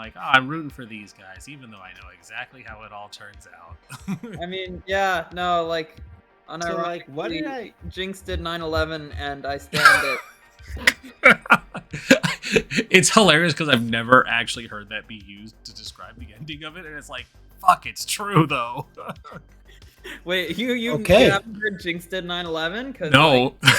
like, oh, I'm rooting for these guys, even though I know exactly how it all turns out. I mean, yeah, no, like, So, like, what did I... Jinx did 9/11, and I stand it. It's hilarious because I've never actually heard that be used to describe the ending of it, and it's like, fuck, it's true though. Wait, you haven't heard Jinx did 9/11? No. Like,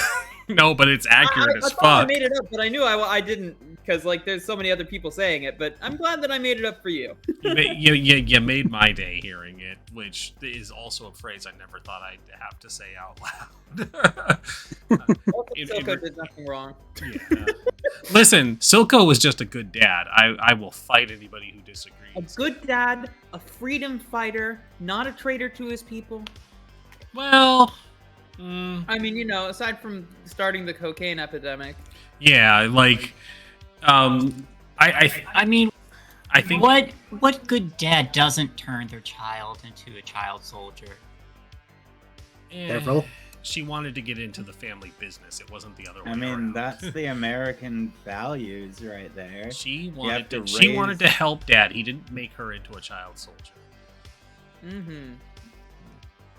no, but it's accurate as fuck. I made it up, but I knew I didn't, because like there's so many other people saying it. But I'm glad that I made it up for you. You made my day hearing it, which is also a phrase I never thought I'd have to say out loud. Silco did nothing wrong. Yeah. Listen, Silco was just a good dad. I will fight anybody who disagrees. A good dad, a freedom fighter, not a traitor to his people. Well... I mean, you know, aside from starting the cocaine epidemic. Yeah, like, I mean, I think what good dad doesn't turn their child into a child soldier? Careful. She wanted to get into the family business. It wasn't the other way I mean, around. that's the American values right there. She wanted to help Dad. He didn't make her into a child soldier. Mm-hmm.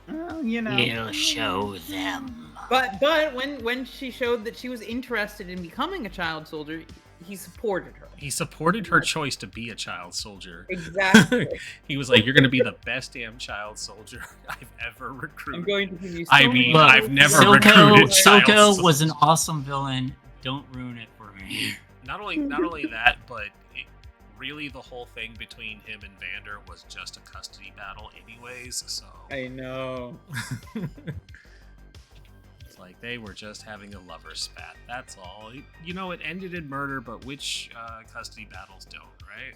Well, you know. You'll show them. But when she showed that she was interested in becoming a child soldier, he supported her. He supported her choice to be a child soldier. Exactly. He was like, "You're going to be the best damn child soldier I've ever recruited." I'm going to give you. I've never recruited child Silco was an awesome villain. Don't ruin it for me. Not only that, but really the whole thing between him and Vander was just a custody battle, anyways. So I know. It's like they were just having a lover spat. That's all. You know, it ended in murder, but which custody battles don't, right?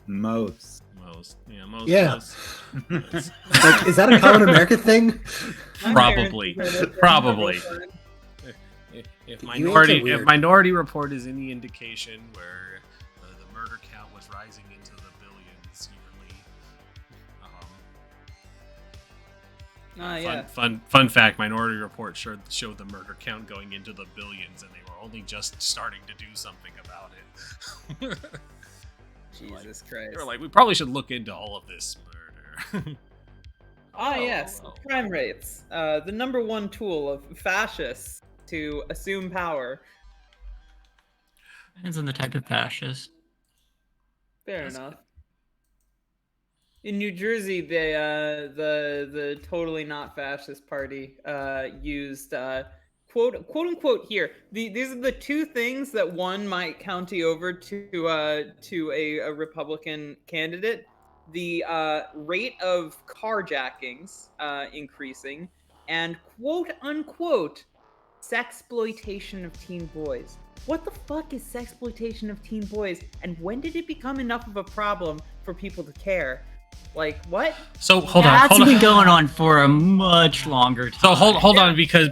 Most. Yeah. Like, is that a common American thing? Probably. If Minority Report is any indication, where the murder count was rising into the billions yearly. Fun fact: Minority Report showed the murder count going into the billions, and they were only just starting to do something about it. Jesus Christ! They were like, we probably should look into all of this murder. Yes, crime rates. The number one tool of fascists to assume power. Depends on the type of fascist. Fair enough. In New Jersey, they the totally not fascist party used quote unquote here. These are the two things that won my county over to a Republican candidate. The rate of carjackings increasing, and quote unquote sexploitation of teen boys. What the fuck is sexploitation of teen boys, and when did it become enough of a problem for people to care? Like, what? So hold on. That's been going on for a much longer time. So hold on, because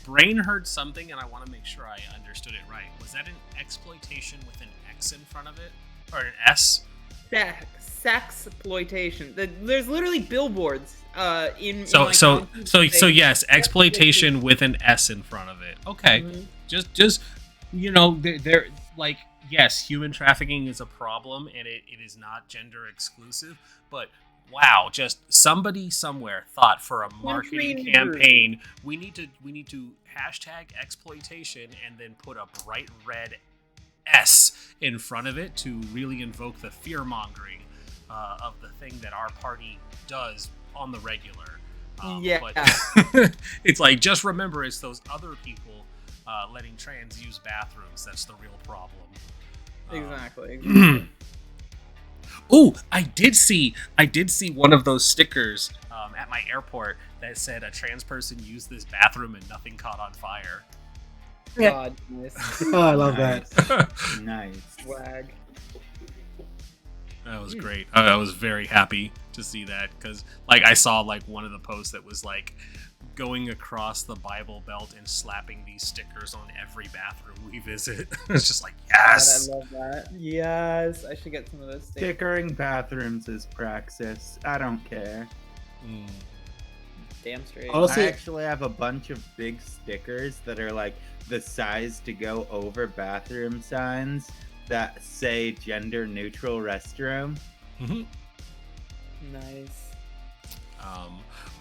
Brain heard something, and I want to make sure I understood it right. Was that an exploitation with an X in front of it, or an S? Sexploitation. There's literally billboards So yes, exploitation with an S in front of it. Okay. Mm-hmm. Just you know, they're like, yes, human trafficking is a problem, and it is not gender exclusive, but wow, just somebody somewhere thought for a marketing campaign, we need to hashtag exploitation and then put a bright red S in front of it to really invoke the fear mongering of the thing that our party does on the regular. But it's like, just remember, it's those other people letting trans use bathrooms that's the real problem. Exactly. Oh, I did see one of those stickers at my airport that said a trans person used this bathroom and nothing caught on fire. God, nice. Oh, I love that. Nice. Swag. That was great. I was very happy to see that, because like I saw like one of the posts that was like going across the Bible Belt and slapping these stickers on every bathroom we visit. It's just like, yes. God, I love that. Yes, I should get some of those stickers. Stickering bathrooms is praxis. I don't care. Damn straight. Honestly, I actually have a bunch of big stickers that are like the size to go over bathroom signs that say gender neutral restroom. Nice.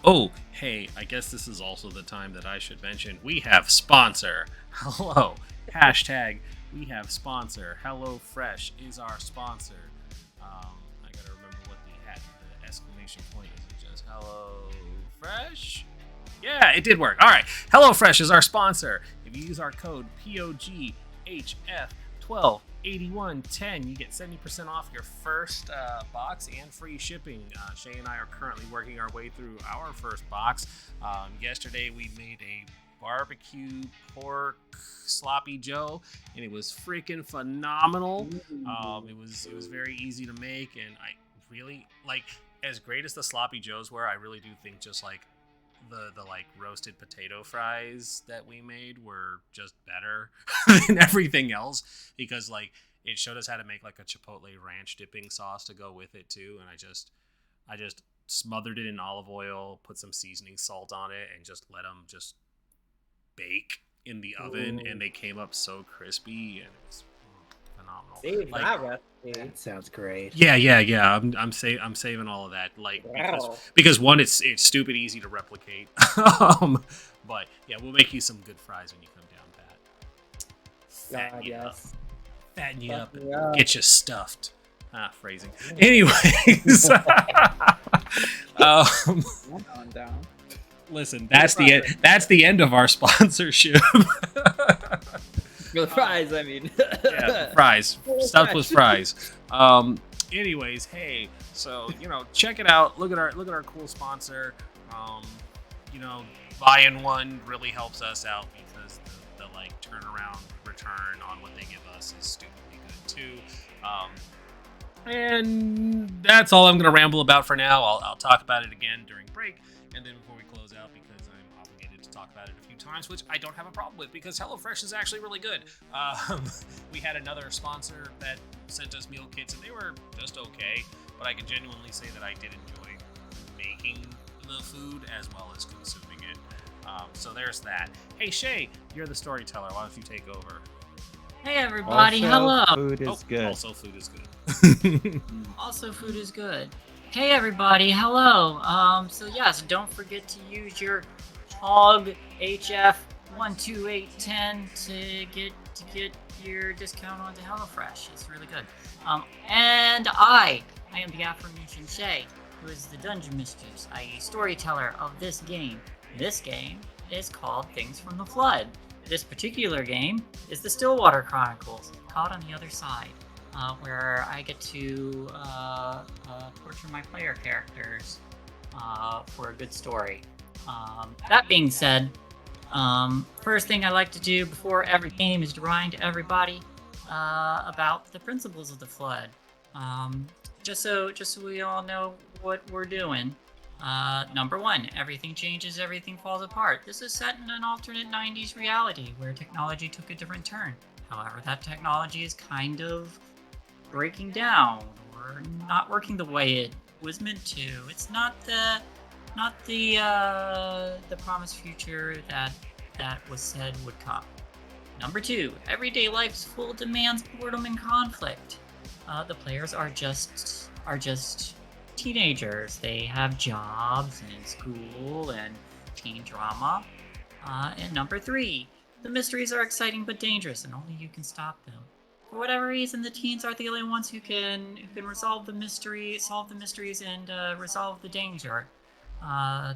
Oh, hey, I guess this is also the time that I should mention we have sponsor. Hello. Hashtag we have sponsor. HelloFresh is our sponsor. I gotta remember what the exclamation point is. It just HelloFresh? Yeah, it did work. All right. HelloFresh is our sponsor. If you use our code POGHF128110, you get 70% off your first box and free shipping. Shae and I are currently working our way through our first box. Yesterday we made a barbecue pork sloppy joe, and it was freaking phenomenal. It was very easy to make, and I really like, as great as the sloppy joes were, I really do think just like the like roasted potato fries that we made were just better than everything else, because like it showed us how to make like a chipotle ranch dipping sauce to go with it too, and I just smothered it in olive oil, put some seasoning salt on it, and just let them just bake in the oven. And they came up so crispy, and it was phenomenal. Save like, that recipe. That sounds great. Yeah. I'm saving all of that, like, because one, it's stupid easy to replicate. But yeah, we'll make you some good fries when you come down, Pat. Fatten you up, and get you stuffed. Phrasing. Anyways, listen, that's the end of our sponsorship. For the fries, I mean. Yeah, fries. Stuffed with fries. Anyways, hey, so check it out. Look at our cool sponsor. Buying one really helps us out, because the like turnaround return on what they give us is stupidly good too. And that's all I'm gonna ramble about for now. I'll talk about it again during break, and then before we close out, because I'm obligated to talk about it a few times, which I don't have a problem with, because HelloFresh is actually really good. We had another sponsor that sent us meal kits, and they were just okay, but I can genuinely say that I did enjoy making the food as well as consuming it. So there's that. Hey, Shae, you're the storyteller. Why don't you take over? Hey everybody, Also, hello. Food is good. Also, food is good. Also, food is good. Hey everybody, hello. So yes, don't forget to use your HOG HF 12810 to get your discount onto HelloFresh. It's really good. And I am the aforementioned Shae, who is the dungeon mistress, i.e. storyteller of this game. This game is called Things from the Flood. This particular game is the Stillwater Chronicles, Caught on the Other Side, where I get to torture my player characters for a good story. That being said, first thing I like to do before every game is to remind everybody about the principles of the Flood. Just so we all know what we're doing. Number one, everything changes, everything falls apart. This is set in an alternate 90s reality where technology took a different turn. However, that technology is kind of breaking down or not working the way it was meant to. It's not the promised future that was said would come. Number two, everyday life's full of demands, boredom, and conflict. The players are just teenagers. They have jobs and school and teen drama. And number three, the mysteries are exciting but dangerous, and only you can stop them. For whatever reason, the teens are the only ones who can solve the mysteries, and resolve the danger.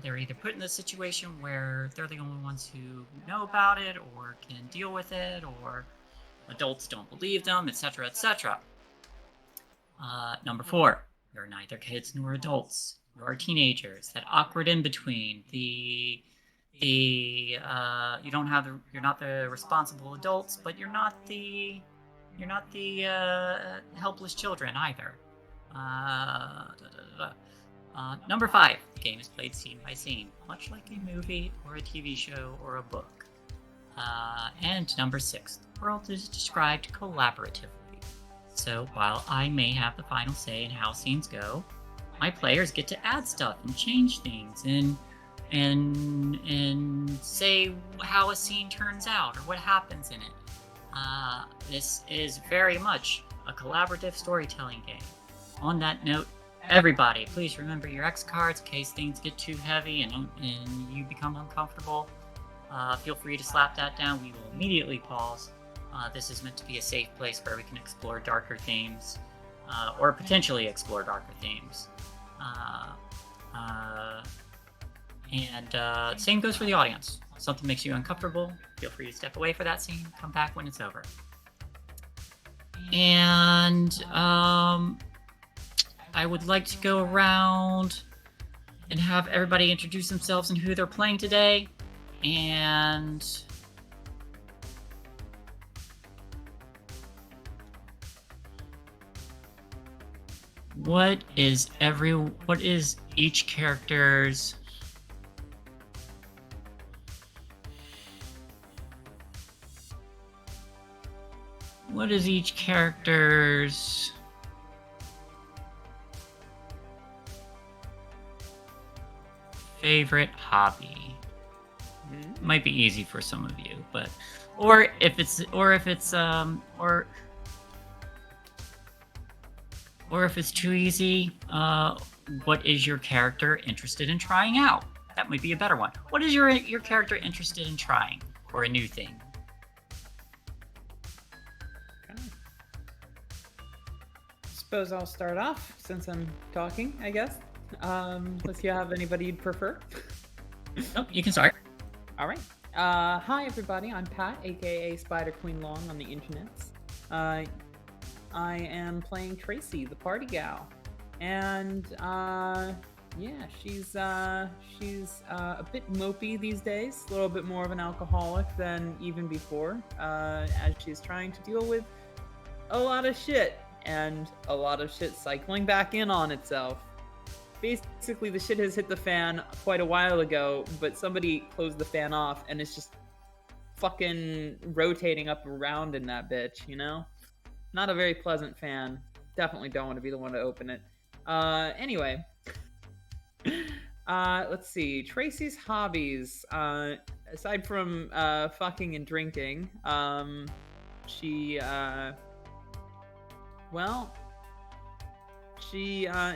They're either put in a situation where they're the only ones who know about it or can deal with it, or adults don't believe them, etc., etc. Number four, you're neither kids nor adults. You're teenagers. That awkward in between. You're not the responsible adults, but you're not the helpless children either. Number five, the game is played scene by scene, much like a movie or a TV show or a book. And number six, the world is described collaboratively. So while I may have the final say in how scenes go, my players get to add stuff and change things and say how a scene turns out or what happens in it. This is very much a collaborative storytelling game. On that note, everybody, please remember your X cards in case things get too heavy and you become uncomfortable. Feel free to slap that down. We will immediately pause. This is meant to be a safe place where we can explore darker themes, or potentially explore darker themes. And same goes for the audience. If something makes you uncomfortable, feel free to step away for that scene. Come back when it's over. And I would like to go around and have everybody introduce themselves and who they're playing today. And what is each character's favorite hobby? Might be easy for some of you, but or if it's too easy, what is your character interested in trying out? That might be a better one. What is your character interested in trying or a new thing? Suppose I'll start off since I'm talking, I guess. Unless you have anybody you'd prefer. Nope, you can start. All right. Hi, everybody. I'm Pat, aka Spider Queen Long on the internets. I am playing Tracy, the party gal, and yeah, she's a bit mopey these days, a little bit more of an alcoholic than even before, as she's trying to deal with a lot of shit and a lot of shit cycling back in on itself. Basically, the shit has hit the fan quite a while ago, but somebody closed the fan off, and it's just fucking rotating up around in that bitch, you know? Not a very pleasant fan. Definitely don't want to be the one to open it. Anyway. Let's see. Tracy's hobbies. Aside from fucking and drinking, she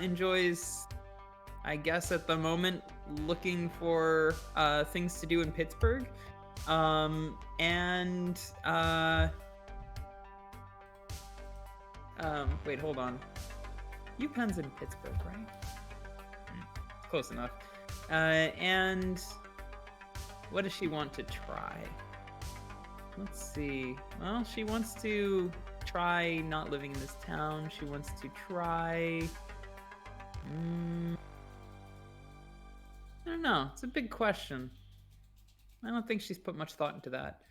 enjoys, I guess at the moment, looking for things to do in Pittsburgh. Wait, hold on. UPenn's in Pittsburgh, right? Close enough. And what does she want to try? Let's see. Well, she wants to try not living in this town. She wants to try... I don't know. It's a big question. I don't think she's put much thought into that.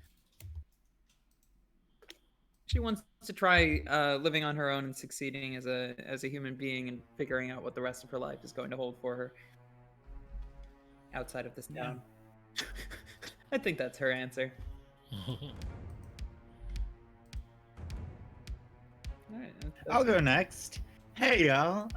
She wants to try living on her own and succeeding as a human being and figuring out what the rest of her life is going to hold for her outside of this town. I think that's her answer. All right, I'll go next. Hey y'all.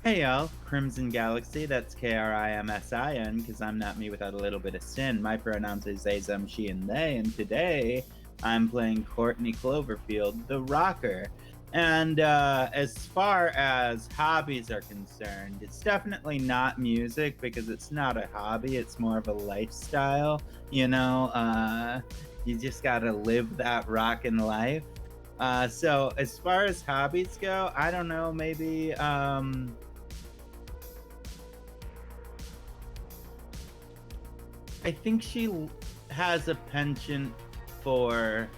Hey y'all, Crimsin Galaxy, that's Krimsin, because I'm not me without a little bit of sin. My pronouns is they, them, she, and they, and today I'm playing Courtney Cloverfield, the rocker. And as far as hobbies are concerned, it's definitely not music, because it's not a hobby, it's more of a lifestyle, you know? You just gotta live that rockin' life. So as far as hobbies go, I don't know, maybe... I think she has a penchant for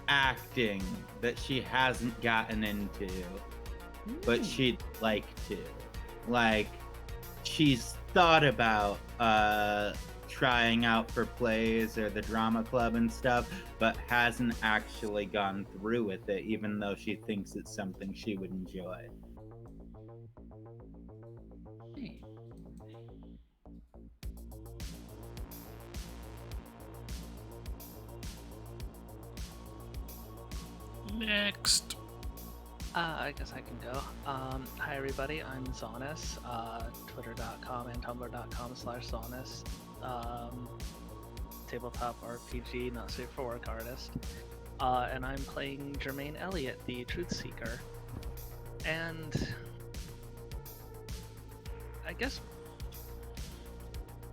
acting that she hasn't gotten into, but she'd like to. Like, she's thought about trying out for plays or the drama club and stuff, but hasn't actually gone through with it, even though she thinks it's something she would enjoy. Next. I guess I can go. Hi everybody, I'm Zaunis, twitter.com and tumblr.com/Zaunis. tabletop RPG, not safe for work artist. And I'm playing Jermaine Elliott, the Truth Seeker. And I guess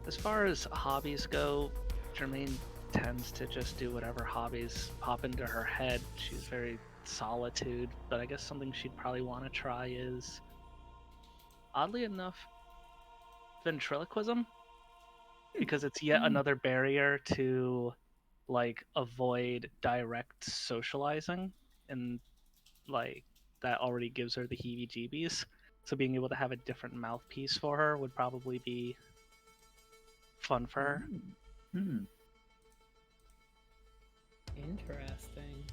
as far as hobbies go, Jermaine tends to just do whatever hobbies pop into her head. She's very solitude, but I guess something she'd probably want to try is, oddly enough, ventriloquism, because it's yet another barrier to like avoid direct socializing, and like that already gives her the heebie-jeebies. So being able to have a different mouthpiece for her would probably be fun for her. Interesting.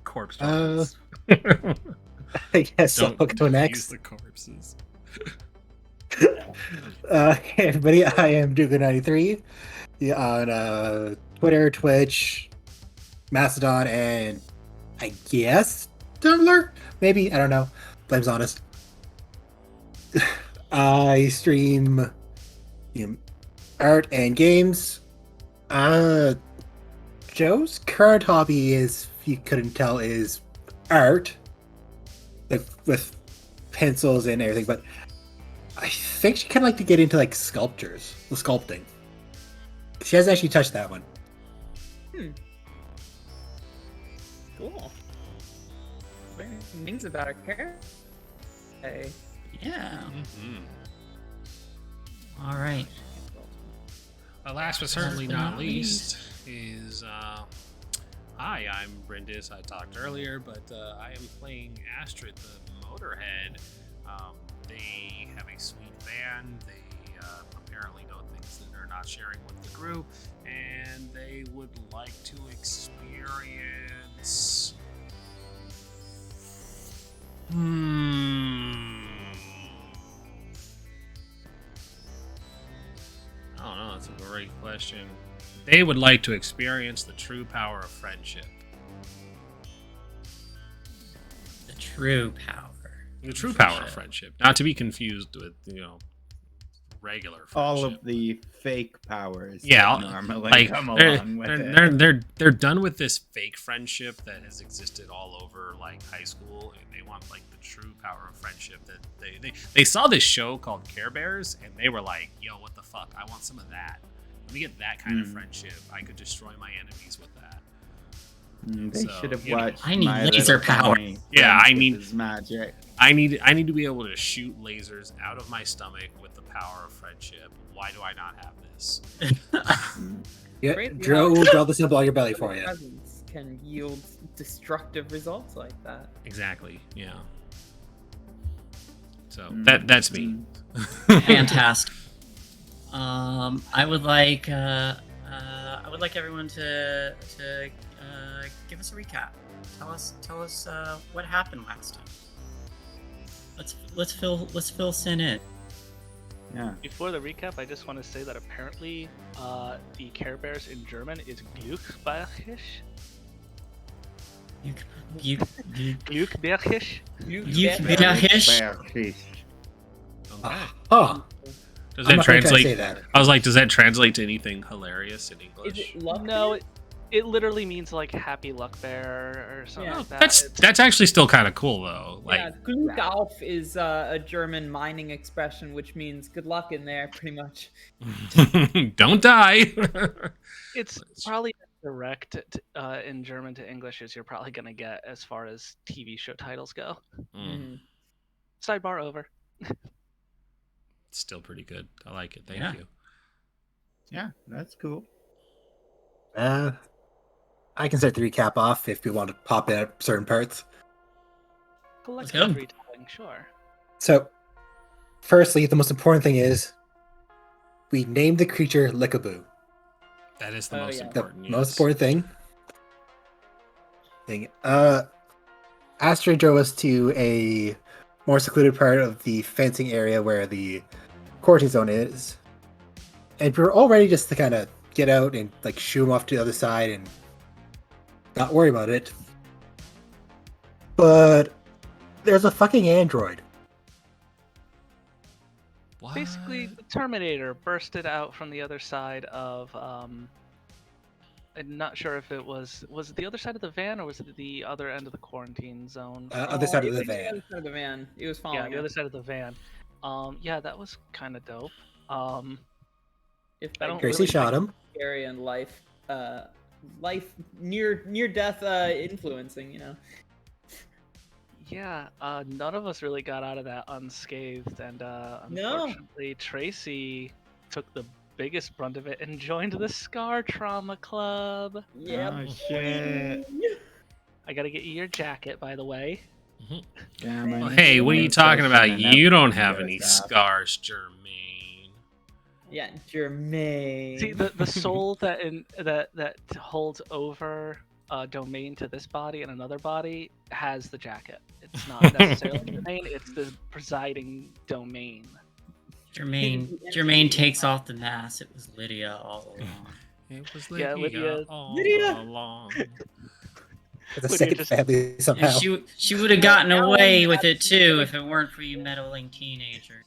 Corpse drawings. I guess I'll Don't go use next. the corpses. Hey everybody, I am Doogler93 on Twitter, Twitch, Mastodon, and I guess Tumblr? Maybe, I don't know. Blame's honest. I stream art and games. Joe's current hobby is, if you couldn't tell, is art. Like with pencils and everything, but I think she kind of like to get into like sculpting. She hasn't actually touched that one. Cool. Learning things about her character. Hey. Yeah. Mhm. All right. Last but certainly not least is hi, I'm Rindis. I talked earlier, but I am playing Astrid, the Motorhead. They have a sweet van. They apparently know things that they're not sharing with the group, and they would like to experience. I don't know. That's a great question. They would like to experience the true power of friendship. The true power. The true power of friendship, not to be confused with regular friendship. All of the fake powers. Yeah, that normally like come along with they're done with this fake friendship that has existed all over like high school, and they want like the true power of friendship. That they saw this show called Care Bears, and they were like, "Yo, what the fuck? I want some of that. Let me get that kind of friendship. I could destroy my enemies with that." They So, should have you know, watched. I need My laser Little power. Pony Yeah, I Friendship need- is magic. I need to be able to shoot lasers out of my stomach with the power of friendship. Why do I not have this? Yeah, Crazy Joe how- will draw this up on your belly for you. Presence can yield destructive results like that. Exactly. Yeah. So Mm. that's me. Fantastic. I would like everyone to give us a recap. Tell us what happened last time. Let's fill Sin in. Yeah. Before the recap, I just want to say that apparently the Care Bears in German is Glückbärchisch. You Glückbärchisch. Glückbärchisch. Okay. Oh, Does I'm that not gonna try to say translate? that. I was like, does that translate to anything hilarious in Is English? it luck? No, it literally means like happy luck bear or something Yeah. like that. That's actually still kind of cool though. Yeah, Like, Glück auf is a German mining expression, which means good luck in there, pretty much. don't die. It's probably as direct in German to English as you're probably gonna get as far as TV show titles go. Mm, Sidebar over. still pretty good. I like it. Thank Yeah. you. Yeah, that's cool. I can start the recap off if you want to pop in at certain parts. Collective go. retelling, sure. So, firstly, the most important thing is we named the creature Lickaboo. That is the Oh, most yeah. The important. most yes. important thing. Astrid drove us to a more secluded part of the fencing area where the quarantine zone is, and we were all ready just to kind of get out and like shoo him off to the other side and not worry about it. But there's a fucking android. What? Basically, the Terminator bursted out from the other side of. I'm not sure if it was it the other side of the van or was it the other end of the quarantine zone? Other side of It the was the van. other side of the van. He was Yeah, following the other us. side of the van. Yeah, that was kind of dope. If I by don't Tracy really shot him. scary and life near death influencing, you know. Yeah, none of us really got out of that unscathed, and unfortunately, Tracy took the biggest brunt of it and joined the Scar Trauma Club. Yeah. Oh shit. I gotta get you your jacket, by the way. Yeah, Well, hey, what are you talking about? You don't have any stuff. scars, Jermaine. Yeah, Jermaine. See, the soul that holds over a domain to this body and another body has the jacket. It's not necessarily the domain; it's the presiding domain. Jermaine takes off the mask. It was Lydia all along. It was Yeah, Lydia- all Lydia! along. It's a Lydia second just- family And somehow. she would have gotten away with it too if it weren't for you meddling teenagers.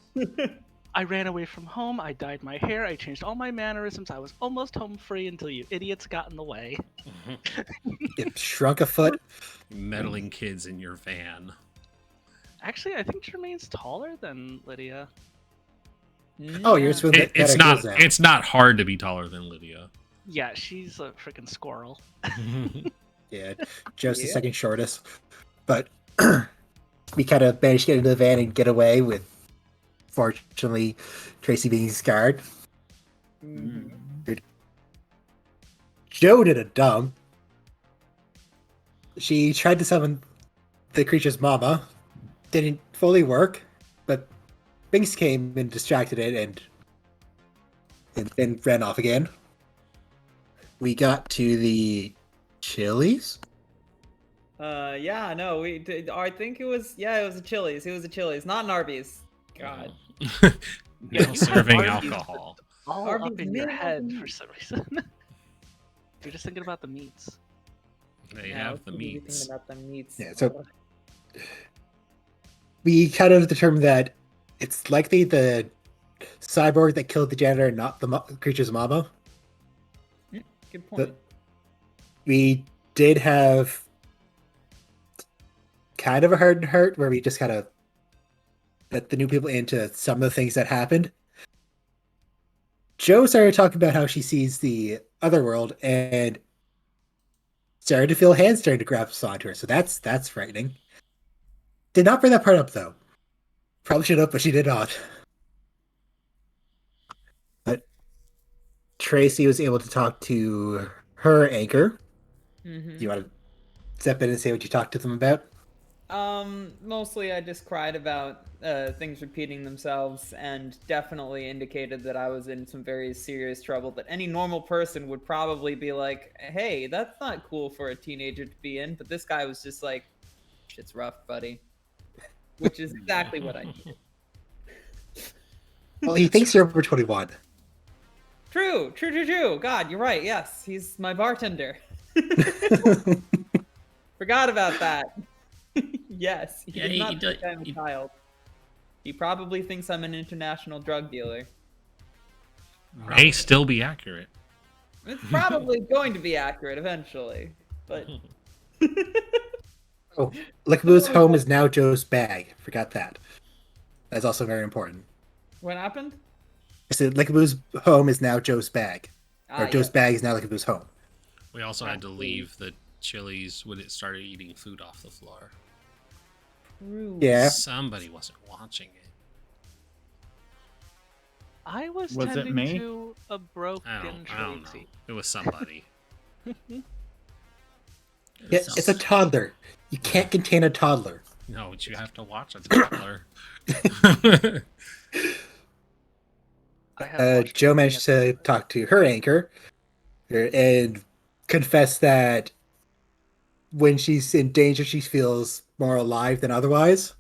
I ran away from home. I dyed my hair. I changed all my mannerisms. I was almost home free until you idiots got in the way. It shrunk a foot. Meddling kids in your van. Actually, I think Jermaine's taller than Lydia. Oh, you're supposed to It's not. It's not hard to be taller than Lydia. Yeah, she's a freaking squirrel. Yeah, Joe's the Yeah. second shortest. But we kind of managed to get into the van and get away with, fortunately, Tracy being scarred. Joe did a dumb. She tried to summon the creature's mama. Didn't fully work, but Binks came and distracted it and then ran off again. We got to the Chili's. Yeah, no, we did. I think it was a Chili's. It was a Chili's, not an Arby's. God. Yeah, No you serving have Arby's alcohol. all Arby's up in your made head of for some reason. You're just thinking about the meats. They Yeah, I have was the thinking meats. about the meats. Yeah, so we kind of determined that it's likely the cyborg that killed the janitor, not the creature's mama. Good point. We did have kind of a hurt where we just kind of let the new people into some of the things that happened. Joe started talking about how she sees the other world and started to feel hands starting to grasp onto her. So that's frightening. Did not bring that part up though. Probably should have, but she did not. But Tracy was able to talk to her anchor. Mm-hmm. Do you want to step in and say what you talked to them about? Mostly I just cried about things repeating themselves and definitely indicated that I was in some very serious trouble that any normal person would probably be like, hey, that's not cool for a teenager to be in, but this guy was just like, shit's rough, buddy. Which is exactly what I needed. Well, he thinks you're over 21. True. God, you're right. Yes, he's my bartender. Forgot about that. Yes, he Yeah, did not he think I'm a child. He probably thinks I'm an international drug dealer. May still be accurate. It's probably going to be accurate eventually, but Oh, Lickaboo's home is now Joe's bag. Forgot that. That's also very important. what happened? I said Lickaboo's home is now Joe's bag. Or Joe's Yes. bag is now Lickaboo's home. We also had to leave the Chili's when it started eating food off the floor. True. Yeah. Somebody wasn't watching it. I was Was it tending me? to a broken I don't know. Tracy. It was somebody. Yeah, it's a toddler. You can't contain a toddler. No, but you have to watch a toddler. I have watched Joe it. managed to talk to her anchor and confess that when she's in danger, she feels more alive than otherwise.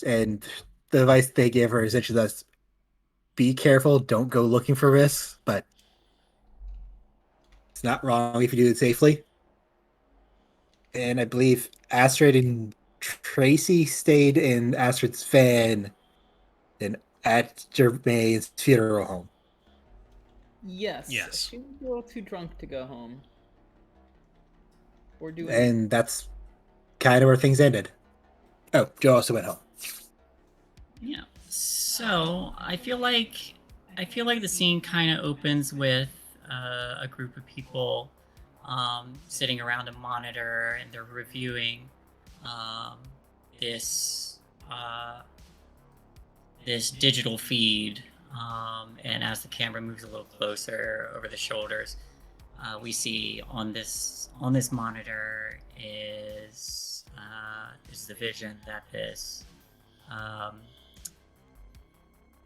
And the advice they gave her is essentially that be careful, don't go looking for risks, but it's not wrong if you do it safely. And I believe Astrid and Tracy stayed in Astrid's van then at Germain's funeral home. Yes. Yes. She was a little too drunk to go home. Or do it. And that's kind of where things ended. Oh, Joe also went home. Yeah. So I feel like the scene kind of opens with a group of people sitting around a monitor, and they're reviewing this this digital feed. And as the camera moves a little closer over the shoulders, we see on this monitor is the vision that this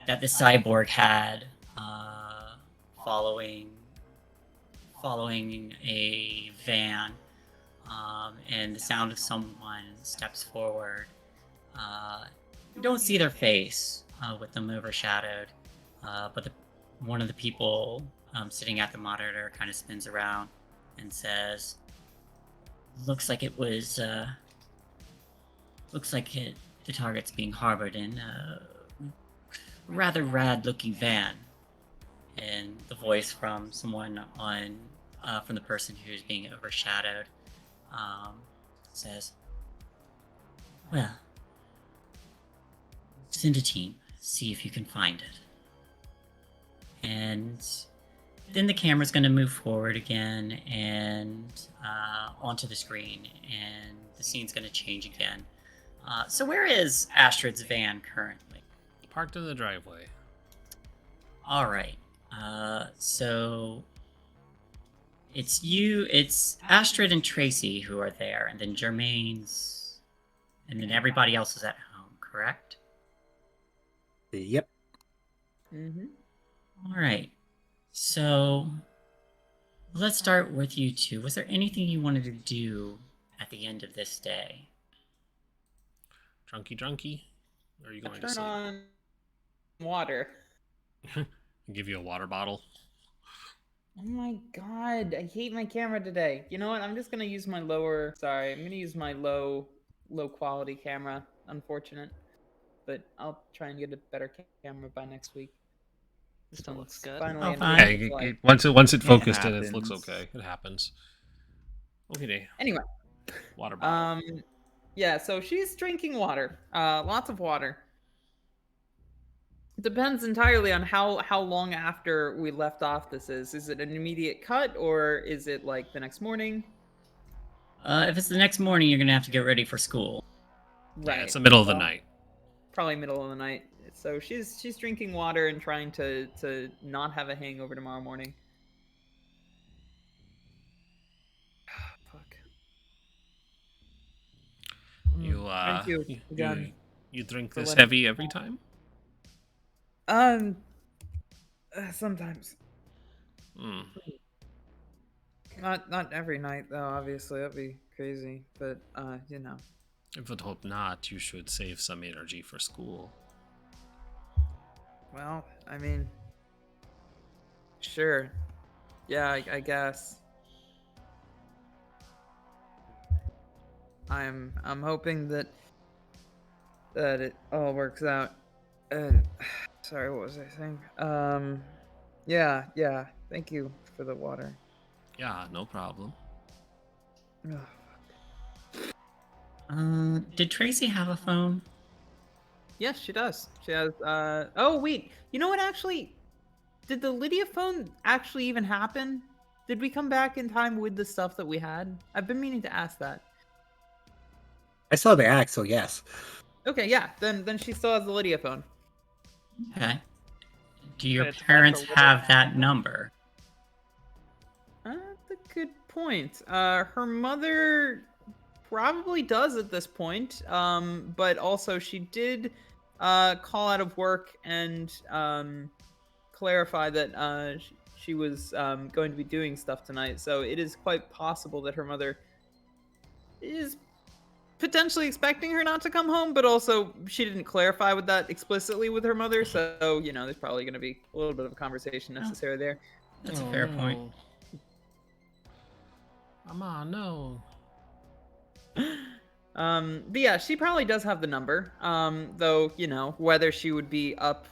cyborg had following a van, and the sound of someone steps forward. You don't see their face with them overshadowed, but one of the people sitting at the monitor kind of spins around and says, "Looks like it was. The target's being harbored in a rather rad-looking van." And the voice from someone from the person who's being overshadowed says, "Well, send a team, see if you can find it." And then the camera's going to move forward again and onto the screen, and the scene's going to change again. So where is Astrid's van currently? Parked in the driveway. All right. So it's Astrid and Tracy who are there, and then Germain's, and then everybody else is at home, correct? Yep. Mm-hmm. All right. So let's start with you two. Was there anything you wanted to do at the end of this day? Drunky? Or are you going to Turn sleep? on water. Give you a water bottle. Oh my god, I hate my camera today. You know what? I'm just gonna use my low quality camera. Unfortunate, but I'll try and get a better camera by next week. This Still one's looks good. finally Oh, in fine. real Yeah, life. once it focused in, it happens. looks okay. It happens. Okay. Anyway, Water bottle. yeah. So she's drinking water. Lots of water. Depends entirely on how long after we left off this is. Is it an immediate cut, or is it like the next morning? If it's the next morning, you're gonna have to get ready for school. Right. Yeah, it's the middle of the Well, night. Probably middle of the night. So she's drinking water and trying to not have a hangover tomorrow morning. Fuck. You Thank you again. you drink for this letting heavy me every know. time? Sometimes. Hmm. Not every night though. Obviously, that'd be crazy. But you know. I would hope not. You should save some energy for school. Well, I mean, sure. Yeah, I guess. I'm hoping that it all works out. Sorry, what was I saying? Yeah. Thank you for the water. Yeah, no problem. Ugh. Did Tracy have a phone? Yes, she does. She has. Oh wait, you know what? Actually, did the Lydia phone actually even happen? Did we come back in time with the stuff that we had? I've been meaning to ask that. I saw the act, so yes. Okay, yeah. Then she still has the Lydia phone. Okay. Do your It's parents also- have that number? That's a good point. Her mother probably does at this point. But also she did call out of work and clarify that she was going to be doing stuff tonight. So it is quite possible that her mother is potentially expecting her not to come home, but also she didn't clarify with that explicitly with her mother. So, you know, there's probably going to be a little bit of a conversation necessary there. That's a fair point. Mama, no. But yeah, she probably does have the number. Though, whether she would be up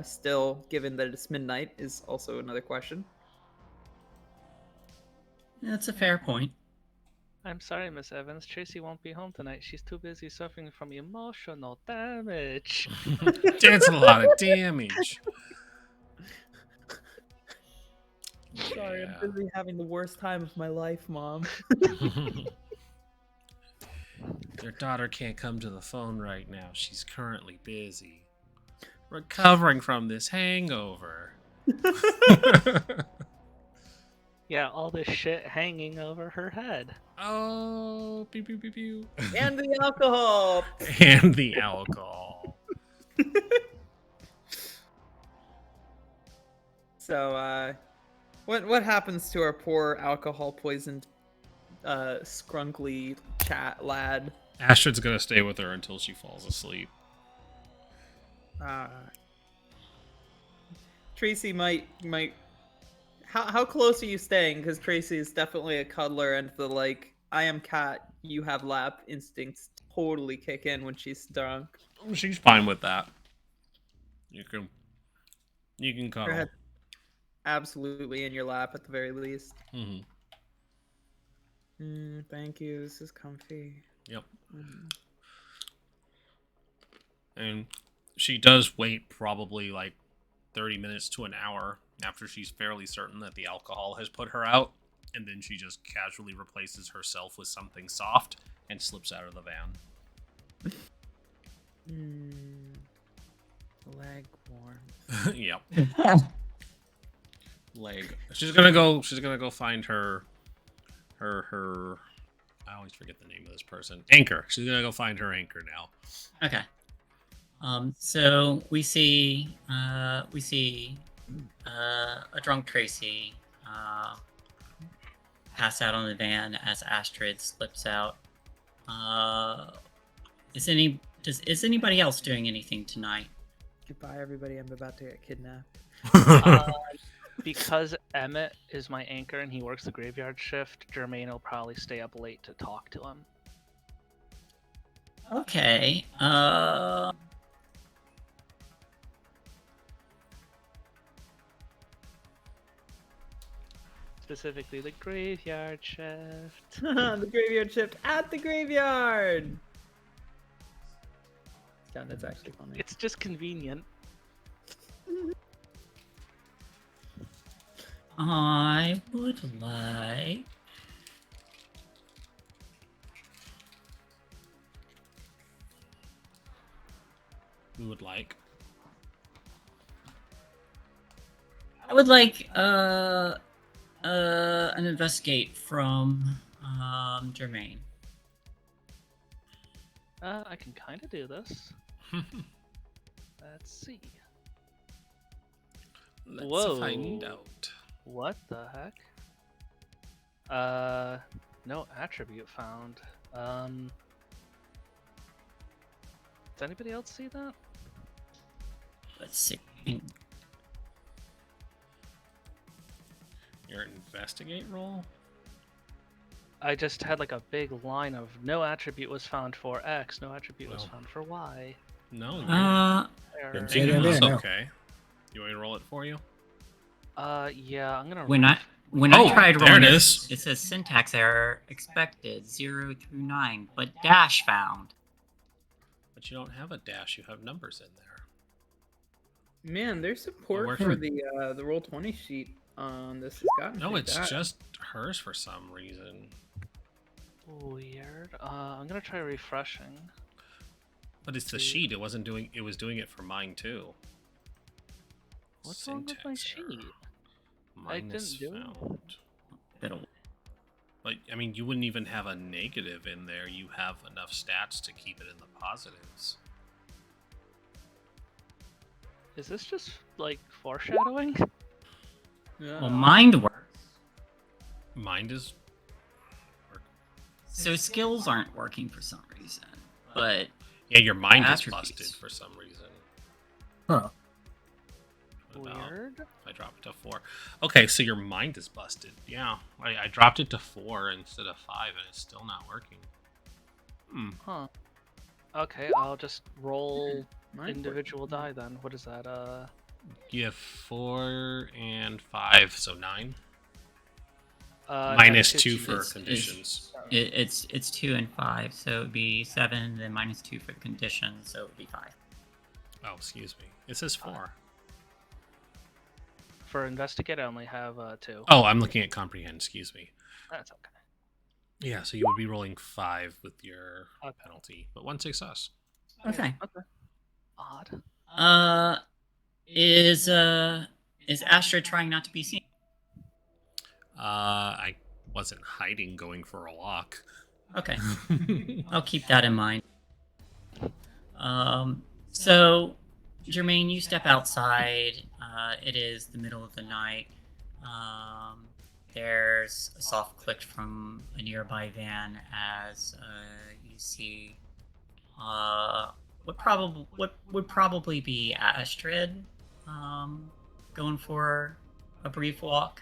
still, given that it's midnight, is also another question. That's a fair point. I'm sorry, Miss Evans. Tracy won't be home tonight. She's too busy suffering from emotional damage. That's a lot of damage. Sorry, Yeah. I'm busy having the worst time of my life, Mom. Their daughter can't come to the phone right now. She's currently busy recovering from this hangover. Yeah, all this shit hanging over her head. Oh, pew pew pew pew. And the alcohol. And the alcohol. So, what happens to our poor alcohol poisoned, scrunkly lad? Astrid's gonna stay with her until she falls asleep. Tracy might. How close are you staying? Because Tracy is definitely a cuddler, and the I am cat, you have lap instincts totally kick in when she's drunk. She's fine with that. You can cuddle. Her head absolutely in your lap at the very least. Thank you. This is comfy. Yep. And she does wait probably 30 minutes to an hour after she's fairly certain that the alcohol has put her out, and then she just casually replaces herself with something soft and slips out of the van. Leg warm. Yep. Leg. She's gonna go find her I always forget the name of this person. Anchor. She's gonna go find her anchor now. Okay. So we see a drunk Tracy pass out on the van as Astrid slips out. Is anybody else doing anything tonight? Goodbye, everybody. I'm about to get kidnapped. Because Emmett is my anchor and he works the graveyard shift, Jermaine will probably stay up late to talk to him. Okay. Specifically the graveyard shift. The graveyard shift at the graveyard. Yeah, that's actually funny. It's just convenient. I would like... We would like. I would like an investigate from Jermaine. I can kind of do this. Let's see. Let's find out. What the heck? No attribute found. Does anybody else see that? Let's see. Your investigate roll? I just had a big line of no attribute was found for X, no attribute was found for Y. No, There. it's no. okay. You want me to roll it for you? Yeah, I'm gonna. When I Oh, tried there rolling it is. it says syntax error expected 0 through 9, but dash found. But you don't have a dash. You have numbers in there. Man, their support Where for from- the Roll20 sheet on this has gotten No, it's fantastic. just hers for some reason. Weird. I'm gonna try refreshing. But it's the sheet. It wasn't doing. It was doing it for mine too. What's wrong with my Syntax error. sheet? Minus didn't do it. found. It'll... But I mean, you wouldn't even have a negative in there. You have enough stats to keep it in the positives. Is this just foreshadowing? Yeah. Well, mind works. Mind is. So skills aren't working for some reason, but Yeah, your mind is Attributes. busted for some reason. Huh. What about- Weird. I dropped it to 4. Okay, so your mind is busted. Yeah, I dropped it to 4 instead of 5, and it's still not working. Huh. Okay, I'll just roll Mine individual die then. What is that? You have 4 and 5, so 9. I Minus have 2 15. for It's- conditions. It's 2 and 5, so it'd be 7, then minus 2 for the conditions, so it'd be 5. Oh, excuse me. It says 4. For investigate, I only have 2. Oh, I'm looking at comprehend. Excuse me. That's okay. Yeah, so you would be rolling 5 with your Okay. penalty, but 1 success. Okay. Odd. Is Astrid trying not to be seen? I wasn't hiding going for a walk. Okay. I'll keep that in mind. So, Jermaine, you step outside. It is the middle of the night. There's a soft click from a nearby van as you see what would probably be Astrid going for a brief walk.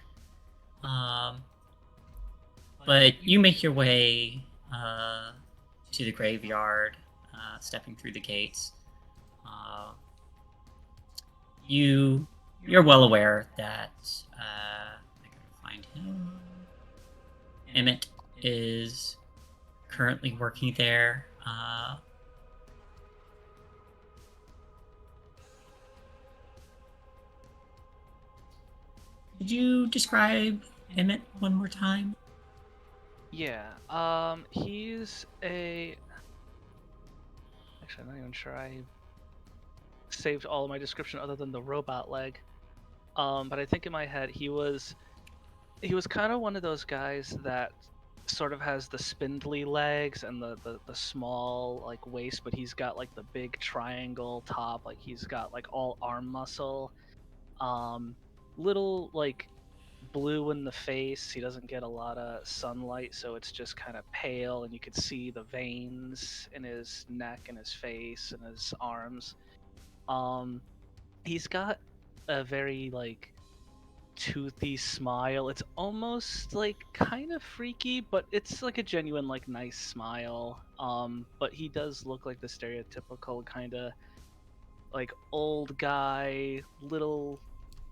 But you make your way to the graveyard, stepping through the gates. You're well aware that I gotta find him. Emmett is currently working there. Could you describe Emmett one more time? Yeah. He's a. Actually, I'm not even sure I saved all of my description other than the robot leg. But I think in my head he was kind of one of those guys that sort of has the spindly legs and the small like waist, but he's got like the big triangle top. Like he's got like all arm muscle. Little like blue in the face. He doesn't get a lot of sunlight, so it's just kind of pale, and you could see the veins in his neck and his face and his arms. He's got a very like toothy smile. It's almost like kind of freaky, but it's like a genuine like nice smile. But he does look like the stereotypical kind of like old guy, little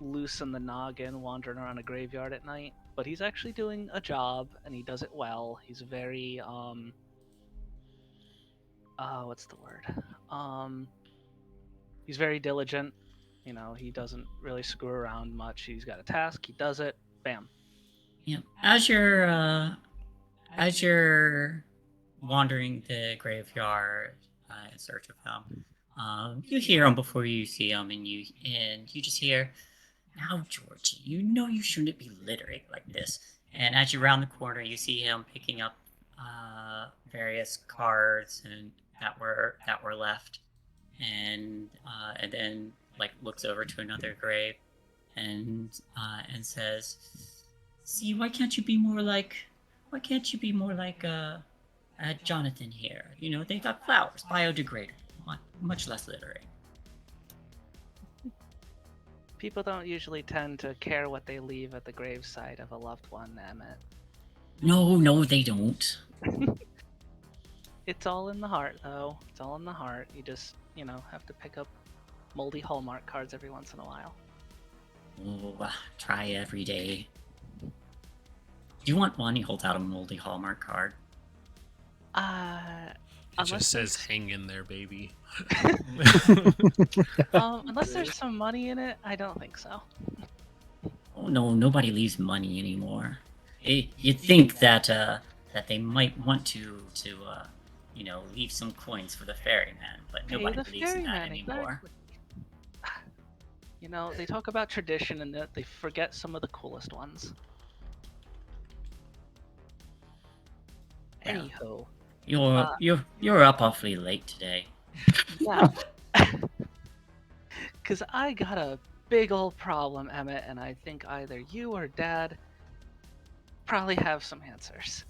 loose in the noggin, wandering around a graveyard at night. But he's actually doing a job, and he does it well. He's very what's the word? He's very diligent. You know, he doesn't really screw around much. He's got a task, he does it, bam. Yeah. As you're wandering the graveyard in search of him, you hear him before you see him, and you just hear, "Now, Georgie, you know you shouldn't be littering like this." And as you round the corner, you see him picking up various cards and that were left, and then like looks over to another grave and says, "See, why can't you be more like Jonathan here? You know, they got flowers, biodegradable, much less littering." People don't usually tend to care what they leave at the graveside of a loved one, Emmett. No, they don't. It's all in the heart, though. It's all in the heart. You just, have to pick up moldy Hallmark cards every once in a while. Oh, try every day. Do you want one? He holds out a moldy Hallmark card. It just says, "Hang in there, baby." Unless there's some money in it, I don't think so. Oh no, nobody leaves money anymore. You'd think that they might want to leave some coins for the ferryman, but nobody believes in that anymore. Exactly. They talk about tradition and that they forget some of the coolest ones. Well, Anyhow. You're up awfully late today. Yeah. Because I got a big old problem, Emmett, and I think either you or Dad probably have some answers.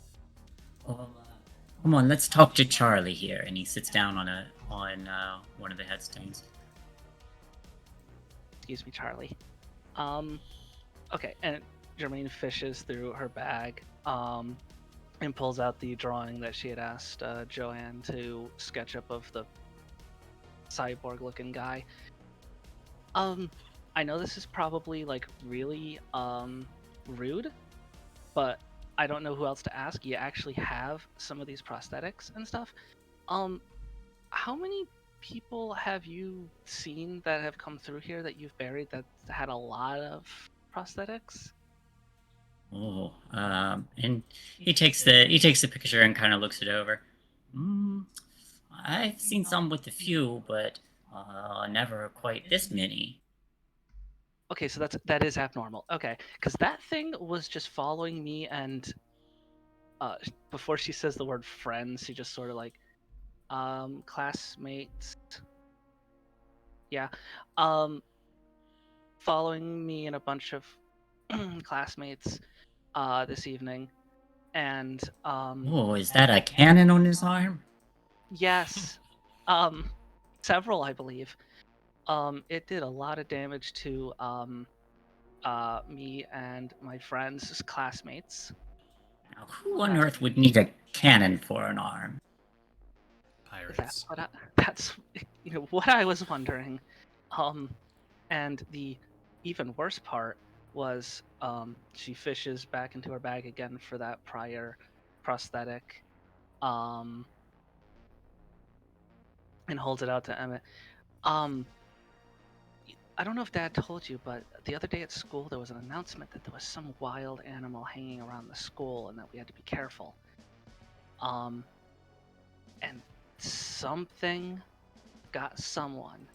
Well, come on, let's talk to Charlie here. And he sits down on one of the headstones. Excuse me, Charlie. Okay, and Jermaine fishes through her bag. and pulls out the drawing that she had asked Joanne to sketch up of the cyborg-looking guy. I know this is probably like really rude, but I don't know who else to ask. You actually have some of these prosthetics and stuff. How many people have you seen that have come through here that you've buried that had a lot of prosthetics? Oh, and he takes the picture and kind of looks it over. I've seen some with a few, but never quite this many. Okay, so that is abnormal. Okay, because that thing was just following me, and before she says the word friends, she just sort of like, classmates. Yeah, following me and a bunch of classmates this evening, and Oh, is that a cannon on his arm? yes, several, I believe. It did a lot of damage to me and my friends' classmates. Now, who on earth would need a cannon for an arm? Pirates. That's what I was wondering. And the even worse part was she fishes back into her bag again for that prior prosthetic, and holds it out to Emmett. I don't know if Dad told you, but the other day at school there was an announcement that there was some wild animal hanging around the school and that we had to be careful. And something got someone,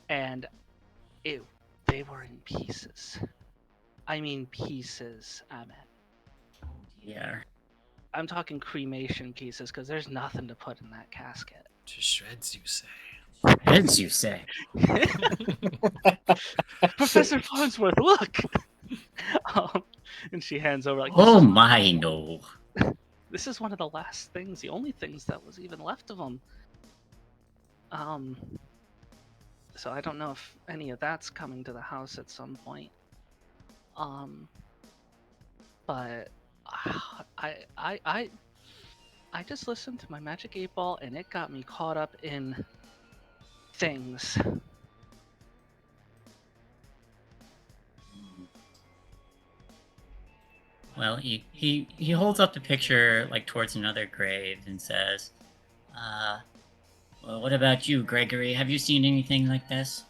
and they were in pieces. I mean pieces, Emmett. Yeah. I'm talking cremation pieces, because there's nothing to put in that casket. To shreds, you say. Heads, you say? Professor Farnsworth, look! And she hands over like, Oh my, no. this is one of the last things, the only things that was even left of them. So I don't know if any of that's coming to the house at some point. But I just listened to my Magic 8 Ball and it got me caught up in things. Well, he holds up the picture like towards another grave and says, well, what about you, Gregory? Have you seen anything like this?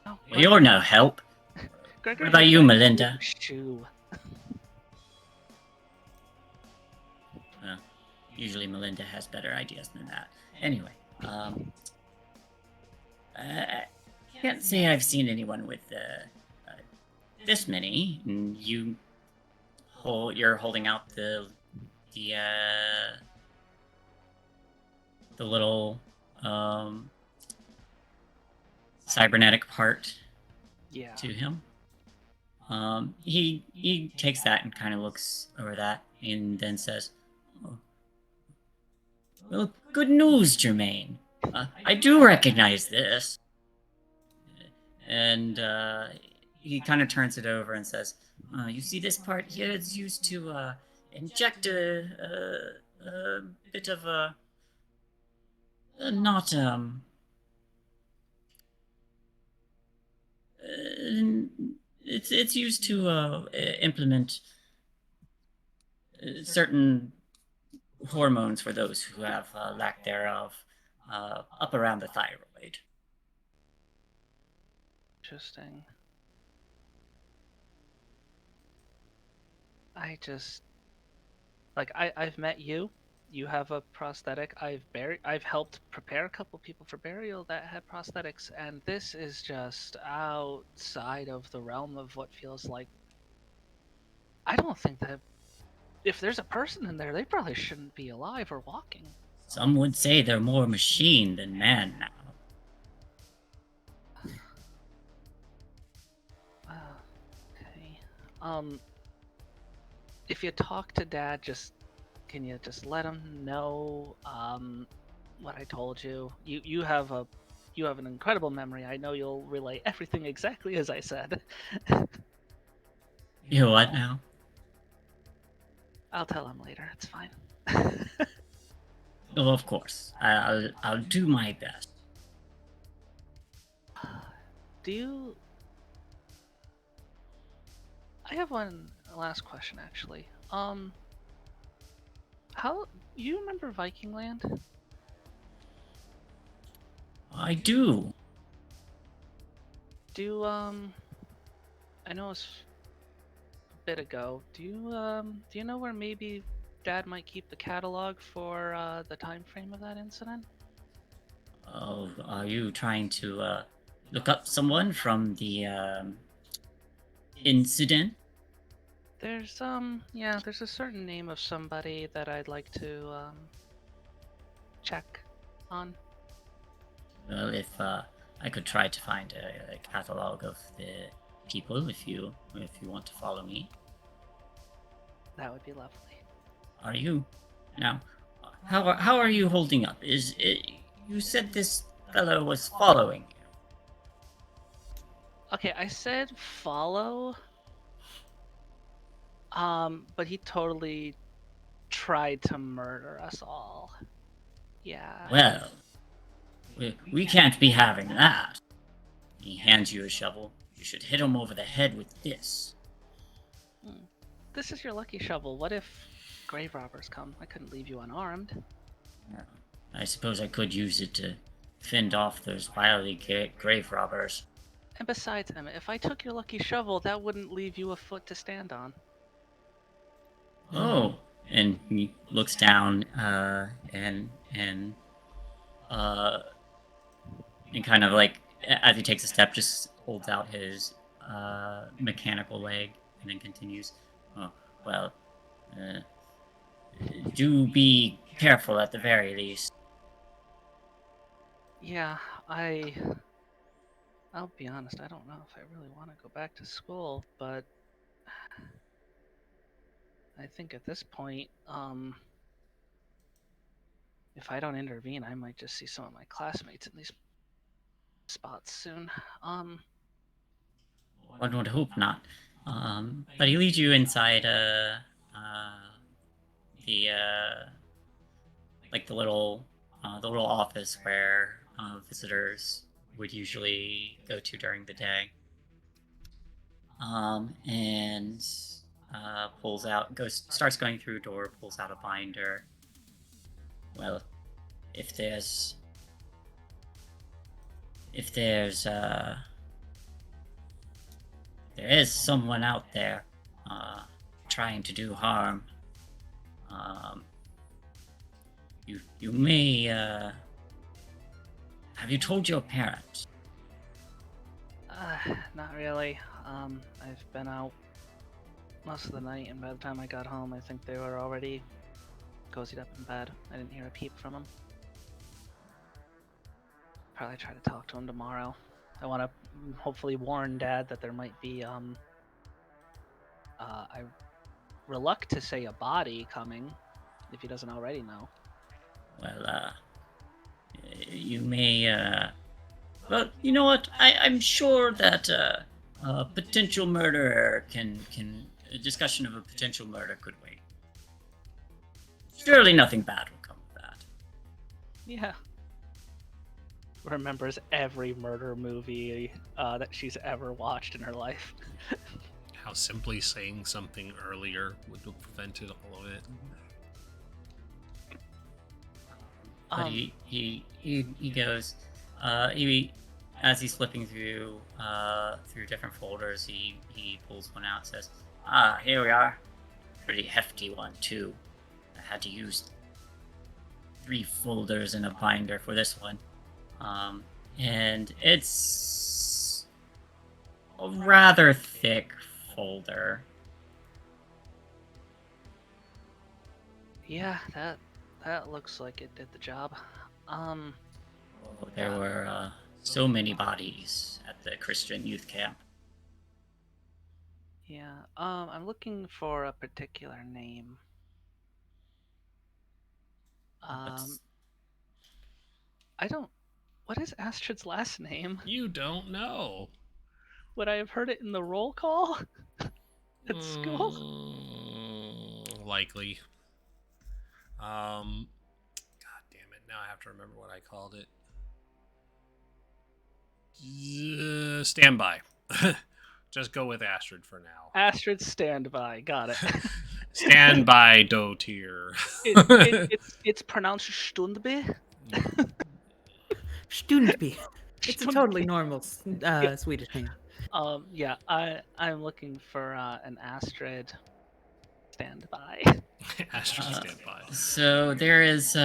Oh, Well, you're no help. Gregory, What about you, Melinda? Shoe. Usually Melinda has better ideas than that. Anyway, I can't say I've seen anyone with this many. You're holding out the little cybernetic part to him. He takes that and kind of looks over that and then says, oh, well, good news, Jermaine. I do recognize this. And he kind of turns it over and says, you see this part here? It's used to inject a bit of a... not, it's used to implement certain hormones for those who have lack thereof up around the thyroid. Interesting. I've met you. You have a prosthetic. I've helped prepare a couple people for burial that had prosthetics, and this is just outside of the realm of what feels like. I don't think that if there's a person in there, they probably shouldn't be alive or walking. Some would say they're more machine than man now. Okay. If you talk to Dad, can you just let him know what I told you? You have an incredible memory. I know you'll relay everything exactly as I said. You what now? I'll tell him later. It's fine. Oh, of course. I'll do my best. Do you? I have one last question actually. How you remember Viking Land? I do. Do I know it's a bit ago. Do you know where maybe Dad might keep the catalog for the time frame of that incident? Oh, are you trying to look up someone from the incident? There's there's a certain name of somebody that I'd like to check on. Well, if I could try to find a catalog of the people, if you want to follow me. That would be lovely. Are you now? How are you holding up? Is it? You said this fellow was following you. Okay, I said follow. But he totally tried to murder us all. Yeah. Well, we can't be having that. He hands you a shovel. You should hit him over the head with this. This is your lucky shovel. What if grave robbers come? I couldn't leave you unarmed. I suppose I could use it to fend off those wily grave robbers. And besides, Emma, if I took your lucky shovel, that wouldn't leave you a foot to stand on. Oh, and he looks down and kind of like as he takes a step, just holds out his mechanical leg and then continues. Oh, well, do be careful at the very least. Yeah, I'll be honest, I don't know if I really want to go back to school, but I think at this point, if I don't intervene, I might just see some of my classmates in these spots soon. One would hope not. But he leads you inside the little office where visitors would usually go to during the day. And starts going through a door, pulls out a binder. Well, if there is someone out there trying to do harm, you may have you told your parents? Not really. I've been out most of the night, and by the time I got home, I think they were already cozied up in bed. I didn't hear a peep from them. Probably try to talk to him tomorrow. I want to hopefully warn Dad that there might be I reluct to say a body coming, if he doesn't already know. Well, you may well, you know what? I'm sure that a potential murderer a discussion of a potential murder could wait. Surely nothing bad will come of that. Yeah. Remembers every murder movie that she's ever watched in her life. How simply saying something earlier would have prevented all of it. But he goes, as he's flipping through different folders, he pulls one out and says, here we are. Pretty hefty one too. I had to use 3 folders in a binder for this one. And it's a rather thick folder. Yeah, that looks like it did the job. There were so many bodies at the Christian youth camp. Yeah, I'm looking for a particular name. What is Astrid's last name? You don't know. Would I have heard it in the roll call at school? likely. God damn it! Now I have to remember what I called it. Standby. Just go with Astrid for now. Astrid standby. Got it. Standby do tier. It's pronounced Stundby. Stundby. It's a totally normal Swedish name. Yeah, I'm looking for an Astrid standby. Astrid standby. So there is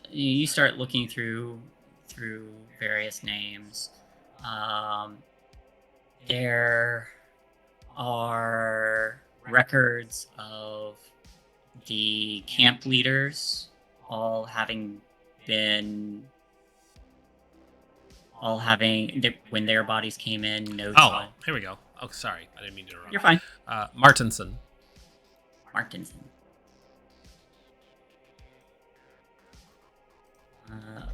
you start looking through various names. There are records of the camp leaders all having when their bodies came in. Notes on. Here we go. Oh, sorry, I didn't mean to interrupt. You're fine. Mårtensson.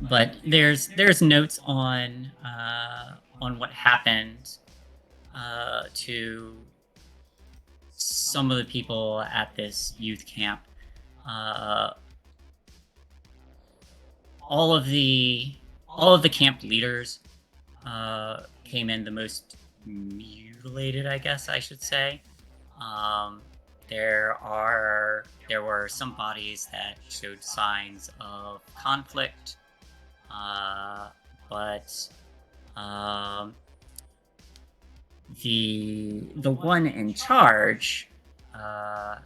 But there's notes on what happened to some of the people at this youth camp. All of the camp leaders came in the most mutilated, I guess I should say. There were some bodies that showed signs of conflict, but the one in charge of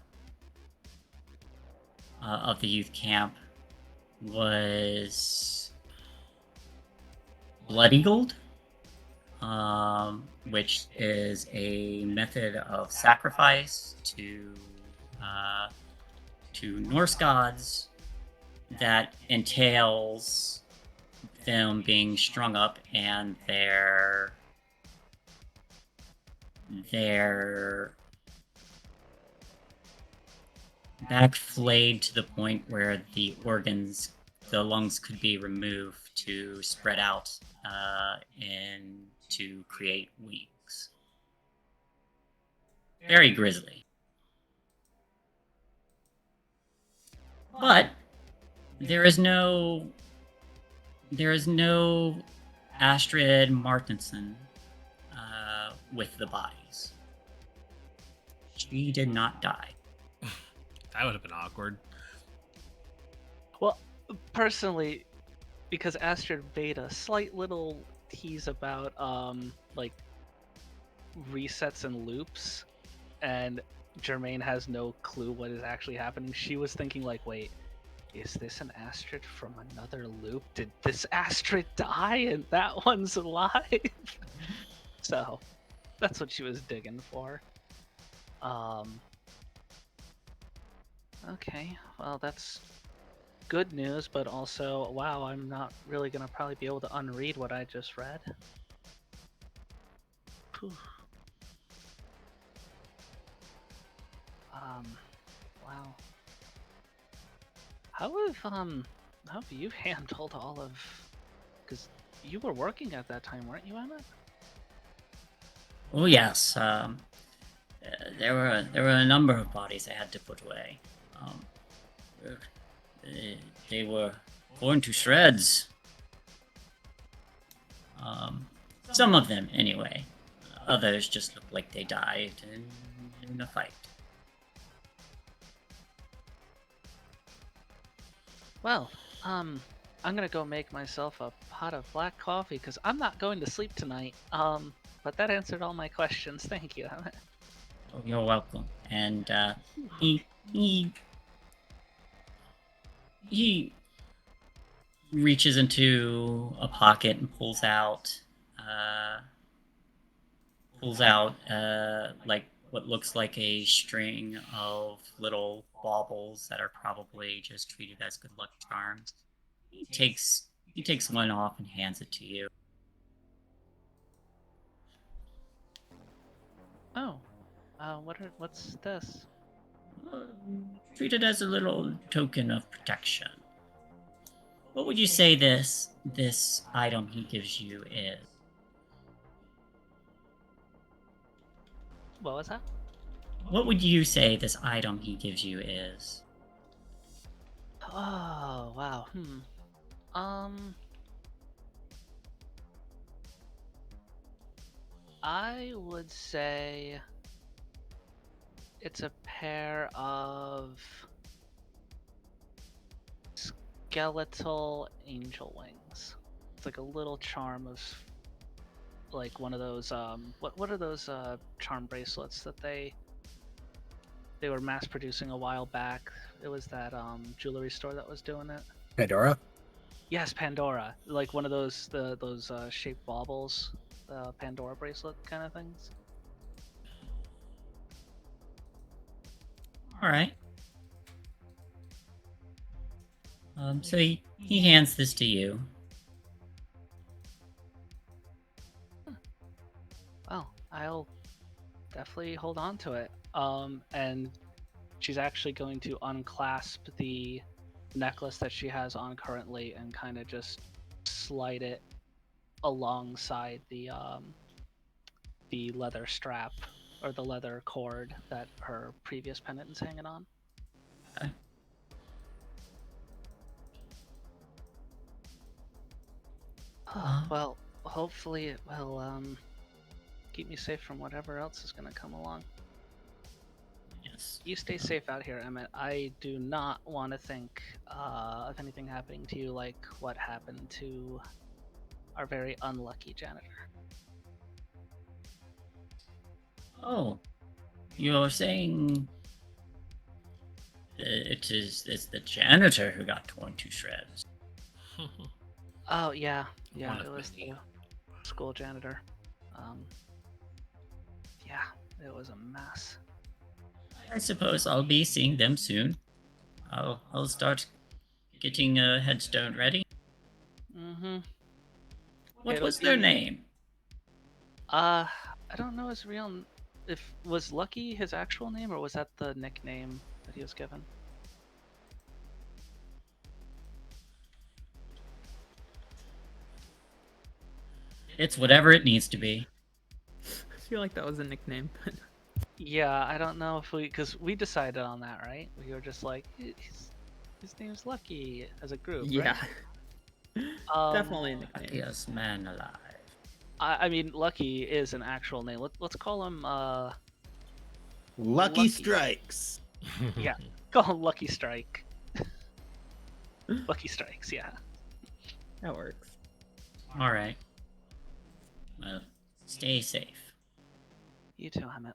the youth camp was blood-eagled, which is a method of sacrifice to Norse gods that entails them being strung up and their back flayed to the point where the lungs could be removed to spread out and to create wings. Very grisly. But there is no Astrid Mårtensson with the bodies. She did not die. That would have been awkward. Well, personally, because Astrid made a slight little tease about like resets and loops, and Jermaine has no clue what is actually happening. She was thinking like, wait, is this an Astrid from another loop? Did this Astrid die and that one's alive? So that's what she was digging for. Okay, well, that's good news, but also, wow, I'm not really gonna probably be able to unread what I just read. Whew. Wow. How have you handled all of... Because you were working at that time, weren't you, Emmett? Oh yes, there were a number of bodies I had to put away. They were torn to shreds. Some of them, anyway. Others just looked like they died in a fight. Well, I'm gonna go make myself a pot of black coffee because I'm not going to sleep tonight. But that answered all my questions. Thank you, Emmett. Oh, you're welcome. And he reaches into a pocket and pulls out like what looks like a string of little baubles that are probably just treated as good luck charms. He takes one off and hands it to you. Oh, what's this? Treat it as a little token of protection. What would you say this item he gives you is? What was that? What would you say this item he gives you is? Oh, wow. I would say it's a pair of skeletal angel wings. It's like a little charm of like one of those what are those charm bracelets that they were mass producing a while back? It was that jewelry store that was doing it. Pandora? Yes, Pandora. Like one of those shaped baubles, Pandora bracelet kind of things. All right. So he hands this to you. Well, I'll definitely hold on to it. And she's actually going to unclasp the necklace that she has on currently and kind of just slide it alongside the leather strap or the leather cord that her previous pendant is hanging on. Okay. Well, hopefully it will keep me safe from whatever else is going to come along. Yes. You stay safe out here, Emmett. I do not want to think of anything happening to you like what happened to our very unlucky janitor. Oh, you're saying it's the janitor who got torn to shreds. Oh, yeah. Yeah, One of it was many. the school janitor. Yeah, it was a mess. I suppose I'll be seeing them soon. I'll start getting a headstone ready. Mm-hmm. What It'll was their be- name? I don't know his real... If was Lucky his actual name, or was that the nickname that he was given? It's whatever it needs to be. I feel like that was a nickname. Yeah, I don't know if because we decided on that, right? We were just like, his name's Lucky as a group, Yeah. right? Definitely a nickname. Luckiest man alive. I mean, Lucky is an actual name. Let's call him Lucky Lucky. Strikes. Yeah. Call him Lucky Strike. Lucky Strikes, yeah. That works. All right. Well, stay safe. You too, Emmett.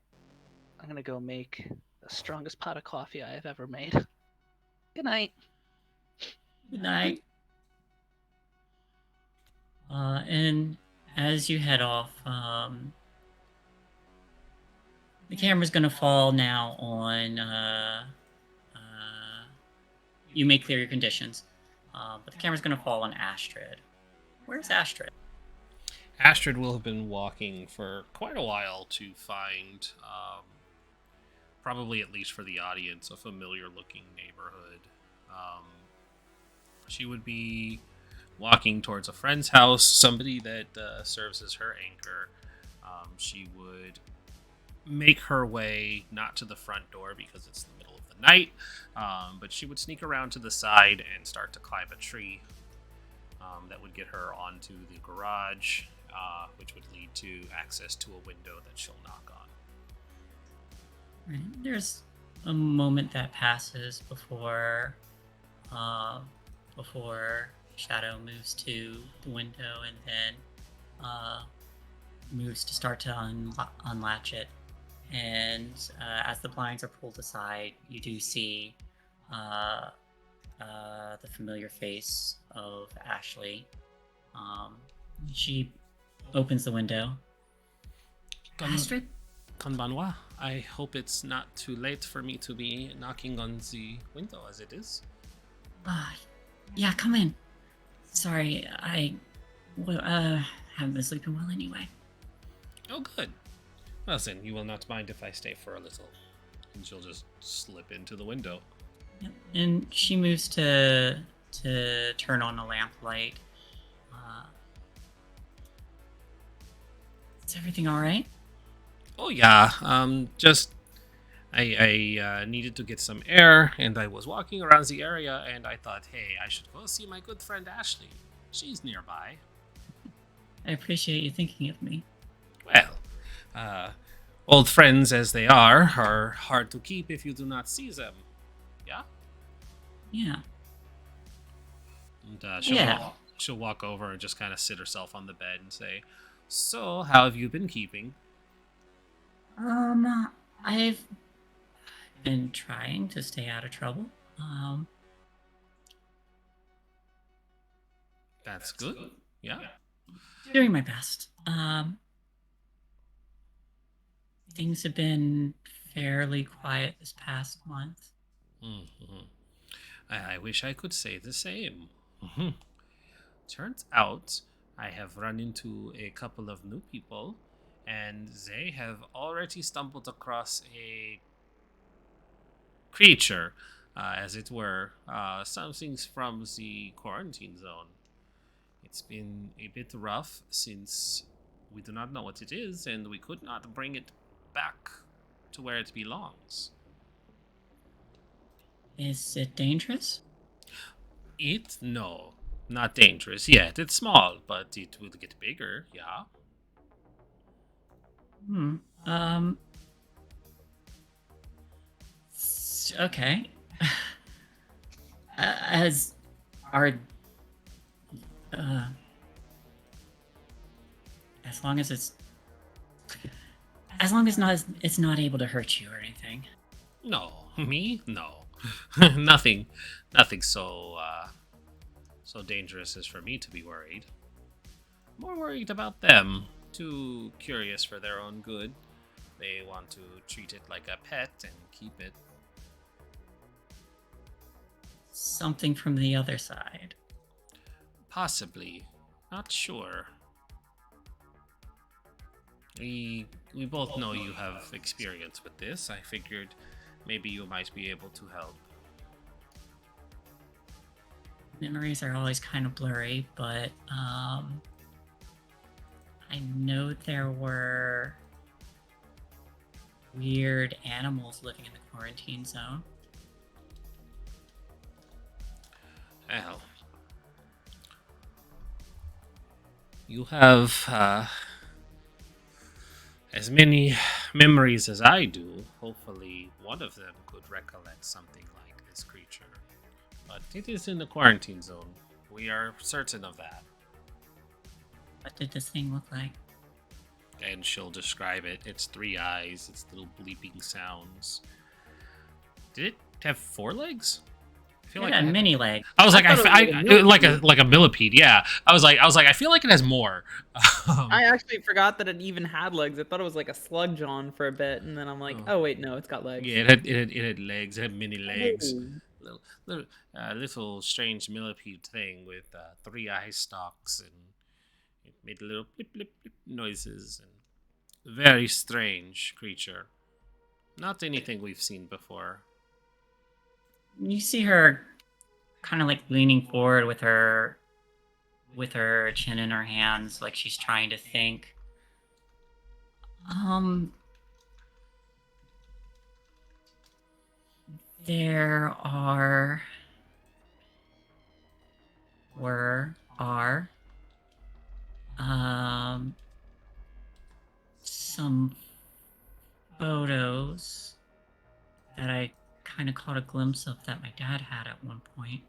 I'm gonna go make the strongest pot of coffee I have ever made. Good night. Good night. And as you head off, the camera's gonna fall now on. You may clear your conditions, but the camera's gonna fall on Astrid. Where's Astrid? Astrid will have been walking for quite a while to find, probably at least for the audience, a familiar-looking neighborhood. She would be walking towards a friend's house, somebody that serves as her anchor. She would make her way, not to the front door because it's the middle of the night, but she would sneak around to the side and start to climb a tree that would get her onto the garage, which would lead to access to a window that she'll knock on. Right. There's a moment that passes before Shadow moves to the window and then moves to start to unlatch it. And as the blinds are pulled aside, you do see the familiar face of Ashley. She opens the window. Astrid? Konbanwa, I hope it's not too late for me to be knocking on the window as it is. Yeah, come in. Sorry, I haven't been sleeping well anyway. Oh, good. Well, then, you will not mind if I stay for a little. And she'll just slip into the window. Yep. And she moves to turn on the lamplight. Is everything all right? Oh, yeah. Just I needed to get some air, and I was walking around the area, and I thought, hey, I should go see my good friend Ashley. She's nearby. I appreciate you thinking of me. Well, old friends as they are hard to keep if you do not see them. Yeah? Yeah. And Yeah. she'll walk over and just kind of sit herself on the bed and say, so, how have you been keeping? I've been trying to stay out of trouble. That's good. Yeah. Doing my best. Things have been fairly quiet this past month. Mm-hmm. I wish I could say the same. Mm-hmm. Turns out I have run into a couple of new people, and they have already stumbled across a creature, as it were, something from the quarantine zone. It's been a bit rough since we do not know what it is, and we could not bring it back to where it belongs. Is it dangerous? No, not dangerous yet. It's small, but it will get bigger, yeah. Okay. As our as long as it's not able to hurt you or anything. No, me? No. nothing so dangerous as for me to be worried. More worried about them. Too curious for their own good. They want to treat it like a pet and keep it. Something from the other side. Possibly. Not sure. We both know you have experience with this. I figured maybe you might be able to help. Memories are always kind of blurry, but I know there were weird animals living in the quarantine zone. Well, you have as many memories as I do. Hopefully, one of them could recollect something like this creature. But it is in the quarantine zone. We are certain of that. What did this thing look like? And she'll describe it. It's 3 eyes. It's little bleeping sounds. Did it have 4 legs? I feel It like had it had mini leg. I was like, like a millipede. Yeah, I was like, I feel like it has more. I actually forgot that it even had legs. I thought it was like a slug John for a bit, and then I'm like, oh wait, no, it's got legs. Yeah, it had legs. It had mini legs. Oh. Little strange millipede thing with 3 eye stalks, and it made little blip blip blip noises. And very strange creature. Not anything we've seen before. You see her kind of like leaning forward with her chin in her hands, like she's trying to think. There are some photos that I kind of caught a glimpse of that my dad had at one point.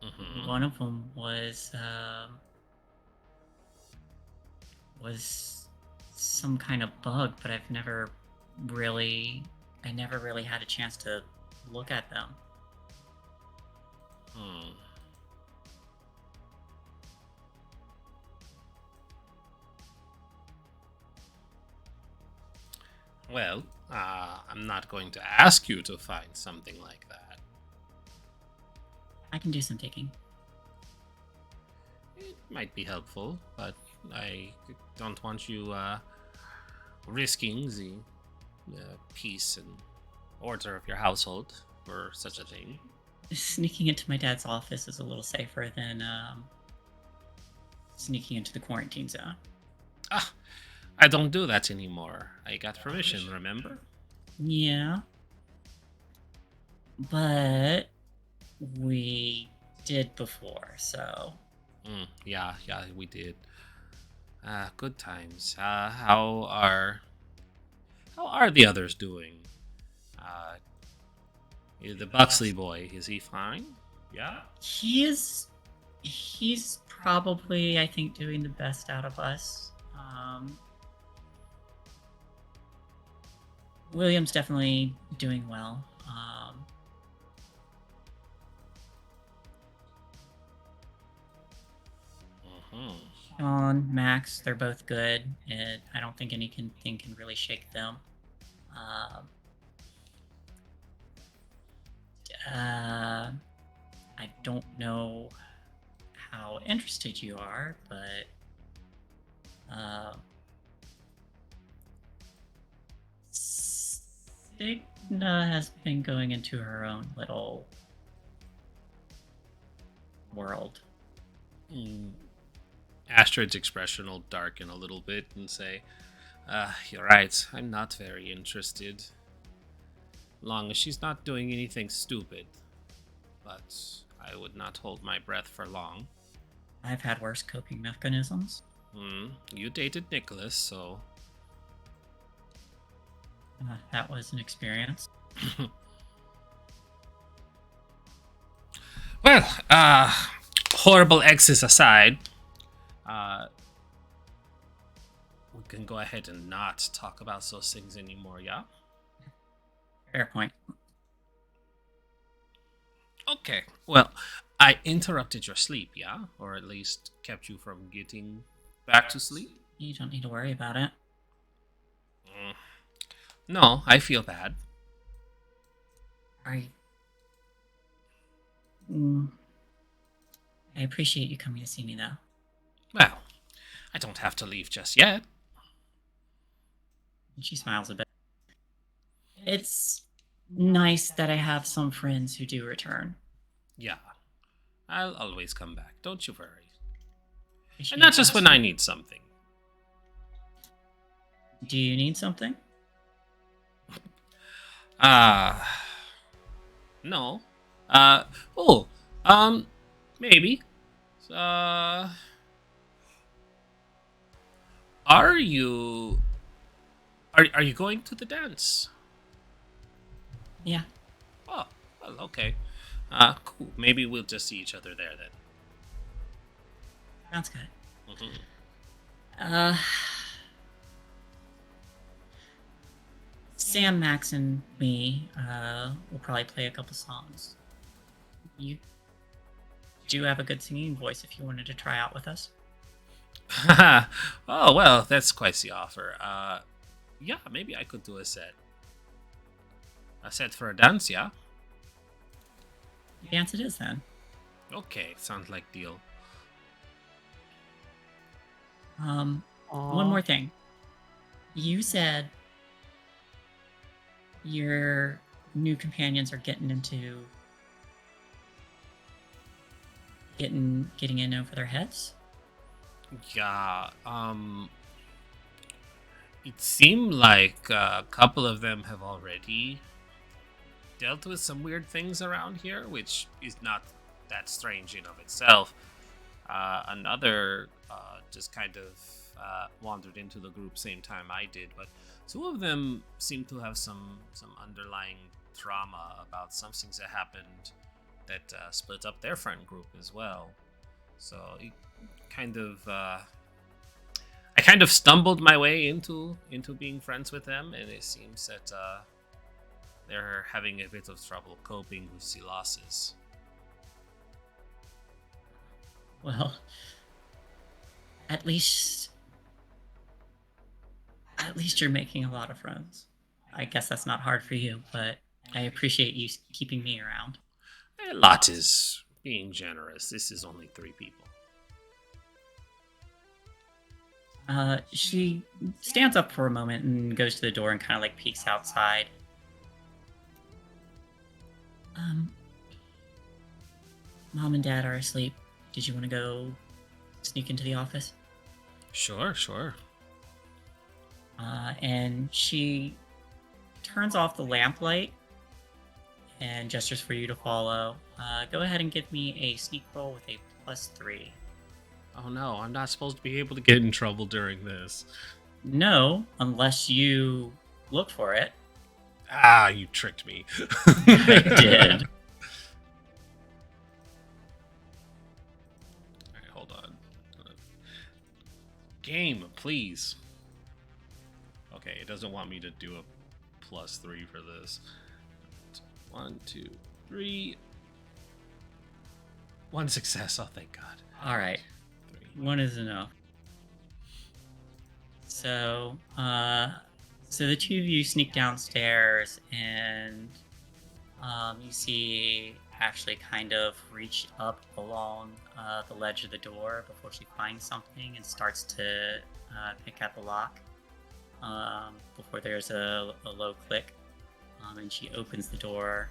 Mm-hmm. One of them was some kind of bug, but I never really had a chance to look at them. Well, I'm not going to ask you to find something like that. I can do some digging. It might be helpful, but I don't want you risking the peace and order of your household for such a thing. Sneaking into my dad's office is a little safer than sneaking into the quarantine zone. I don't do that anymore. I got permission, remember? Yeah. But we did before, so. Yeah, we did. Good times. How are the others doing? The Buxley boy, is he fine? Yeah. He's probably, I think, doing the best out of us. William's definitely doing well. Sean, Max, they're both good, and I don't think anything can really shake them. I don't know how interested you are, but Signa has been going into her own little world. Astrid's expression will darken a little bit and say, you're right, I'm not very interested. Long as she's not doing anything stupid. But I would not hold my breath for long. I've had worse coping mechanisms. You dated Nicholas, so... that was an experience. Well, horrible exes aside, we can go ahead and not talk about those things anymore, yeah? Fair point. Okay, well, I interrupted your sleep, yeah? Or at least kept you from getting back to sleep? You don't need to worry about it. No, I feel bad. I appreciate you coming to see me, though. Well, I don't have to leave just yet. She smiles a bit. It's nice that I have some friends who do return. Yeah, I'll always come back, don't you worry. Appreciate And not just that. when I need something. Do you need something? No. Maybe. Are you going to the dance? Yeah. Oh, well, okay. Cool. Maybe we'll just see each other there then. Sounds good. Mm-hmm. Sam, Max, and me will probably play a couple songs. You do have a good singing voice if you wanted to try out with us. Oh, well, that's quite the offer. Yeah, maybe I could do a set. A set for a dance, yeah? Dance it is, then. Okay, sounds like deal. One more thing. You said your new companions are getting in over their heads? Yeah, it seemed like a couple of them have already dealt with some weird things around here, which is not that strange in of itself. Another just kind of wandered into the group same time I did, but two of them seem to have some underlying trauma about some things that happened that split up their friend group as well. So it kind of I kind of stumbled my way into being friends with them, and it seems that they're having a bit of trouble coping with the losses. Well, at least you're making a lot of friends. I guess that's not hard for you, but I appreciate you keeping me around. A lot is being generous. This is only 3 people. She stands up for a moment and goes to the door and kind of like peeks outside. Mom and Dad are asleep. Did you want to go sneak into the office? Sure. And she turns off the lamplight and gestures for you to follow. Go ahead and give me a sneak roll with a +3. Oh no, I'm not supposed to be able to get in trouble during this. No, unless you look for it. Ah, you tricked me. I did. Alright, hold on. Game, please. Okay, it doesn't want me to do a +3 for this. 1, 2, 3. 1 success. Oh, thank God. All right. 3. 1 is enough. So, so the two of you sneak downstairs, and you see Ashley kind of reach up along the ledge of the door before she finds something and starts to pick at the lock. Before there's a low click, and she opens the door.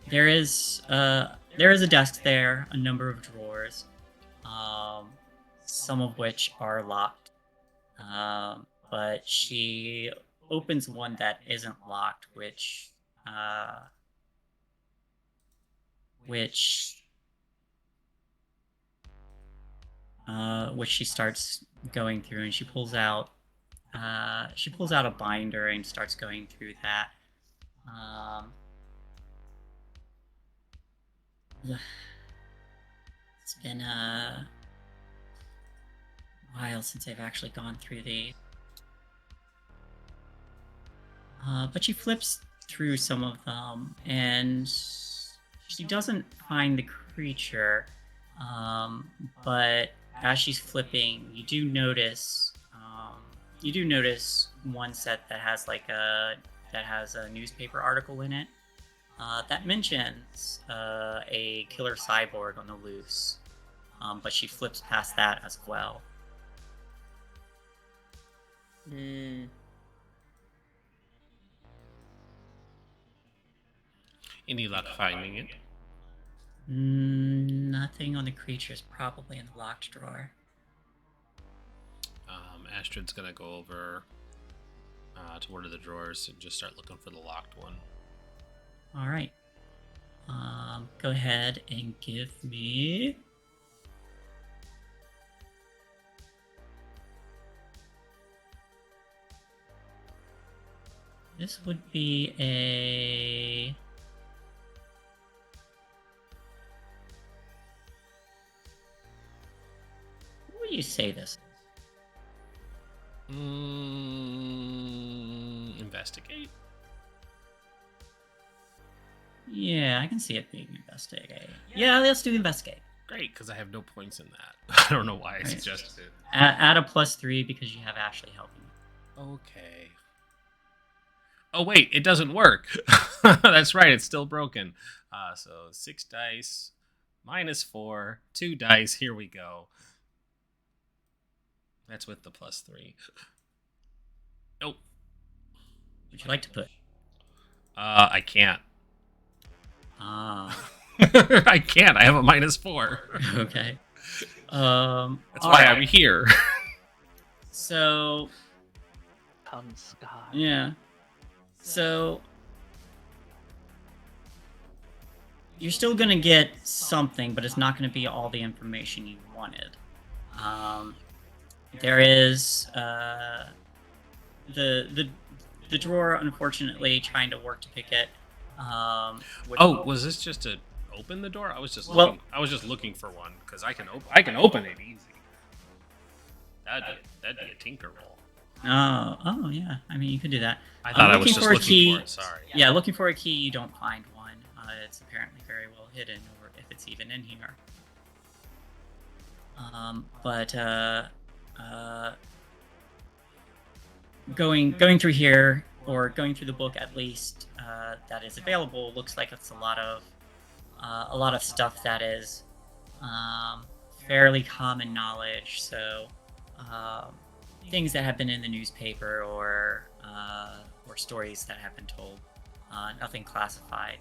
There is a desk there, a number of drawers, some of which are locked. But she opens one that isn't locked, which she starts going through, and she pulls out a binder and starts going through that. It's been a while since I've actually gone through these. But she flips through some of them, and she doesn't find the creature. But as she's flipping, you do notice one set that has a newspaper article in it that mentions a killer cyborg on the loose. But she flips past that as well. Any luck finding it? Nothing on the creature is probably in the locked drawer. Astrid's gonna go over to one of the drawers and just start looking for the locked one. All right. Go ahead and give me. This would be a. What would you say this? Investigate. Yeah, I can see it being investigate. Yeah, let's do investigate. Great, because I have no points in that. I don't know why I suggested it. Add a +3 because you have Ashley helping you. Okay. Oh wait, it doesn't work. That's right, it's still broken. So 6 dice, -4, 2 dice. Here we go. That's with the +3. Nope. Would you like to put? I can't. Ah. I can't. I have a -4. Okay. That's why I'm here. So. Sky. Yeah. So. You're still gonna get something, but it's not gonna be all the information you wanted. There is the drawer, unfortunately, trying to work to pick it. Was this just to open the door? I was just looking. I was just looking for one because I can open it easy. That'd be a tinker roll. Oh yeah. I mean, you could do that. I thought I was just looking for it. Sorry. Yeah, looking for a key, you don't find one. It's apparently very well hidden, or if it's even in here. Going through here, or going through the book at least, that is available, looks like it's a lot of stuff that is fairly common knowledge. So things that have been in the newspaper, or stories that have been told. Nothing classified.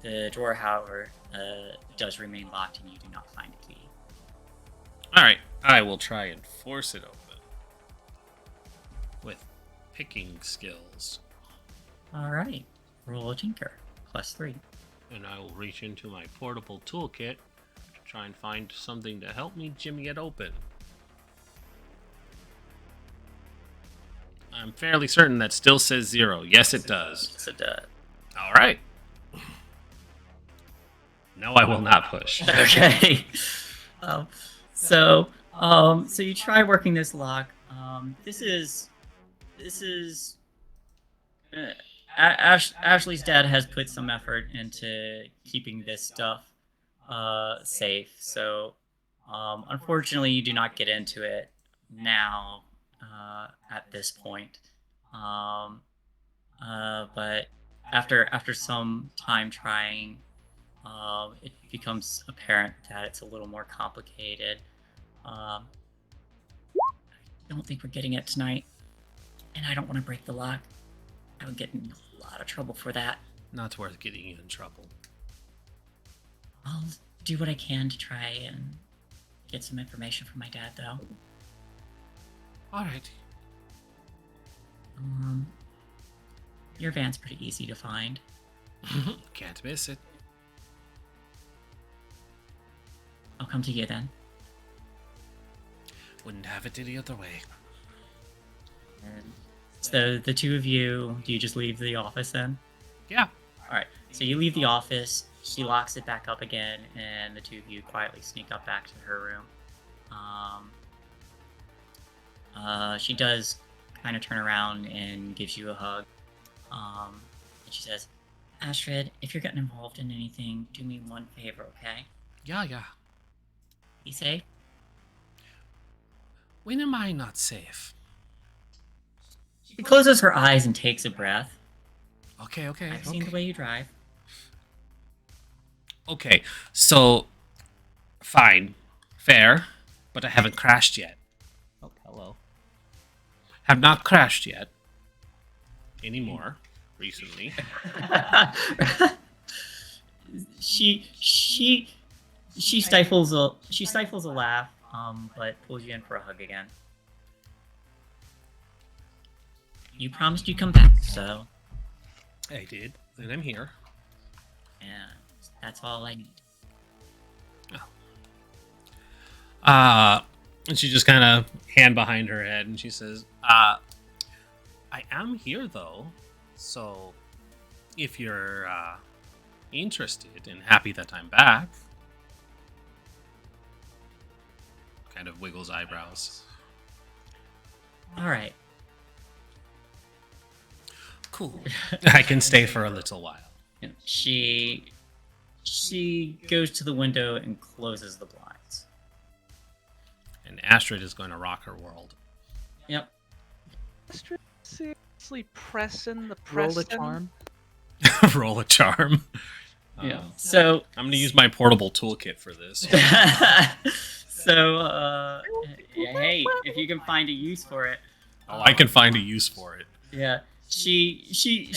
The drawer, however, does remain locked, and you do not find a key. Alright, I will try and force it open. With picking skills. Alright. Roll a tinker. +3. And I will reach into my portable toolkit to try and find something to help me jimmy it open. I'm fairly certain that still says 0. Yes, it does. Yes, it does. Alright. No, I will not push. Okay. So you try working this lock. This is Ashley's dad has put some effort into keeping this stuff safe. So unfortunately, you do not get into it now at this point. But after some time trying, it becomes apparent that it's a little more complicated. I don't think we're getting it tonight, and I don't want to break the lock. I would get in a lot of trouble for that. Not worth getting you in trouble. I'll do what I can to try and get some information from my dad, though. Alright. Your van's pretty easy to find. Can't miss it. I'll come to you then. Wouldn't have it any other way. And so the two of you, do you just leave the office then? Yeah. Alright, so you leave the office, she locks it back up again, and the two of you quietly sneak up back to her room. She does kind of turn around and gives you a hug. And she says, Astrid, if you're getting involved in anything, do me one favor, okay? Yeah. Be safe? When am I not safe? She closes her eyes and takes a breath. Okay. I've seen the way you drive. Okay, so fine, fair, but I haven't crashed yet. Oh, hello. Have not crashed yet. Anymore. Recently. She stifles a laugh, but pulls you in for a hug again. You promised you'd come back, so. I did, and I'm here. And that's all I need. And she just kind of hand behind her head, and she says, I am here though, so if you're interested and happy that I'm back. Kind of wiggles eyebrows. All right. Cool. I can stay for a little while. She goes to the window and closes the blinds. And Astrid is going to rock her world. Yep. Astrid, seriously pressing the Roll Preston? a charm. Roll a charm. Yeah. So I'm going to use my portable toolkit for this. So hey, if you can find a use for it. Oh, I can find a use for it. Yeah. She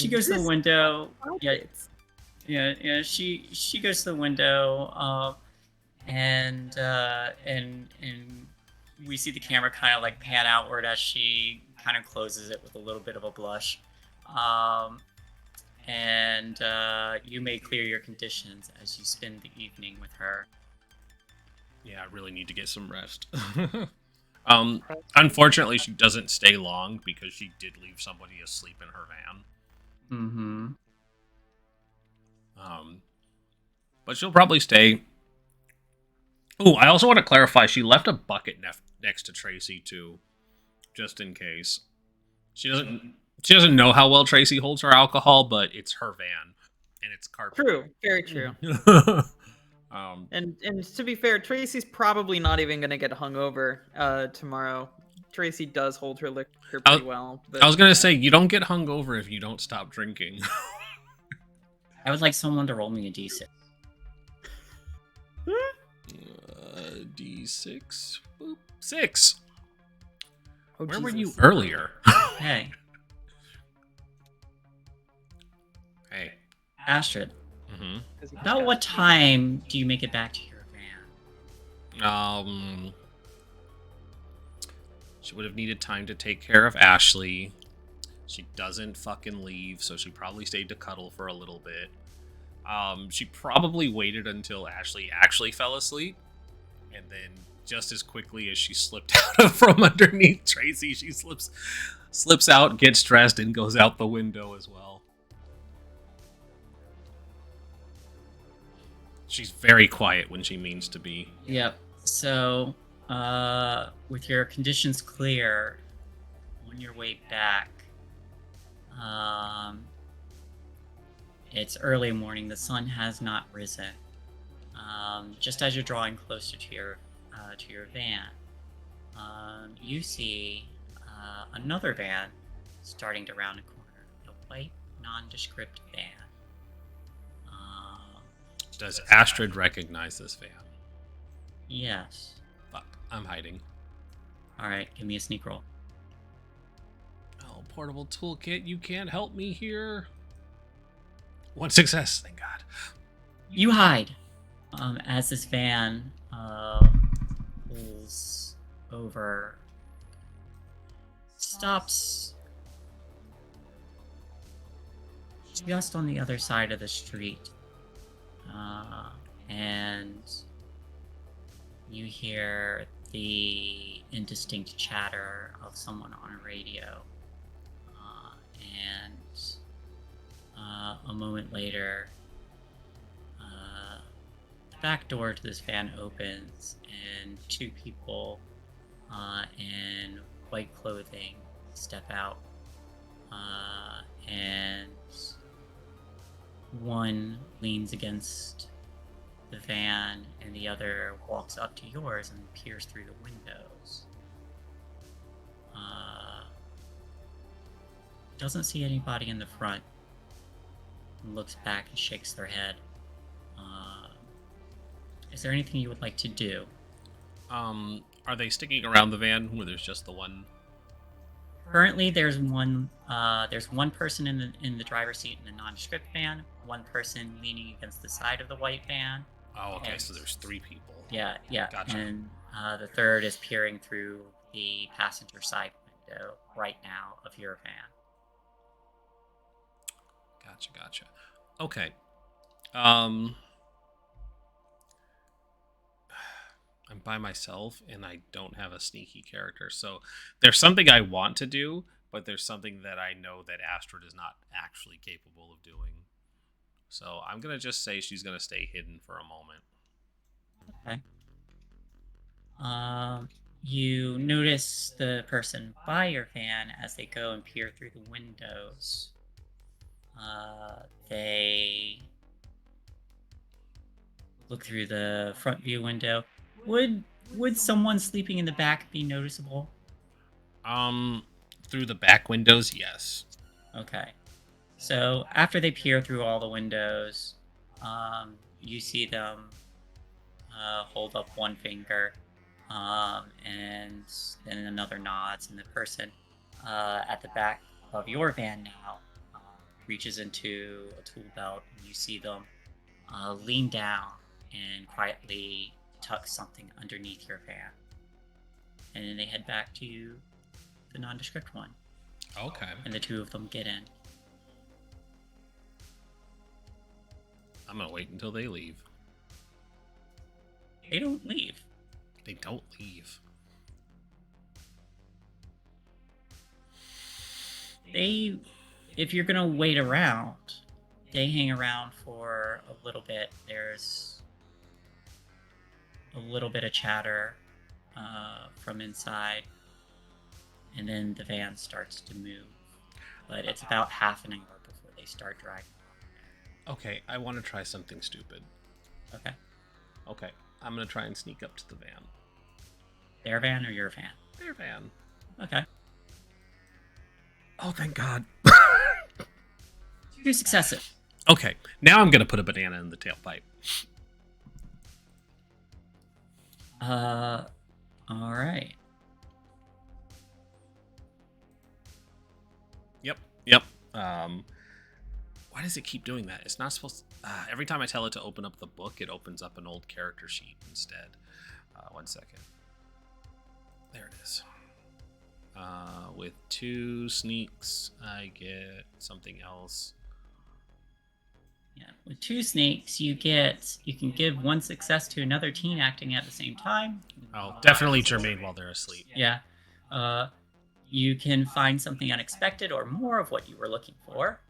goes to the window. Yeah. She goes to the window. And we see the camera kind of like pan outward as she kind of closes it with a little bit of a blush. And you may clear your conditions as you spend the evening with her. Yeah, I really need to get some rest. Unfortunately, she doesn't stay long because she did leave somebody asleep in her van. But she'll probably stay. Oh, I also want to clarify, she left a bucket next to Tracy too, just in case. She doesn't know how well Tracy holds her alcohol, but it's her van and it's carpet. True, very true. And to be fair, Tracy's probably not even gonna get hungover tomorrow. Tracy does hold her liquor pretty well. But... I was gonna say, you don't get hungover if you don't stop drinking. I would like someone to roll me a d6. D6. Boop. 6. Oh, Where were you Jesus. earlier? Hey, Hey. Astrid. Mm-hmm. About what time do you make it back to your van? She would have needed time to take care of Ashley. She doesn't fucking leave, so she probably stayed to cuddle for a little bit. She probably waited until Ashley actually fell asleep, and then just as quickly as she slipped out from underneath Tracy, she slips out, gets dressed, and goes out the window as well. She's very quiet when she means to be. Yep. So, with your conditions clear, on your way back, it's early morning. The sun has not risen. Just as you're drawing closer to your van, you see another van starting to round a corner. A white, nondescript van. Does Astrid recognize this van? Yes. Fuck, I'm hiding. Alright, give me a sneak roll. Oh, portable toolkit, you can't help me here. 1 success, thank God. You hide as this van pulls over, stops just on the other side of the street, and you hear the indistinct chatter of someone on a radio, and a moment later, the back door to this van opens, and 2 people in white clothing step out, and one leans against the van, and the other walks up to yours and peers through the windows. Doesn't see anybody in the front. Looks back and shakes their head. Is there anything you would like to do? Are they sticking around the van where there's just the one? Currently, there's one person in the driver's seat in the nondescript van, one person leaning against the side of the white van. Oh, okay, so there's 3 people. Yeah. Gotcha. And the third is peering through the passenger side window right now of your van. Gotcha. Okay. I'm by myself and I don't have a sneaky character. So there's something I want to do, but there's something that I know that Astrid is not actually capable of doing. So I'm going to just say she's going to stay hidden for a moment. Okay. You notice the person by your van as they go and peer through the windows. They look through the front view window. Would someone sleeping in the back be noticeable? Through the back windows, yes. Okay. So after they peer through all the windows, you see them hold up one finger, and then another nods, and the person at the back of your van now reaches into a tool belt, and you see them lean down and quietly tuck something underneath your van. And then they head back to the nondescript one. Okay. And the 2 of them get in. I'm gonna wait until they leave. They don't leave. They don't leave. If you're gonna wait around, they hang around for a little bit. There's a little bit of chatter from inside, and then the van starts to move. But it's about half an hour before they start dragging. Okay, I want to try something stupid. Okay, I'm gonna try and sneak up to the van. Their van or your van? Their van. Okay. Oh, thank God. 2 successive. Okay, now I'm gonna put a banana in the tailpipe. Alright. Yep. Why does it keep doing that? It's not supposed to... every time I tell it to open up the book, it opens up an old character sheet instead. 1 second. There it is. With 2 sneaks, I get something else. Yeah, with 2 sneaks, you can give 1 success to another teen acting at the same time. Oh, definitely Jermaine while they're asleep. Yeah. You can find something unexpected or more of what you were looking for.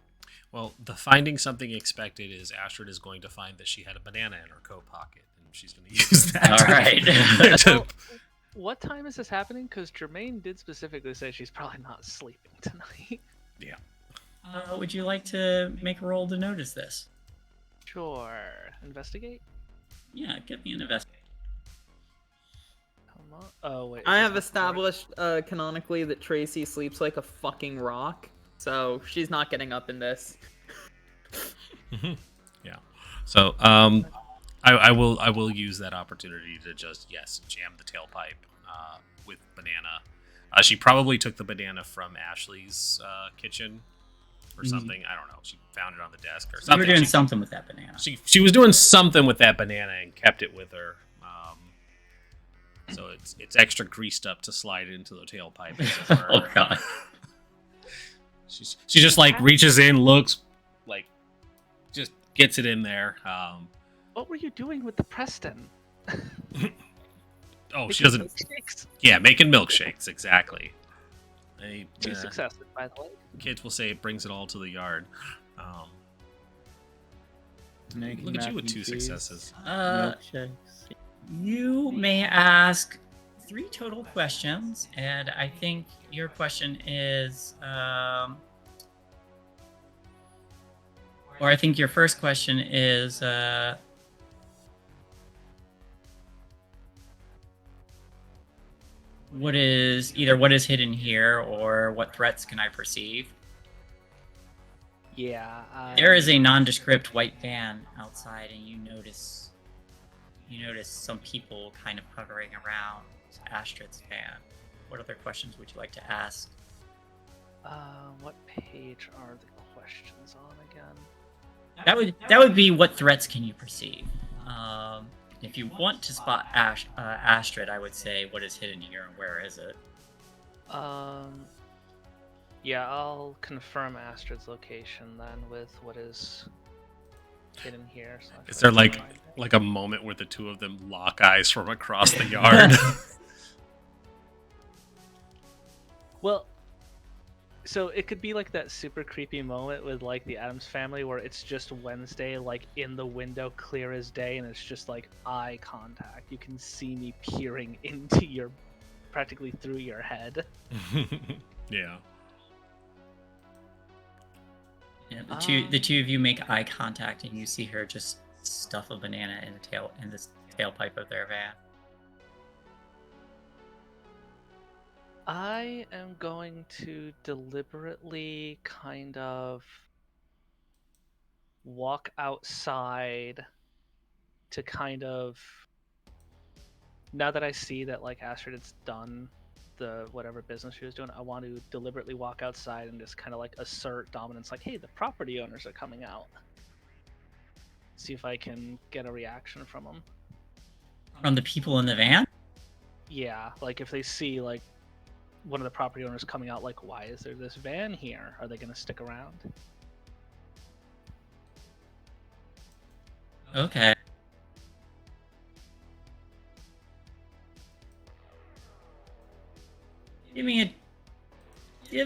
Well, the finding something expected is Astrid is going to find that she had a banana in her coat pocket, and she's going to use that. All right. So, what time is this happening? Because Jermaine did specifically say she's probably not sleeping tonight. Yeah. Would you like to make a roll to notice this? Sure. Investigate? Yeah, give me an investigate. Come on. Oh, wait. I have established canonically that Tracy sleeps like a fucking rock, so she's not getting up in this. Yeah. So, I will use that opportunity to just jam the tailpipe with banana. She probably took the banana from Ashley's kitchen or something. I don't know. She found it on the desk or something. You were doing something with that banana. She was doing something with that banana and kept it with her. So it's extra greased up to slide into the tailpipe. Oh god. She just like reaches in, looks, like just gets it in there. What were you doing with the Preston? She doesn't. Milkshakes? Yeah, making milkshakes, exactly. 2 successes, by the way. Kids will say it brings it all to the yard. Making Look at you mac with and 2 cheese. successes. Milkshakes. You may ask 3 total questions, and I think your question is, or I think your first question is, what is hidden here, or what threats can I perceive? Yeah. There is a nondescript white van outside, and you notice some people kind of hovering around Astrid's van. What other questions would you like to ask? What page are the questions on again? That would be what threats can you perceive. If you want to spot Astrid, I would say what is hidden here and where is it. Yeah, I'll confirm Astrid's location then with what is hidden here. So Is there like a moment where the 2 of them lock eyes from across the yard? Well, so it could be like that super creepy moment with like the Addams Family where it's just Wednesday, like in the window, clear as day, and it's just like eye contact. You can see me peering into practically through your head. Yeah. Yeah, the two of you make eye contact, and you see her just stuff a banana in the tailpipe of their van. I am going to deliberately kind of walk outside to kind of, now that I see that like Astrid has done the whatever business she was doing, I want to deliberately walk outside and just kind of like assert dominance, like, hey, the property owners are coming out. See if I can get a reaction from them. From the people in the van? Yeah, like if they see like one of the property owners coming out, like, why is there this van here? Are they going to stick around? Okay. Give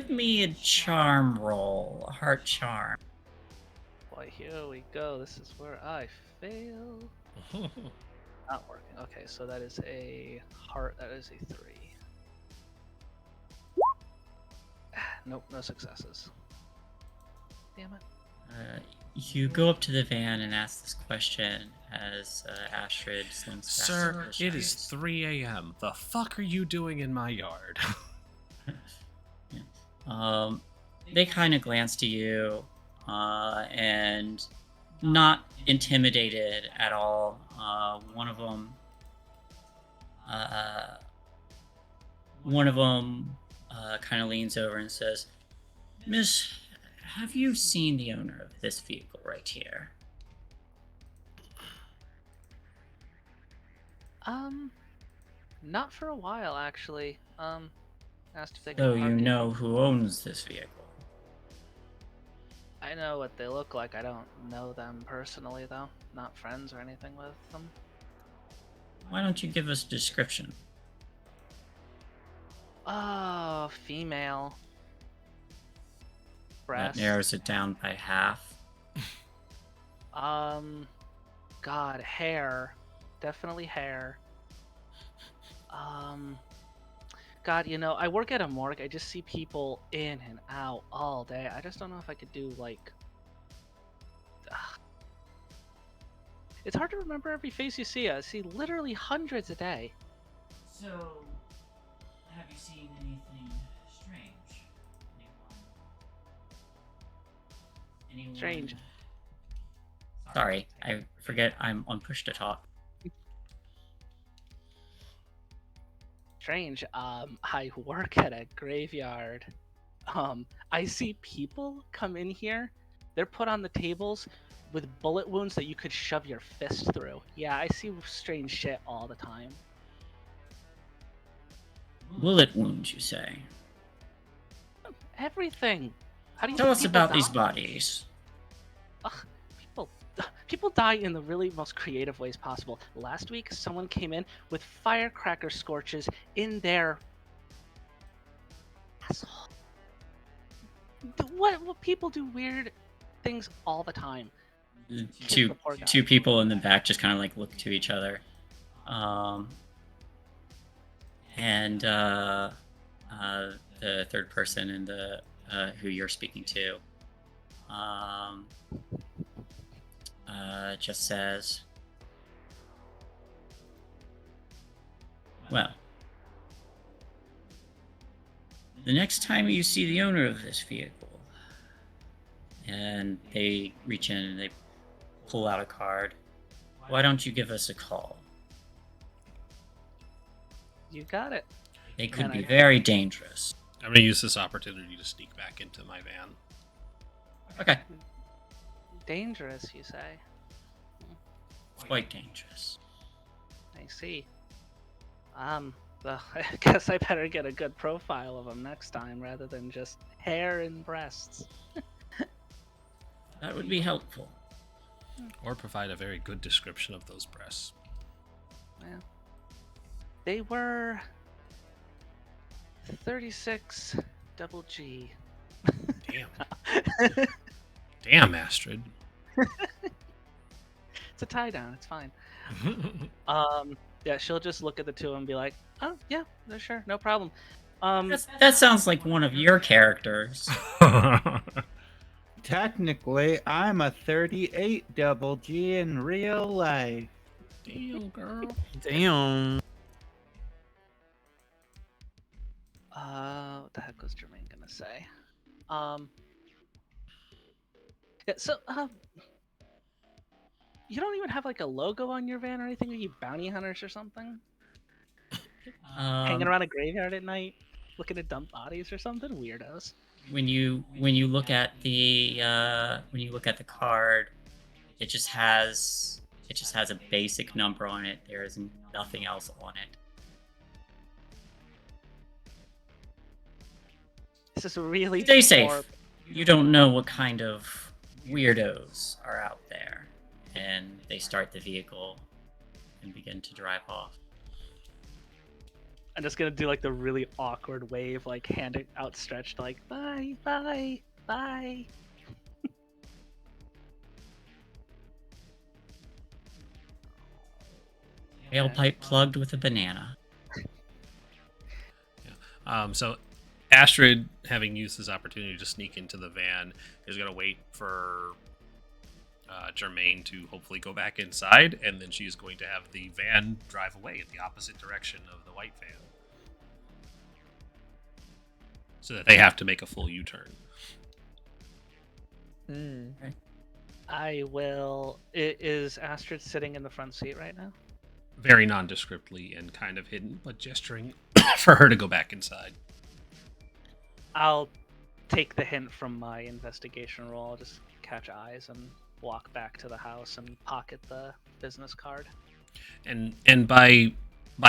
me a charm roll, a heart charm. Boy, here we go. This is where I fail. Not working. Okay, so that is a heart. That is a 3. Nope, no successes. Damn it. You go up to the van and ask this question as Astrid slinks past. Sir, it is 3 a.m. The fuck are you doing in my yard? Yeah. They kind of glance to you, and not intimidated at all. One of them kind of leans over and says, "Miss, have you seen the owner of this vehicle right here?" Not for a while, actually. Asked if they So could you park it. know who owns this vehicle? I know what they look like. I don't know them personally, though. Not friends or anything with them. Why don't you give us a description? Oh, female. That Breast. narrows it down by half. God, hair. Definitely hair. God, I work at a morgue. I just see people in and out all day. I just don't know if I could do, like... It's hard to remember every face you see. I see literally hundreds a day. So, have you seen anything strange? Anyone? Strange. Sorry, I forget I'm on push to talk. Strange. I work at a graveyard. I see people come in here. They're put on the tables with bullet wounds that you could shove your fist through. Yeah, I see strange shit all the time. Bullet wounds, you say? Everything. How do you Tell think us people about these die? bodies. Ugh, people die in the really most creative ways possible. Last week, someone came in with firecracker scorches in their asshole. What people do weird things all the time. Two the poor guy. two people in the back just kind of like look to each other, and the third person in the who you're speaking to, just says, "Well, the next time you see the owner of this vehicle," and they reach in and they pull out a card, "why don't you give us a call? You got it. They could Man, be I- very dangerous." I'm gonna use this opportunity to sneak back into my van. Okay. Dangerous, you say? Quite dangerous. I see. Well, I guess I better get a good profile of them next time rather than just hair and breasts. That would be helpful. Or provide a very good description of those breasts. Well, they were 36 double G. Damn. Damn, Astrid. It's a tie down. It's fine. Yeah, she'll just look at the two and be like, "Oh yeah, sure, no problem." That sounds like one of your characters. Technically, I'm a 38 double G in real life. Damn, girl. Damn. What the heck was Jermaine gonna say? Yeah, so, you don't even have like a logo on your van or anything? Are you bounty hunters or something? Hanging around a graveyard at night, looking at dump bodies or something? Weirdos. When you look at the card, it just has a basic number on it. There is nothing else on it. This is really Stay safe. poor- You don't know what kind of weirdos are out there. And they start the vehicle and begin to drive off. I'm just gonna do like the really awkward wave, like hand outstretched, like bye, bye, bye. Tailpipe plugged with a banana. So Astrid, having used this opportunity to sneak into the van, is going to wait for Jermaine to hopefully go back inside, and then she's going to have the van drive away in the opposite direction of the white van. So that they have to make a full U-turn. I will. Is Astrid sitting in the front seat right now? Very nondescriptly and kind of hidden, but gesturing for her to go back inside. I'll take the hint from my investigation roll. I'll just catch eyes and walk back to the house and pocket the business card. And by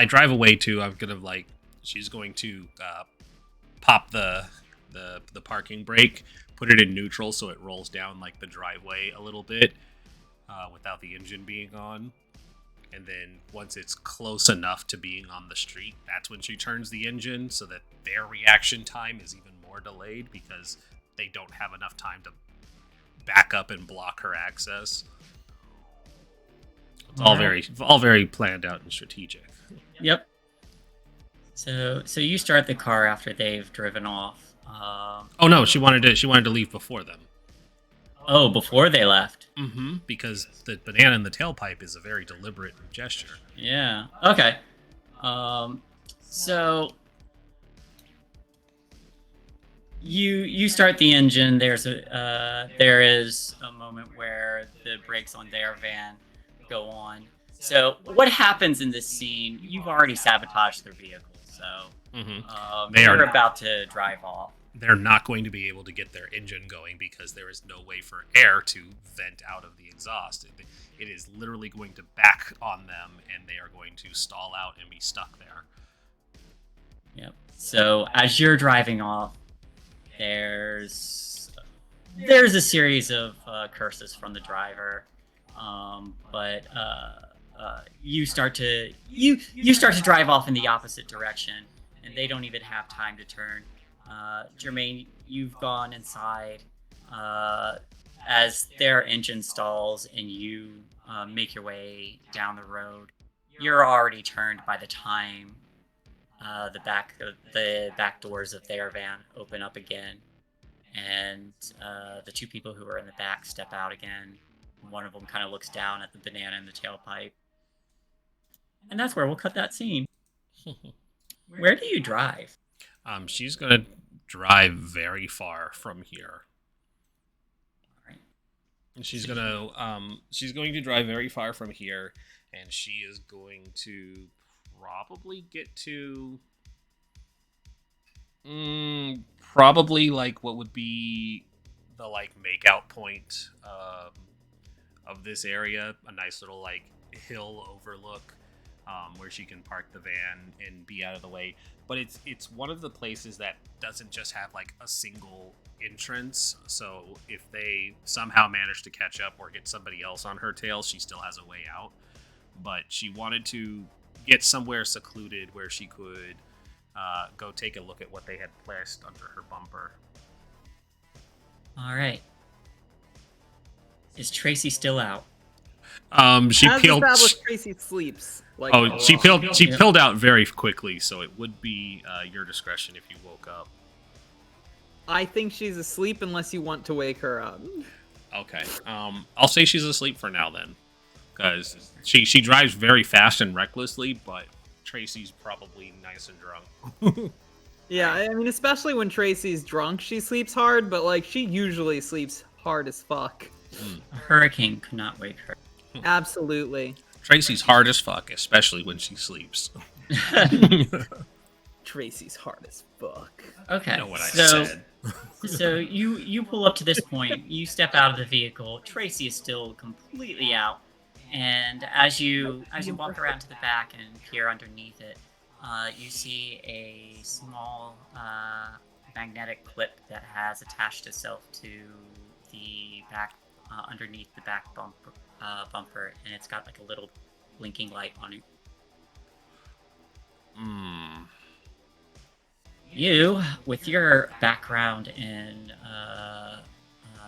drive away too, I'm gonna she's going to pop the parking brake, put it in neutral so it rolls down like the driveway a little bit without the engine being on. And then once it's close enough to being on the street, that's when she turns the engine so that their reaction time is even more delayed because they don't have enough time to back up and block her access. It's all very planned out and strategic. Yep. So you start the car after they've driven off. Oh no, she wanted to leave before them. Oh, before they left. Mm-hmm. Because the banana in the tailpipe is a very deliberate gesture. Yeah. Okay. So you start the engine. There is a moment where the brakes on their van go on. So what happens in this scene? You've already sabotaged their vehicle, so they're about to drive off. They're not going to be able to get their engine going because there is no way for air to vent out of the exhaust. It is literally going to back on them, and they are going to stall out and be stuck there. Yep. So as you're driving off, there's a series of curses from the driver, but you start to drive off in the opposite direction, and they don't even have time to turn. Jermaine, you've gone inside as their engine stalls and you make your way down the road. You're already turned by the time the back doors of their van open up again, and the two people who are in the back step out again. One of them kind of looks down at the banana in the tailpipe, and that's where we'll cut that scene. Where do you drive? She's gonna drive very far from here. All right. She's going to drive very far from here, and she is going to probably get to probably like what would be the like makeout point of this area, a nice little like hill overlook. Where she can park the van and be out of the way. But it's one of the places that doesn't just have like a single entrance. So if they somehow manage to catch up or get somebody else on her tail, she still has a way out. But she wanted to get somewhere secluded where she could go take a look at what they had placed under her bumper. All right. Is Tracy still out? She As peeled. established, Tracy sleeps. Like, She peeled out very quickly, so it would be your discretion if you woke up. I think she's asleep unless you want to wake her up. Okay. I'll say she's asleep for now then, because she drives very fast and recklessly, but Tracy's probably nice and drunk. Yeah, I mean, especially when Tracy's drunk, she sleeps hard, but like she usually sleeps hard as fuck. A hurricane could not wake her. Absolutely. Tracy's hard as fuck, especially when she sleeps. Tracy's hard as fuck. Okay. You know what I said. So you pull up to this point, you step out of the vehicle. Tracy is still completely out, and as you walk around to the back and peer underneath it, you see a small magnetic clip that has attached itself to the back underneath the back bumper, and it's got like a little blinking light on it. You, with your background in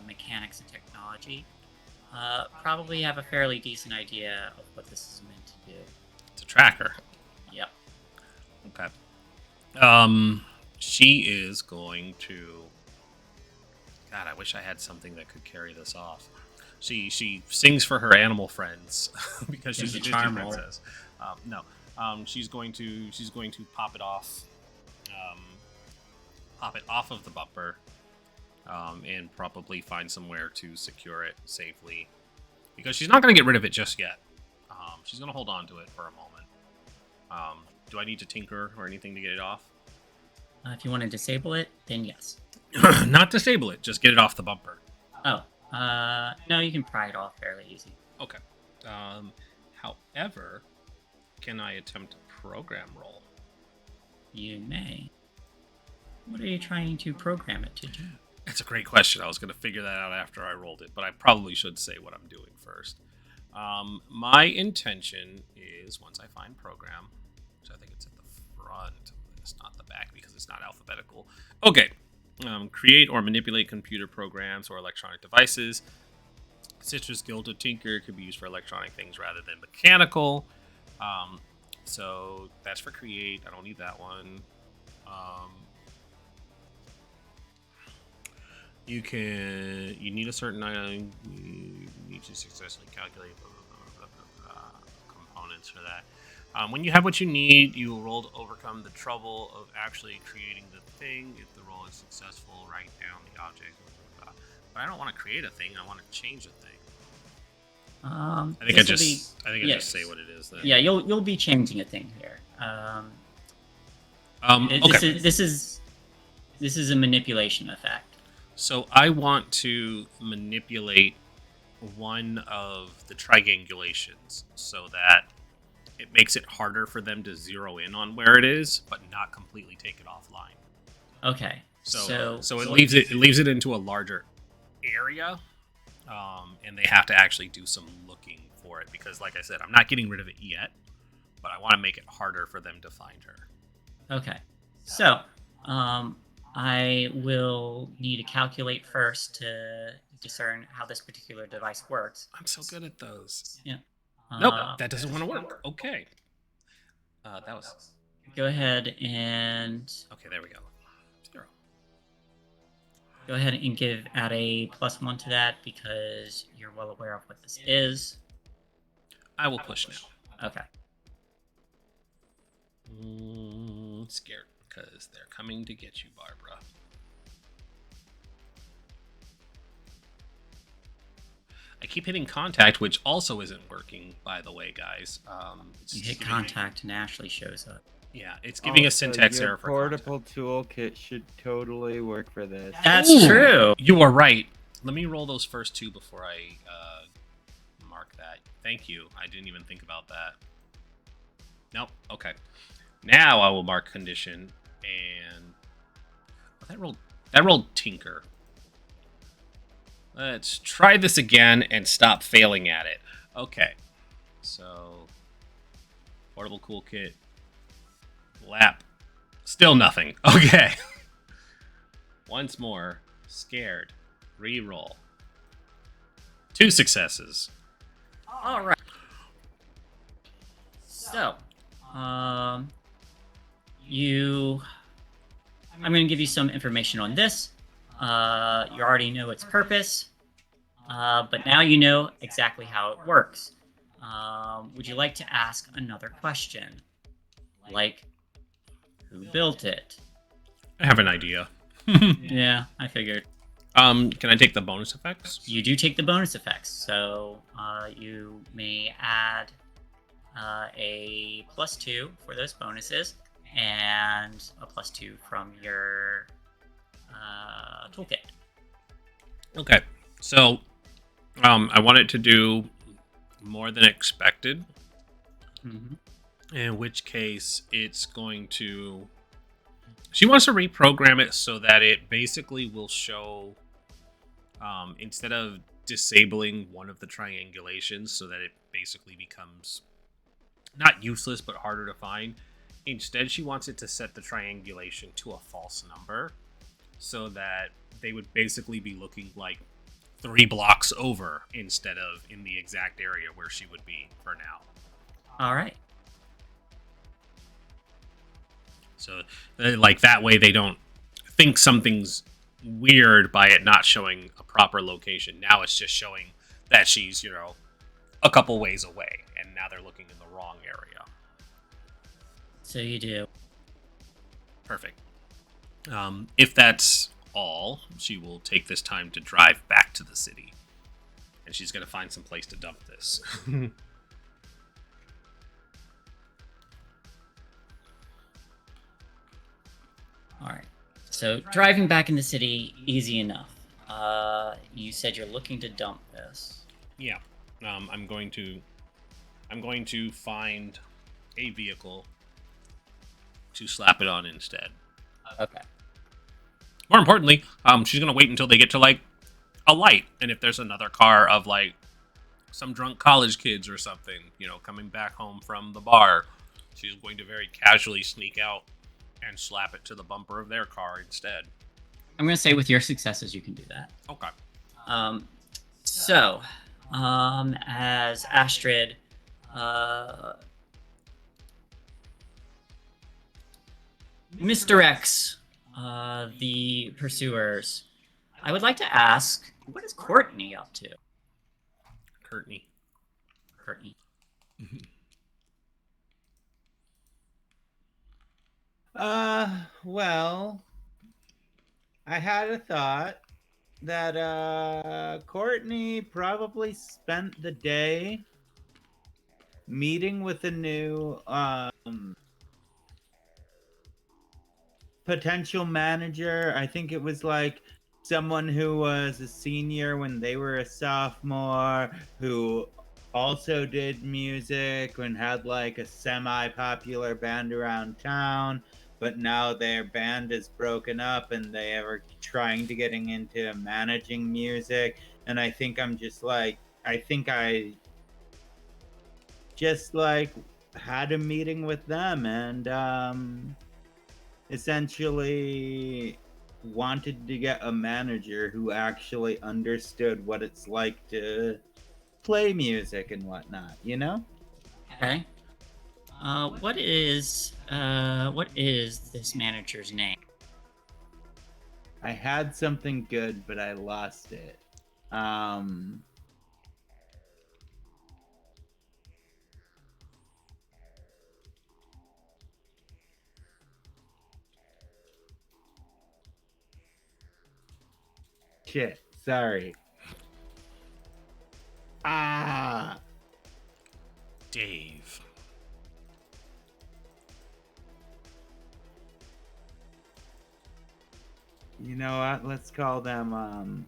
mechanics and technology, probably have a fairly decent idea of what this is meant to do. It's a tracker. Yep. Okay. She is going to... God, I wish I had something that could carry this off. She sings for her animal friends because she's a Disney princess. No. She's going to pop it off. Pop it off of the bumper, and probably find somewhere to secure it safely, because she's not going to get rid of it just yet. She's going to hold on to it for a moment. Do I need to tinker or anything to get it off? If you want to disable it, then yes. Not disable it, just get it off the bumper. Oh, no, you can pry it off fairly easy. Okay. However, can I attempt a program roll? You may. What are you trying to program it to do? It's a great question. I was going to figure that out after I rolled it, but I probably should say what I'm doing first. My intention is, once I find program, which I think it's at the front, it's not the back because it's not alphabetical. Okay. Create or manipulate computer programs or electronic devices. Citrus skill to tinker could be used for electronic things rather than mechanical. So that's for create. I don't need that one. You need a certain item. You need to successfully calculate components for that. When you have what you need, you will roll to overcome the trouble of actually creating the thing. If the roll is successful, write down the object. But I don't want to create a thing. I want to change a thing. I think I just say what it is. Then. Yeah, you'll be changing a thing here. Okay. This is a manipulation effect. So I want to manipulate one of the triangulations so that it makes it harder for them to zero in on where it is, but not completely take it offline. Okay. So it leaves it into a larger area, and they have to actually do some looking for it because, like I said, I'm not getting rid of it yet, but I want to make it harder for them to find her. Okay. So, I will need to calculate first to discern how this particular device works. I'm so good at those. Yeah. Nope, that doesn't want to work. Okay. That was... Go ahead and... Okay, there we go. 0. Go ahead and add a +1 to that because you're well aware of what this is. I will push now. Okay. Scared because they're coming to get you, Barbara. I keep hitting contact, which also isn't working, by the way, guys. You hit contact and Ashley shows up. Yeah, it's giving a syntax error for portable toolkit should totally work for this. That's true. You are right. Let me roll those first two before I mark that. Thank you. I didn't even think about that. Nope. Okay. Now I will mark condition and that rolled tinker. Let's try this again and stop failing at it. Okay. So portable cool kit. Lap. Still nothing. Okay. Once more. Scared. Reroll. 2 successes. All right. So, I'm going to give you some information on this. You already know its purpose, but now you know exactly how it works. Would you like to ask another question? Like, who built it? I have an idea. Yeah, I figured. Can I take the bonus effects? You do take the bonus effects, so you may add a +2 for those bonuses, and a +2 from your toolkit. Okay, so I want it to do more than expected, in which case it's going to... She wants to reprogram it so that it basically will show, instead of disabling one of the triangulations so that it basically becomes not useless but harder to find, instead she wants it to set the triangulation to a false number so that they would basically be looking like 3 blocks over instead of in the exact area where she would be for now. All right. So, like, that way they don't think something's weird by it not showing a proper location. Now it's just showing that she's, a couple ways away, and now they're looking in the wrong area. So you do. Perfect. If that's all, she will take this time to drive back to the city. And she's going to find some place to dump this. Alright. So driving back in the city, easy enough. You said you're looking to dump this. Yeah. I'm going to find a vehicle to slap it on instead. Okay. More importantly, she's gonna wait until they get to like a light, and if there's another car of like some drunk college kids or something, coming back home from the bar, she's going to very casually sneak out and slap it to the bumper of their car instead. I'm gonna say with your successes, you can do that. Okay. So, as Astrid, misdirects the pursuers, I would like to ask, what is Courtney up to? Courtney. Well, I had a thought that Courtney probably spent the day meeting with a new potential manager. I think it was like someone who was a senior when they were a sophomore, who also did music and had like a semi-popular band around town, but now their band is broken up and they are trying to getting into managing music. And I think I just like had a meeting with them and essentially wanted to get a manager who actually understood what it's like to play music and whatnot, Okay. What is this manager's name? I had something good, but I lost it. Shit, sorry. Dave. You know what? Let's call them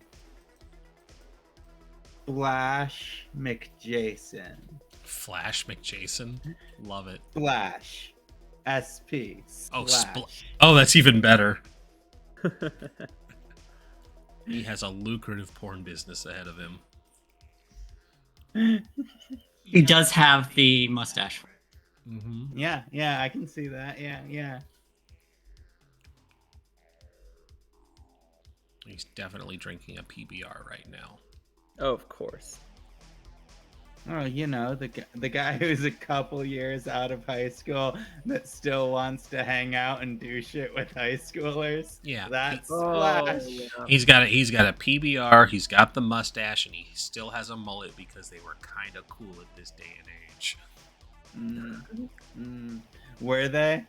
Flash McJason. Flash McJason? Love it. Flash. SP. Oh, Splash. Oh, that's even better. He has a lucrative porn business ahead of him. He does have the mustache. Mm-hmm. Yeah, I can see that. Yeah. He's definitely drinking a PBR right now. Oh, of course. Oh, the guy who's a couple years out of high school that still wants to hang out and do shit with high schoolers. Yeah, That's Oh, Flash. yeah. He's got a PBR. He's got the mustache, and he still has a mullet because they were kind of cool at this day and age. Were they?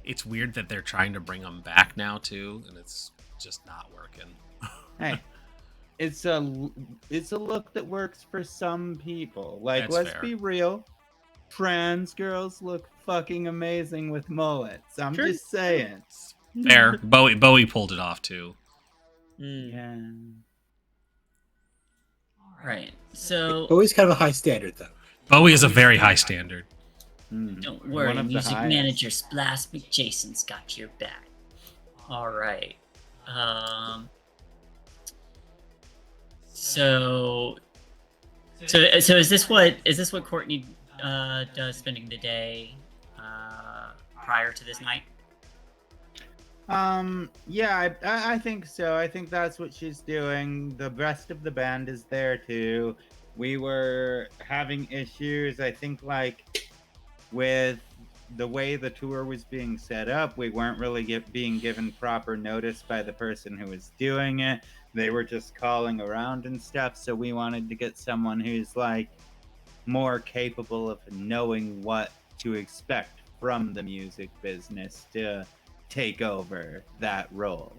It's weird that they're trying to bring them back now too, and it's just not working. Hey, it's a look that works for some people. Like, That's let's fair. be real. Trans girls look fucking amazing with mullets. I'm Sure. just saying. Fair. Bowie pulled it off too. Yeah. Right. So Always kind of a high standard, though. Bowie is a very high standard. don't worry, One of the music highest. manager Splash McJason's got your back. All right. So is this what Courtney does spending the day prior to this night? Yeah, I think so. I think that's what she's doing. The rest of the band is there too. We were having issues, I think, like with the way the tour was being set up. We weren't really being given proper notice by the person who was doing it. They were just calling around and stuff. So we wanted to get someone who's like more capable of knowing what to expect from the music business to take over that role.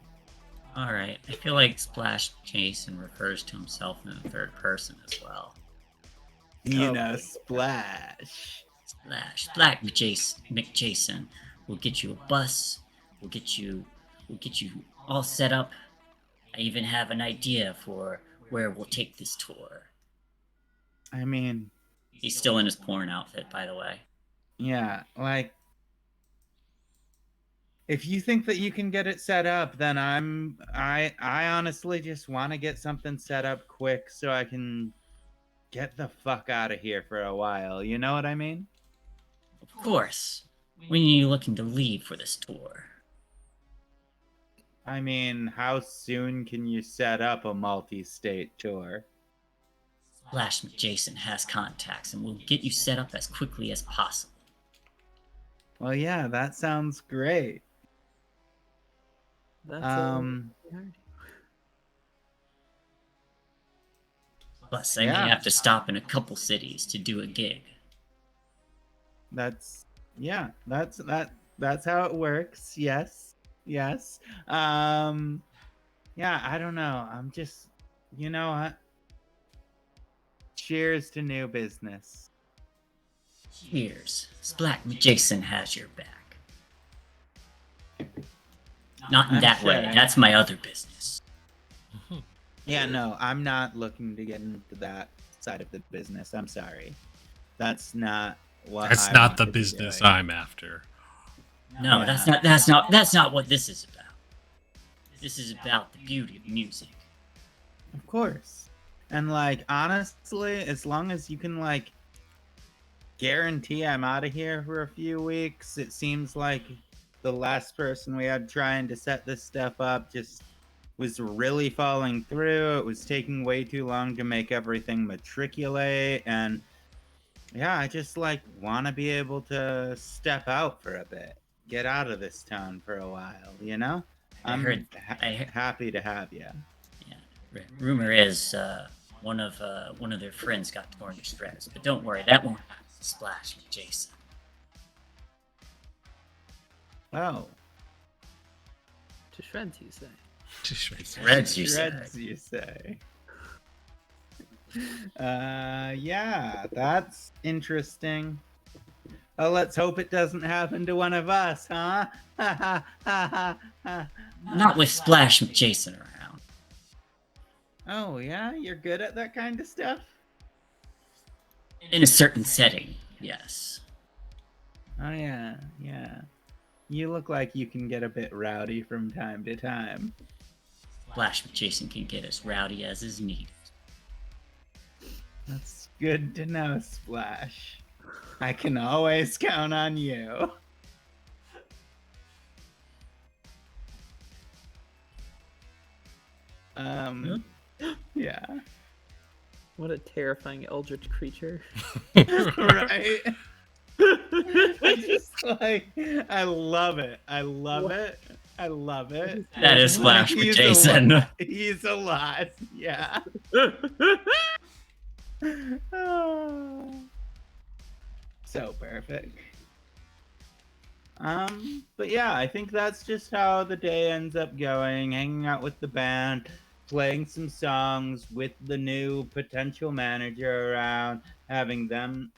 All right. I feel like Splash Jason refers to himself in the third person as well. Splash. Splash McJason will get you a bus. We'll get you all set up. I even have an idea for where we'll take this tour. I mean, He's still in his porn outfit, by the way. yeah, like if you think that you can get it set up, then I honestly just want to get something set up quick so I can get the fuck out of here for a while. You know what I mean? Of course. When are you looking to leave for this tour? I mean, how soon can you set up a multi-state tour? Splash Jason has contacts and will get you set up as quickly as possible. Well, yeah, that sounds great. That's Plus, I may have to stop in a couple cities to do a gig. That's how it works. Yes. Yeah, I don't know. I'm just, you know what? Cheers to new business. Cheers. Splash Jason has your back. Not in that way. That's my other business. Yeah, no, I'm not looking to get into that side of the business. I'm sorry. That's not what That's I not want the to be business doing. I'm after. No, Yeah. that's not what this is about. This is about the beauty of music. Of course. And like honestly, as long as you can like guarantee I'm out of here for a few weeks, it seems like the last person we had trying to set this stuff up just was really falling through. It was taking way too long to make everything matriculate, and yeah, I just like want to be able to step out for a bit, get out of this town for a while, you know? I'm happy to have you. Yeah. Rumor is one of their friends got torn to shreds, but don't worry, that won't happen. Splash Jason. Oh. to shreds, you say? Shreds, you say. Shreds, you say. Yeah, that's interesting. Oh, let's hope it doesn't happen to one of us, huh? Not with Splash Jason around. Oh, yeah? You're good at that kind of stuff? In a certain setting, yes. Oh, yeah. You look like you can get a bit rowdy from time to time. Splash Jason can get as rowdy as is needed. That's good to know, Splash. I can always count on you. Yeah. What a terrifying eldritch creature. Right? I just like, I love it. I love it. That is Splash Jason. He's a lot. Yeah. Oh. So perfect. But yeah, I think that's just how the day ends up going, hanging out with the band, playing some songs with the new potential manager around, having them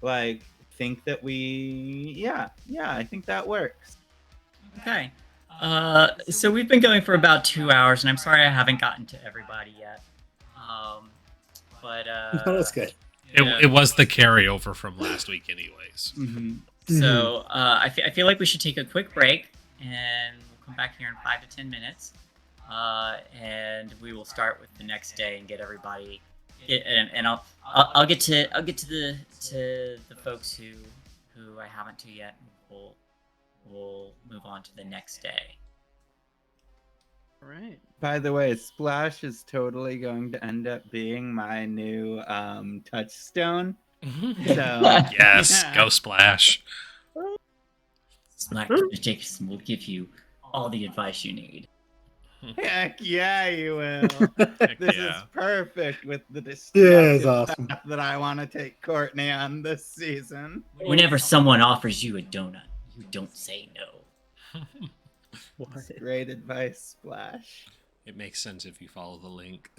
like think that yeah, I think that works. Okay. So we've been going for about 2 hours, and I'm sorry I haven't gotten to everybody yet. No, that's good. It was the carryover from last week, anyways. Mm-hmm. So I feel like we should take a quick break, and we'll come back here in 5 to 10 minutes, and we will start with the next day and get everybody. And I'll get to the folks who I haven't to yet. We'll move on to the next day. All right. By the way, Splash is totally going to end up being my new touchstone. So Yes, go Splash. Splash Jason will give you all the advice you need. Heck yeah, you will. This is perfect with the it's destructive awesome. path that I want to take Courtney on this season. Whenever someone offers you a donut, you don't say no. That's great advice, Splash. It makes sense if you follow the link.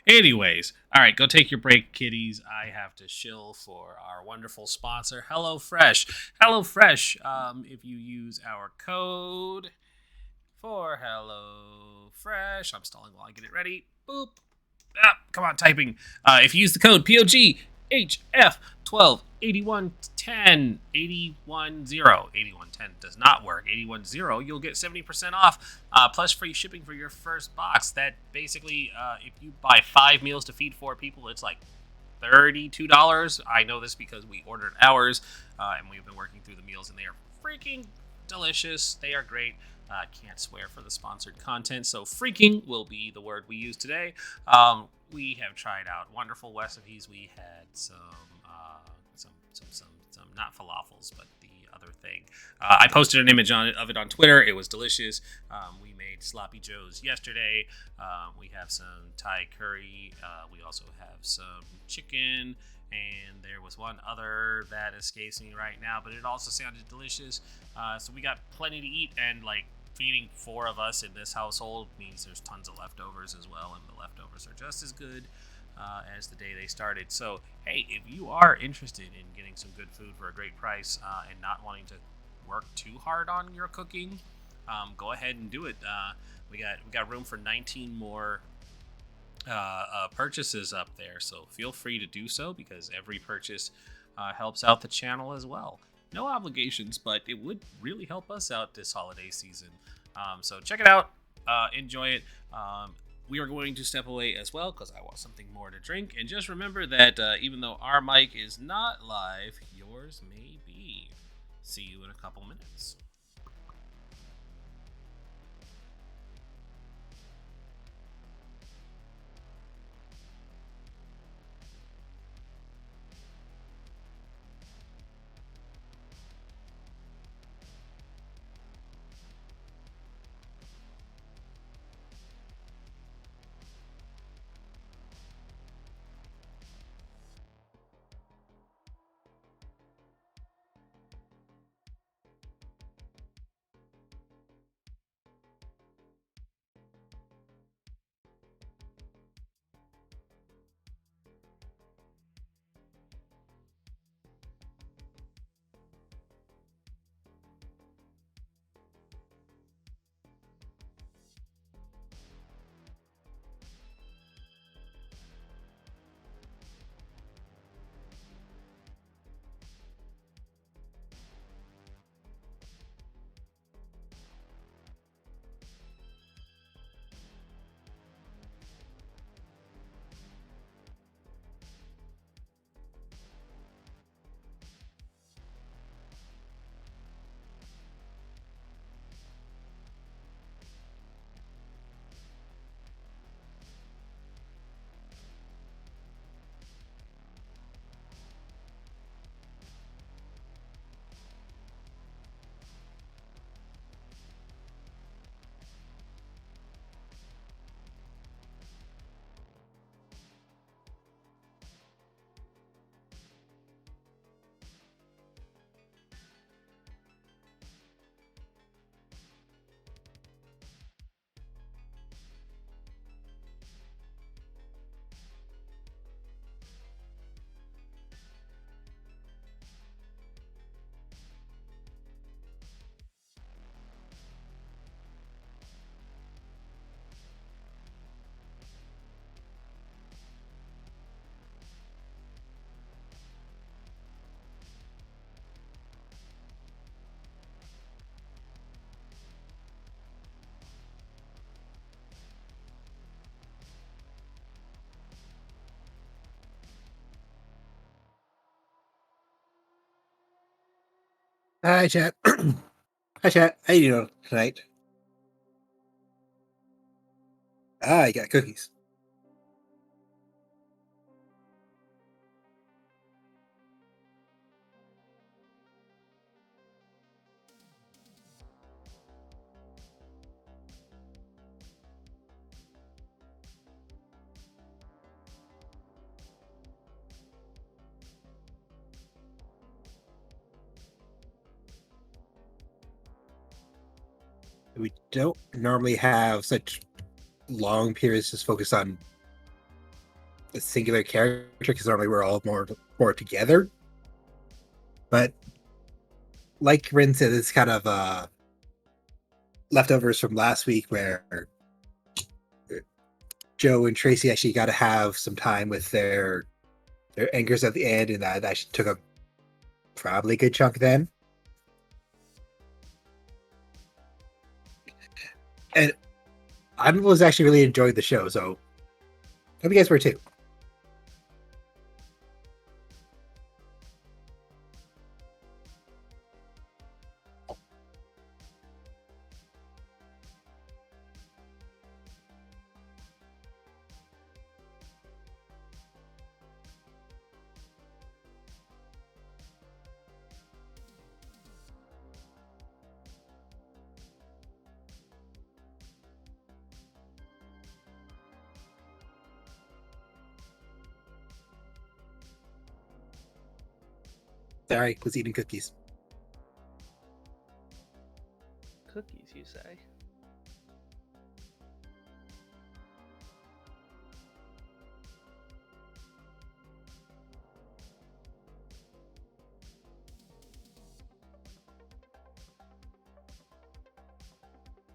Anyways, all right, go take your break, kiddies. I have to shill for our wonderful sponsor, HelloFresh. HelloFresh, if you use our code for HelloFresh, I'm stalling while I get it ready. Boop. Come on, typing. If you use the code POG, HF 12 8110 8110 does not work. 810 you'll get 70% off plus free shipping for your first box. That basically if you buy 5 meals to feed 4 people, it's like $32. I know this because we ordered ours and we've been working through the meals, and they are freaking delicious. They are great. Can't swear for the sponsored content, so freaking will be the word we use today. We have tried out wonderful recipes. We had some not falafels, but the other thing. I posted an image of it on Twitter. It was delicious. We made sloppy joes yesterday. We have some Thai curry. We also have some chicken, and there was one other that escapes me right now, but it also sounded delicious. So we got plenty to eat, and like feeding 4 of us in this household means there's tons of leftovers as well, and the leftovers are just as good as the day they started. So hey, if you are interested in getting some good food for a great price and not wanting to work too hard on your cooking, go ahead and do it. We got room for 19 more purchases up there, so feel free to do so, because every purchase helps out the channel as well. No obligations, but it would really help us out this holiday season. So check it out, enjoy it. We are going to step away as well because I want something more to drink. And just remember that even though our mic is not live, yours may be. See you in a couple minutes. Hi, chat. Hi, chat. How you doing tonight? I got cookies. We don't normally have such long periods just focused on a singular character, because normally we're all more together. But like Rin said, it's kind of leftovers from last week where Joe and Tracy actually got to have some time with their their anchors at the end, and that actually took a probably good chunk then. And I was actually really enjoying the show, so hope you guys were too. Sorry, was eating cookies. Cookies, you say?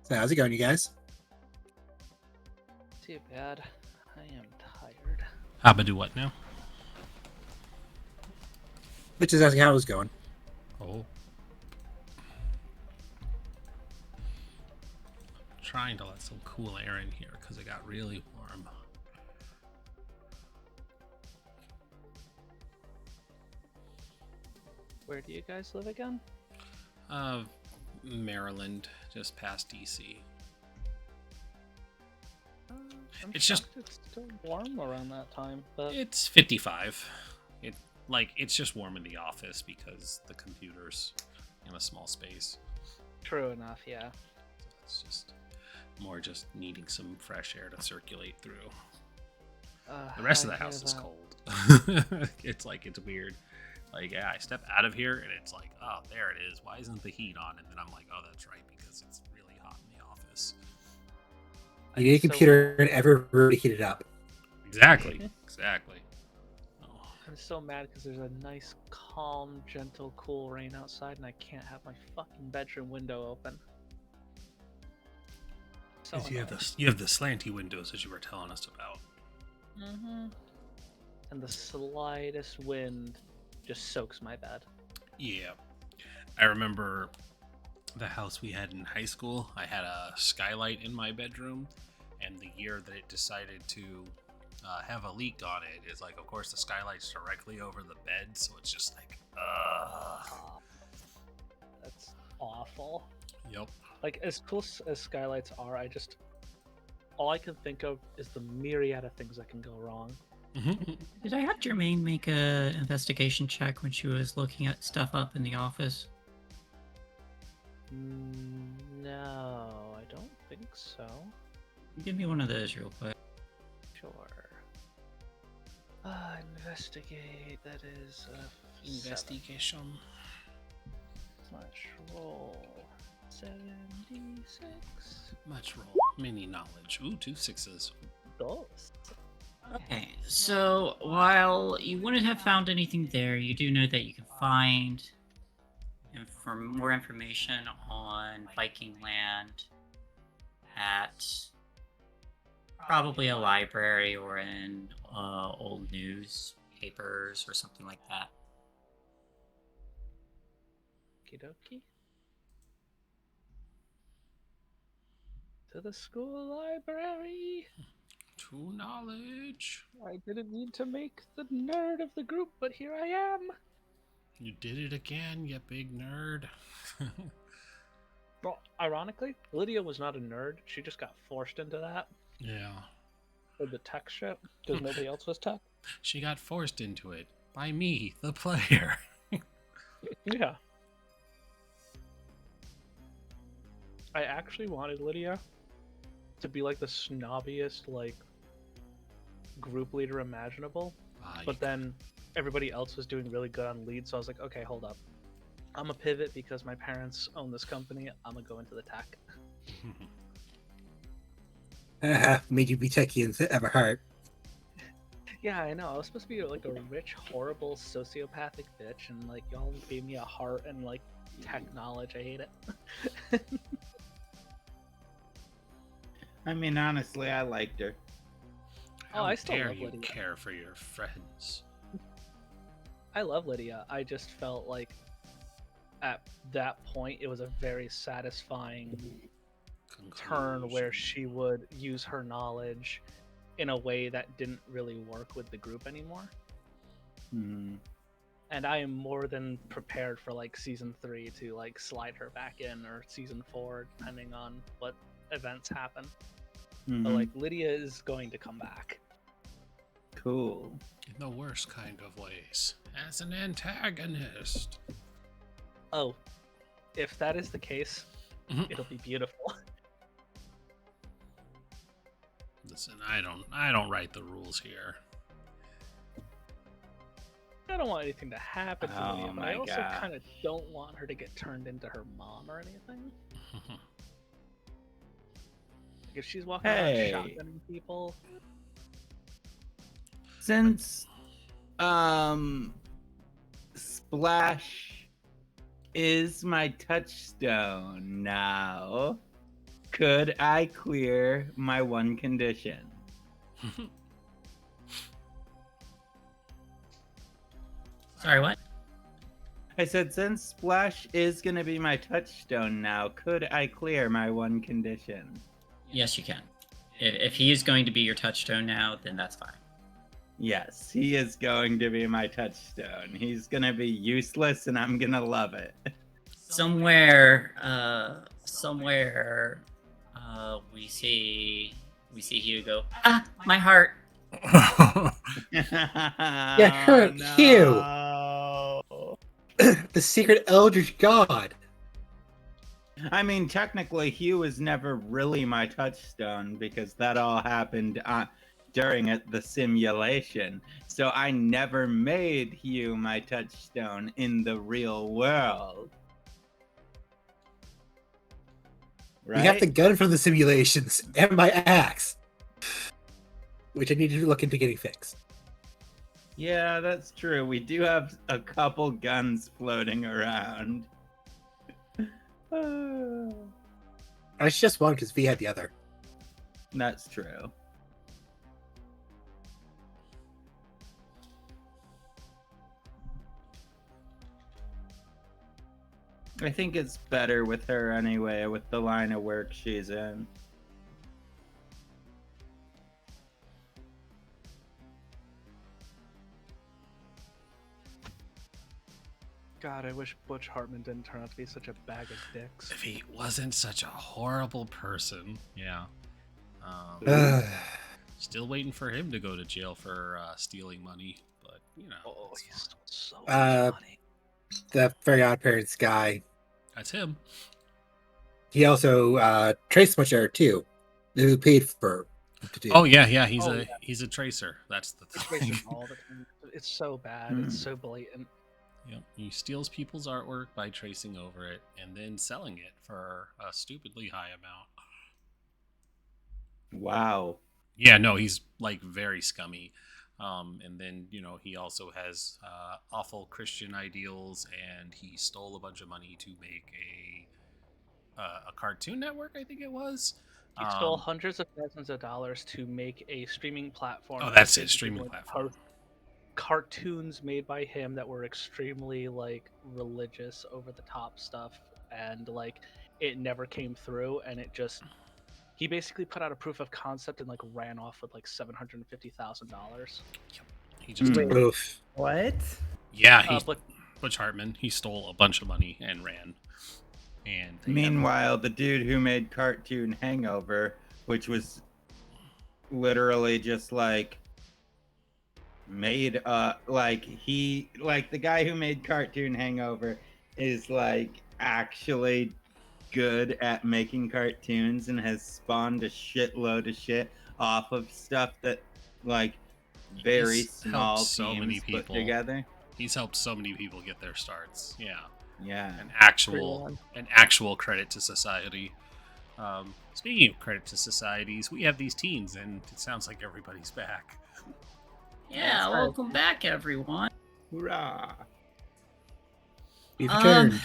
So how's it going, you guys? Too bad. I am tired. Abba do what now? Which is asking how it was going. Oh. Trying to let some cool air in here because it got really warm. Where do you guys live again? Maryland, just past DC. I'm It's just- shocked it's still warm around that time, but It's 55. It's just warm in the office because the computer's in a small space. true enough, yeah. So it's just more just needing some fresh air to circulate through. The rest of I the house hear is that. cold. It's weird. Like, yeah, I step out of here and it's like, oh, there it is. Why isn't the heat on? And then I'm like, oh, that's right, because it's really hot in the office. You need a So- computer in every room to heat it up. Exactly. Exactly. Oh, I'm so mad because there's a nice, calm, gentle, cool rain outside, and I can't have my fucking bedroom window open. So you have the slanty windows that you were telling us about. Mm-hmm. And the slightest wind just soaks my bed. Yeah. I remember the house we had in high school. I had a skylight in my bedroom, and the year that it decided to have a leak on it is like, of course, the skylight's directly over the bed, so it's just like, That's awful. Yep. Like, as cool as skylights are, all I can think of is the myriad of things that can go wrong. Did I have Jermaine make a investigation check when she was looking at stuff up in the office? No, I don't think so. Give me one of those real quick. Sure. Investigate. That is Investigation. Let's roll 76. Much roll. Mini knowledge. Ooh, 2 6s. Those. Okay, so while you wouldn't have found anything there, you do know that you can find more information on Viking land at probably a library or in old newspapers or something like that. Okie-dokie. To the school library. 2 knowledge. I didn't mean to make the nerd of the group, but here I am. You did it again, you big nerd. Well, ironically, Lydia was not a nerd. She just got forced into that Yeah. with the tech shit because nobody else was tech. She got forced into it by me, the player. Yeah. I actually wanted Lydia to be like the snobbiest, like, group leader imaginable. But then everybody else was doing really good on lead, so I was like, okay, hold up. I'm gonna pivot because my parents own this company. I'm gonna go into the tech. Made you be techie and have a heart. Yeah, I know. I was supposed to be like a rich, horrible, sociopathic bitch, and like y'all gave me a heart and like tech knowledge. I hate it. I mean, honestly, I liked her. Oh, I still dare love you Lydia. care for your friends? I love Lydia. I just felt like at that point it was a very satisfying turn where she would use her knowledge in a way that didn't really work with the group anymore. Hmm. And I am more than prepared for like season 3 to like slide her back in, or season 4, depending on what events happen. But like Lydia is going to come back. Cool. In the worst kind of ways. As an antagonist. Oh, if that is the case, it'll be beautiful. Listen, I don't write the rules here. I don't want anything to happen to Oh Lydia, but my I also God. kind of don't want her to get turned into her mom or anything. Like if she's walking Hey. around shotgunning people, Since Splash is my touchstone now, could I clear my one condition? Sorry, what? I said, since Splash is gonna be my touchstone now, could I clear my one condition? Yes, you can. If he is going to be your touchstone now, then that's fine. Yes, he is going to be my touchstone. He's gonna be useless, and I'm gonna love it. Somewhere, we see Hugo. Ah, my heart. Yeah, hurt Hugh. The secret Eldritch God. I mean, technically, Hugh was never really my touchstone because that all happened during the simulation. So I never made Hugh my touchstone in the real world. Right? We got the gun from the simulations and my axe, which I need to look into getting fixed. Yeah, that's true. We do have a couple guns floating around. It's just one because V had the other. That's true. I think it's better with her anyway, with the line of work she's in. God, I wish Butch Hartman didn't turn out to be such a bag of dicks. If he wasn't such a horrible person. Yeah. Still waiting for him to go to jail for stealing money, but you know. Oh, he stole so much money. The Very Odd Parents guy. That's him. He also traced much there too. Who paid for to do? Oh yeah, he's a tracer. That's the It's thing. racing all the time. It's so bad. It's so blatant. Yep. He steals people's artwork by tracing over it and then selling it for a stupidly high amount. Wow. Yeah, no, he's like very scummy. And then, you know, he also has awful Christian ideals, and he stole a bunch of money to make a Cartoon Network, I think it was. He stole hundreds of thousands of dollars to make a streaming platform. Oh, that's it, streaming platform. Cartoons made by him that were extremely like religious, over the top stuff, and like it never came through, and it just he basically put out a proof of concept and like ran off with like $750,000. He just Oof. What? yeah, Butch Hartman. He stole a bunch of money and ran. And Meanwhile, the dude who made Cartoon Hangover, which was literally just like made the guy who made Cartoon Hangover is like actually good at making cartoons and has spawned a shitload of shit off of stuff that like very He's small helped so teams many put people. together. He's helped so many people get their starts. Yeah. Yeah. An actual credit to society. Speaking of credit to societies, we have these teens, and it sounds like everybody's back. Yeah, welcome back, everyone. Hoorah! We've returned.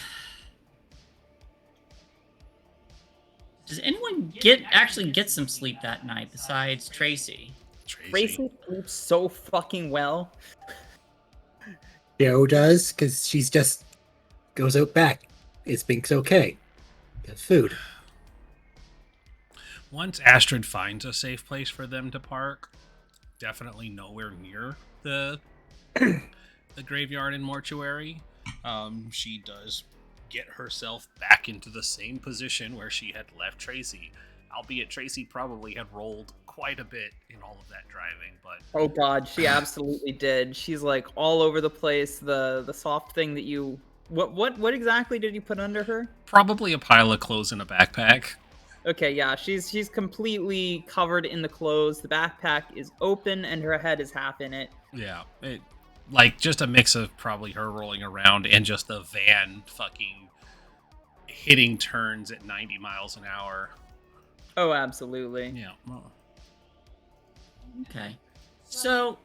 Does anyone actually get some sleep that night besides Tracy? Tracy sleeps so fucking well. Joe does, because she's just goes out back. It's Pink's okay. Get food. Once Astrid finds a safe place for them to park, definitely nowhere near the graveyard and mortuary, she does get herself back into the same position where she had left Tracy. Albeit Tracy probably had rolled quite a bit in all of that driving, but Oh god, she absolutely did. She's like all over the place. The soft thing that you what exactly did you put under her? probably a pile of clothes in a backpack. Okay, yeah, she's completely covered in the clothes. The backpack is open and her head is half in it. Yeah, like just a mix of probably her rolling around and just the van fucking hitting turns at 90 miles an hour. Oh, absolutely. Yeah. Well, Okay. So.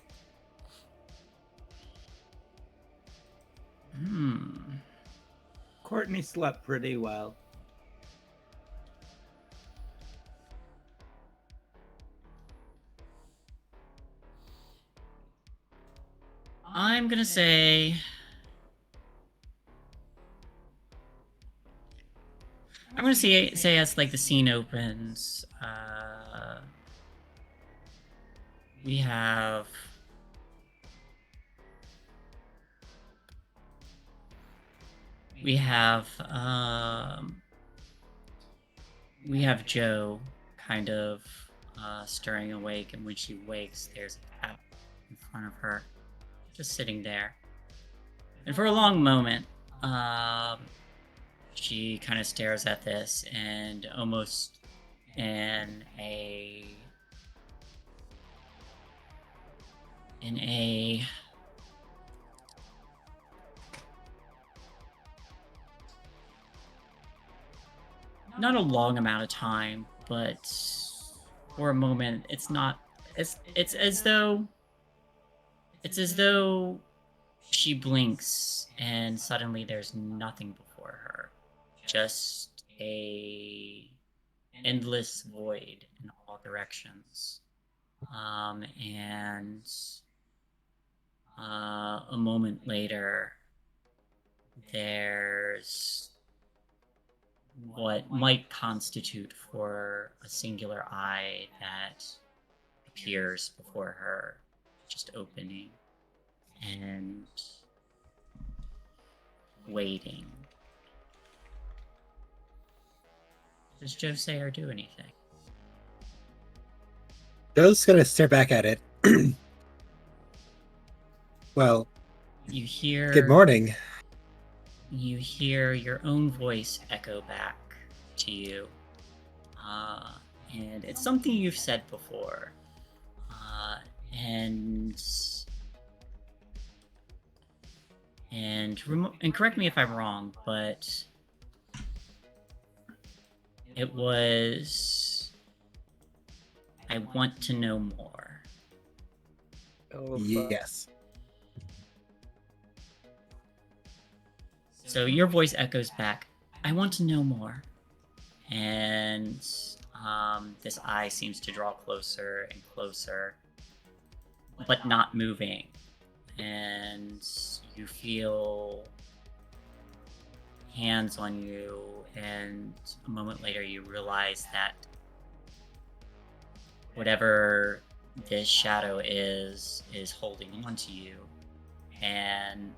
Courtney slept pretty well. I'm gonna say. I'm gonna say as like the scene opens, we have Joe kind of stirring awake, and when she wakes, there's a cat in front of her, just sitting there. And for a long moment, she kind of stares at this, and almost in a not a long amount of time, but for a moment, it's as though she blinks and suddenly there's nothing before her, just a endless void in all directions. And a moment later, there's what might constitute for a singular eye that appears before her, just opening and waiting. Does Joe say or do anything? Joe's gonna stare back at it. Well, You hear... good morning. You hear your own voice echo back to you. And it's something you've said before. And correct me if I'm wrong, but it was, I want to know more. Oh, Yes. So your voice echoes back, I want to know more. And this eye seems to draw closer and closer, but not moving. And you feel hands on you, and a moment later you realize that whatever this shadow is holding on to you. And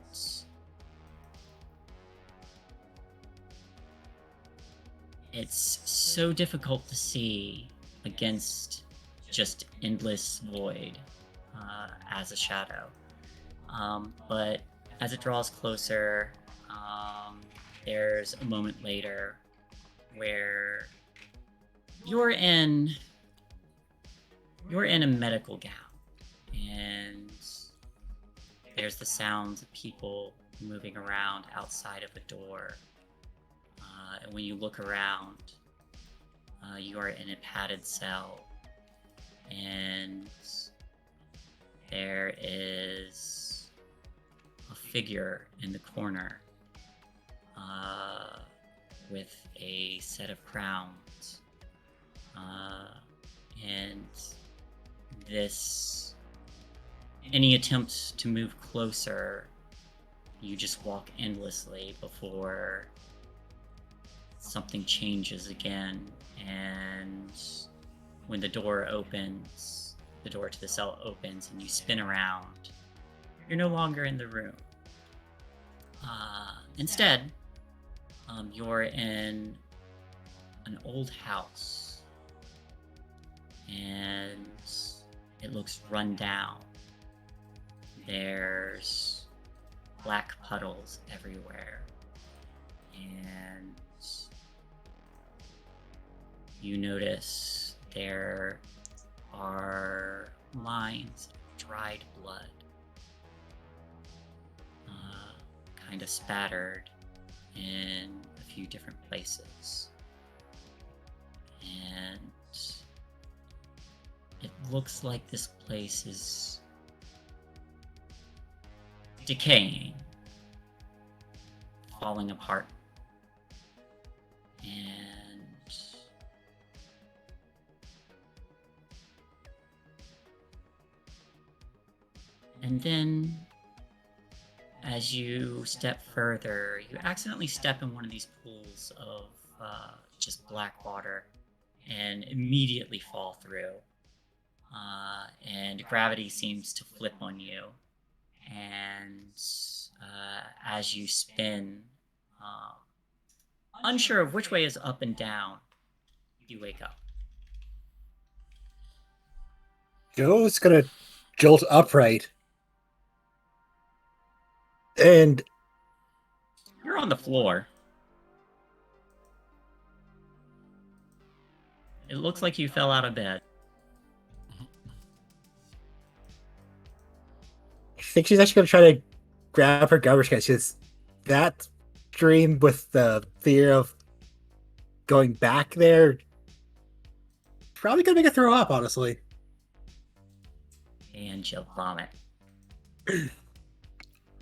it's so difficult to see against just endless void as a shadow. But as it draws closer, there's a moment later where you're in a medical gown, and there's the sounds of people moving around outside of a door. And when you look around, you are in a padded cell, and there is a figure in the corner with a set of crowns. And any attempt to move closer you just walk endlessly before something changes again, and when the door opens, the door to the cell opens and you spin around, you're no longer in the room. Instead, you're in an old house, and it looks run down. There's black puddles everywhere, and you notice there are lines of dried blood, kind of spattered in a few different places. And it looks like this place is decaying, falling apart. And then, as you step further, you accidentally step in one of these pools of just black water and immediately fall through. And gravity seems to flip on you. And as you spin, unsure of which way is up and down, you wake up. Joe's gonna jolt upright. And you're on the floor. It looks like you fell out of bed. I think she's actually gonna try to grab her garbage can. She's that dream with the fear of going back there. Probably gonna make her throw up, honestly. And she'll vomit.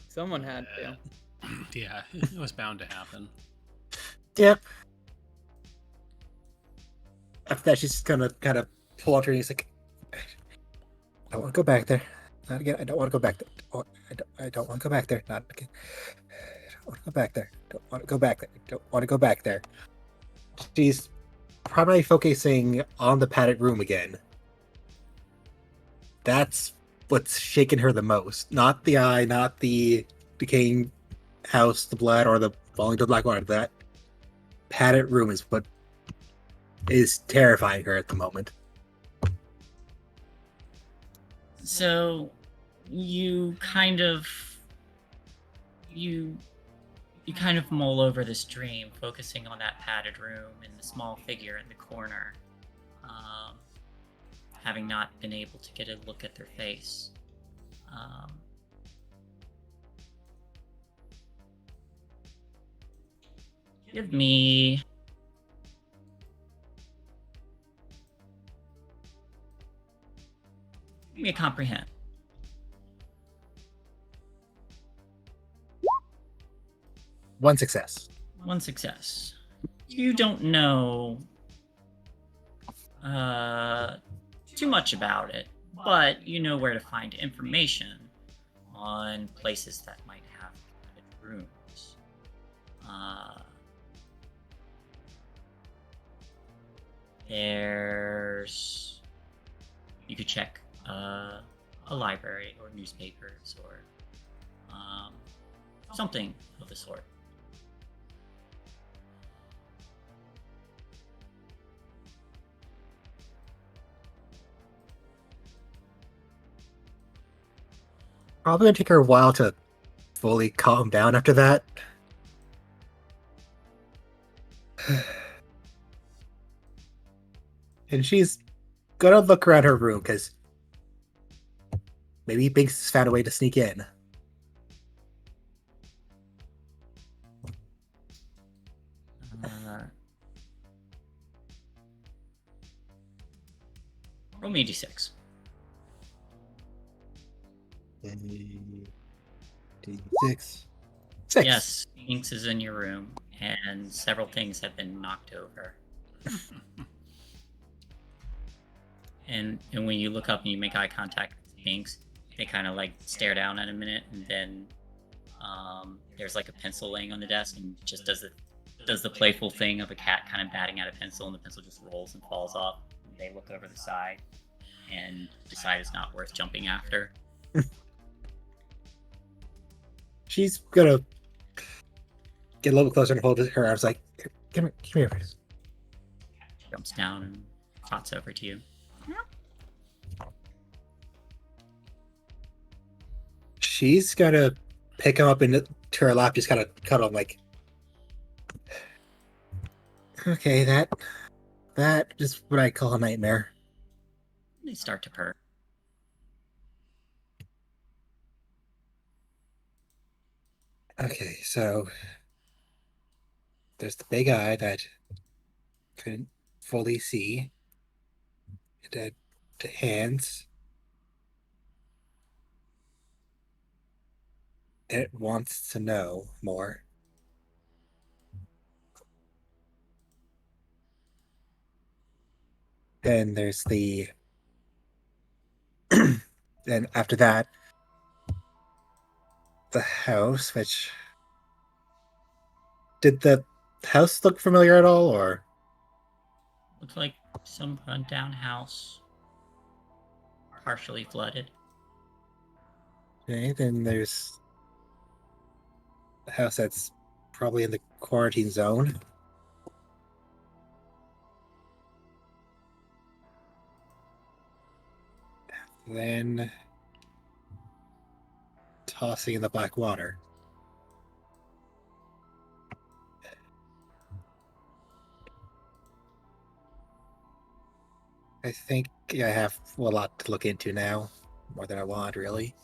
Someone had to. Yeah, it was bound to happen. Yep. After that, she's gonna kind of pull out her knees, like, I don't want to go back there. Not again. I don't want to go back there. I don't want to go back there. Not again. I don't want to go back there. Don't want to go back there. Don't want to go back there. She's primarily focusing on the padded room again. That's what's shaken her the most. Not the eye, not the decaying house, the blood, or the falling to the black water. That padded room is what is terrifying her at the moment. So you kind of mull over this dream, focusing on that padded room and the small figure in the corner, having not been able to get a look at their face. Give me a comprehend. One success. One success. You don't know too much about it, but you know where to find information on places that might have rooms. You could check a library or newspapers or something of the sort. Probably gonna take her a while to fully calm down after that. And she's gonna look around her room because maybe Binks has found a way to sneak in. Roll me a d6. D6. 6. Yes, Binks is in your room, and several things have been knocked over. and when you look up and you make eye contact with Binks, they kind of like stare down at a minute, and then There's like a pencil laying on the desk, and just does the playful thing of a cat kind of batting at a pencil, and the pencil just rolls and falls off. And they look over the side and decide it's not worth jumping after. She's gonna get a little bit closer and hold her arms like, come here, please. Jumps down and trots over to you. She's gonna pick him up into her lap, just kind of cuddle him like, okay, that is what I call a nightmare. They start to purr. Okay, so there's the big eye that couldn't fully see. It had the hands. It wants to know more. Then there's the... Then after that, the house, which... Did the house look familiar at all, or...? Looks like some rundown house. Partially flooded. Okay, then there's the house that's probably in the quarantine zone. Then tossing in the black water. I think I have a lot to look into now. More than I want, really.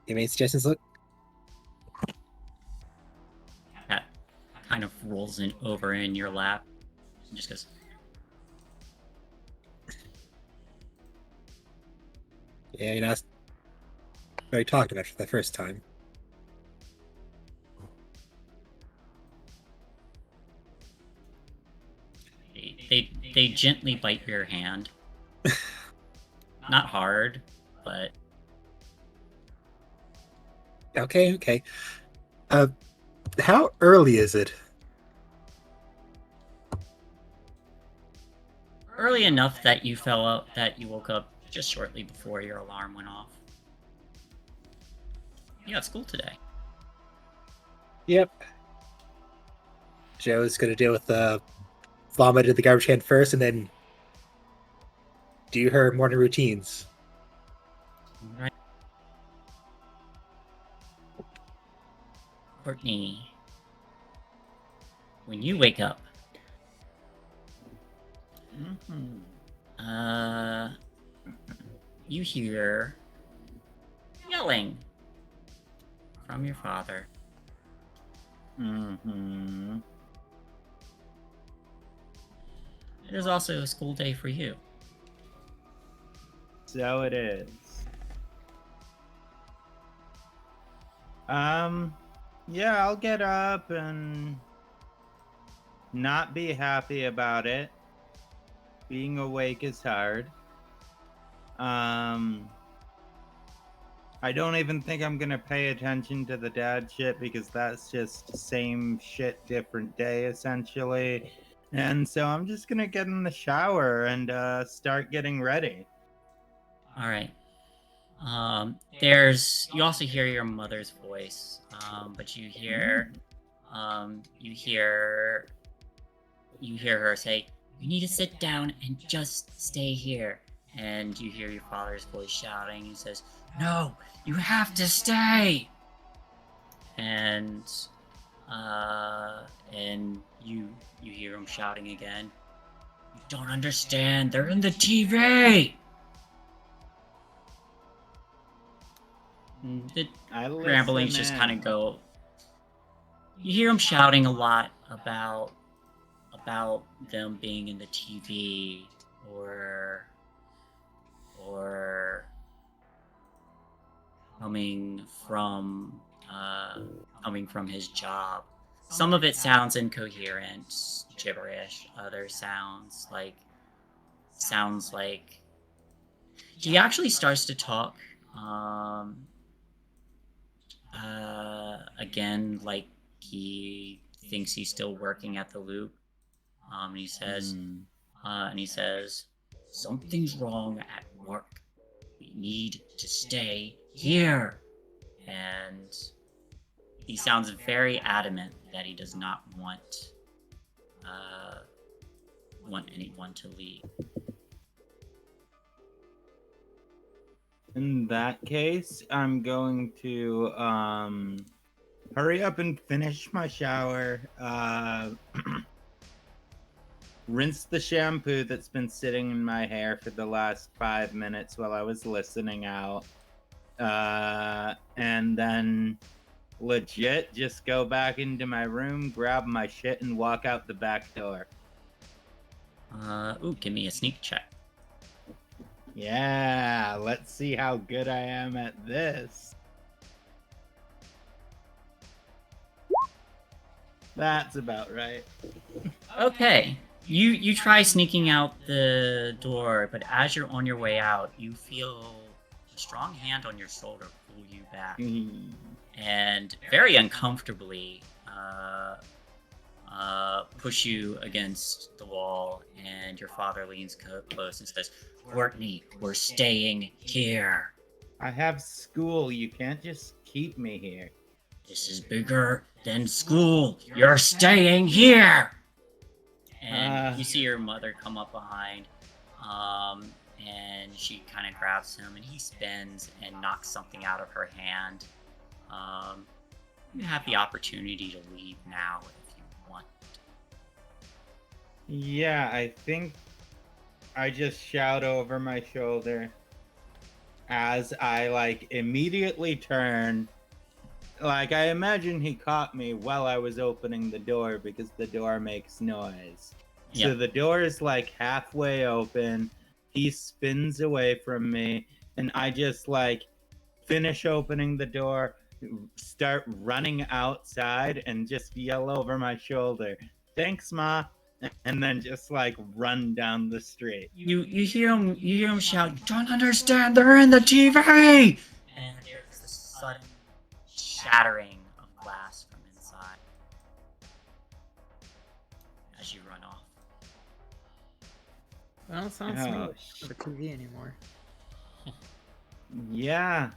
You made suggestions, look? Cat kind of rolls over in your lap and just goes, Yeah, you know, I talked about it the first time. They gently bite your hand. Not hard, but... Okay. How early is it? Early enough that you woke up just shortly before your alarm went off. You got school today. Yep. Joe's gonna deal with the vomit in the garbage can first, and then do her morning routines. Right. Courtney, when you wake up, you hear yelling from your father. It is also a school day for you. So it is. Yeah, I'll get up and not be happy about it. Being awake is hard. I don't even think I'm gonna pay attention to the dad shit because that's just same shit, different day, essentially. And so I'm just gonna get in the shower and start getting ready. All right. You also hear your mother's voice, but you hear her say, "You need to sit down and just stay here." And you hear your father's voice shouting. He says, "No, you have to stay." And you hear him shouting again. "You don't understand. They're in the TV." The ramblings just kind of go. You hear him shouting a lot about them being in the TV or coming from his job. Some of it sounds incoherent, gibberish. Other sounds like he actually starts to talk Again, like he thinks he's still working at the loop. And he says, something's wrong at work. We need to stay here. And he sounds very adamant that he does not want anyone to leave. In that case, I'm going to hurry up and finish my shower. Rinse the shampoo that's been sitting in my hair for the last 5 minutes while I was listening out. And then legit just go back into my room, grab my shit, and walk out the back door. Give me a sneak check. Yeah, let's see how good I am at this. That's about right. Okay. You try sneaking out the door, but as you're on your way out, you feel a strong hand on your shoulder pull you back. And very uncomfortably push you against the wall, and your father leans close and says, Courtney, we're staying here. I have school. You can't just keep me here. This is bigger than school. You're staying here. And you see your mother come up behind, and she kind of grabs him, and he spins and knocks something out of her hand. You have the opportunity to leave now if you want. Yeah, I think I just shout over my shoulder as I immediately turn. I imagine he caught me while I was opening the door because the door makes noise. Yep. So the door is halfway open. He spins away from me, and I just finish opening the door, start running outside, and just yell over my shoulder, "Thanks, Ma," and then just run down the street. You hear him shout, "You don't understand, they're in the TV!" And there's this sudden shattering of glass from inside as you run off. Well, it's not smart for the TV anymore. Yeah.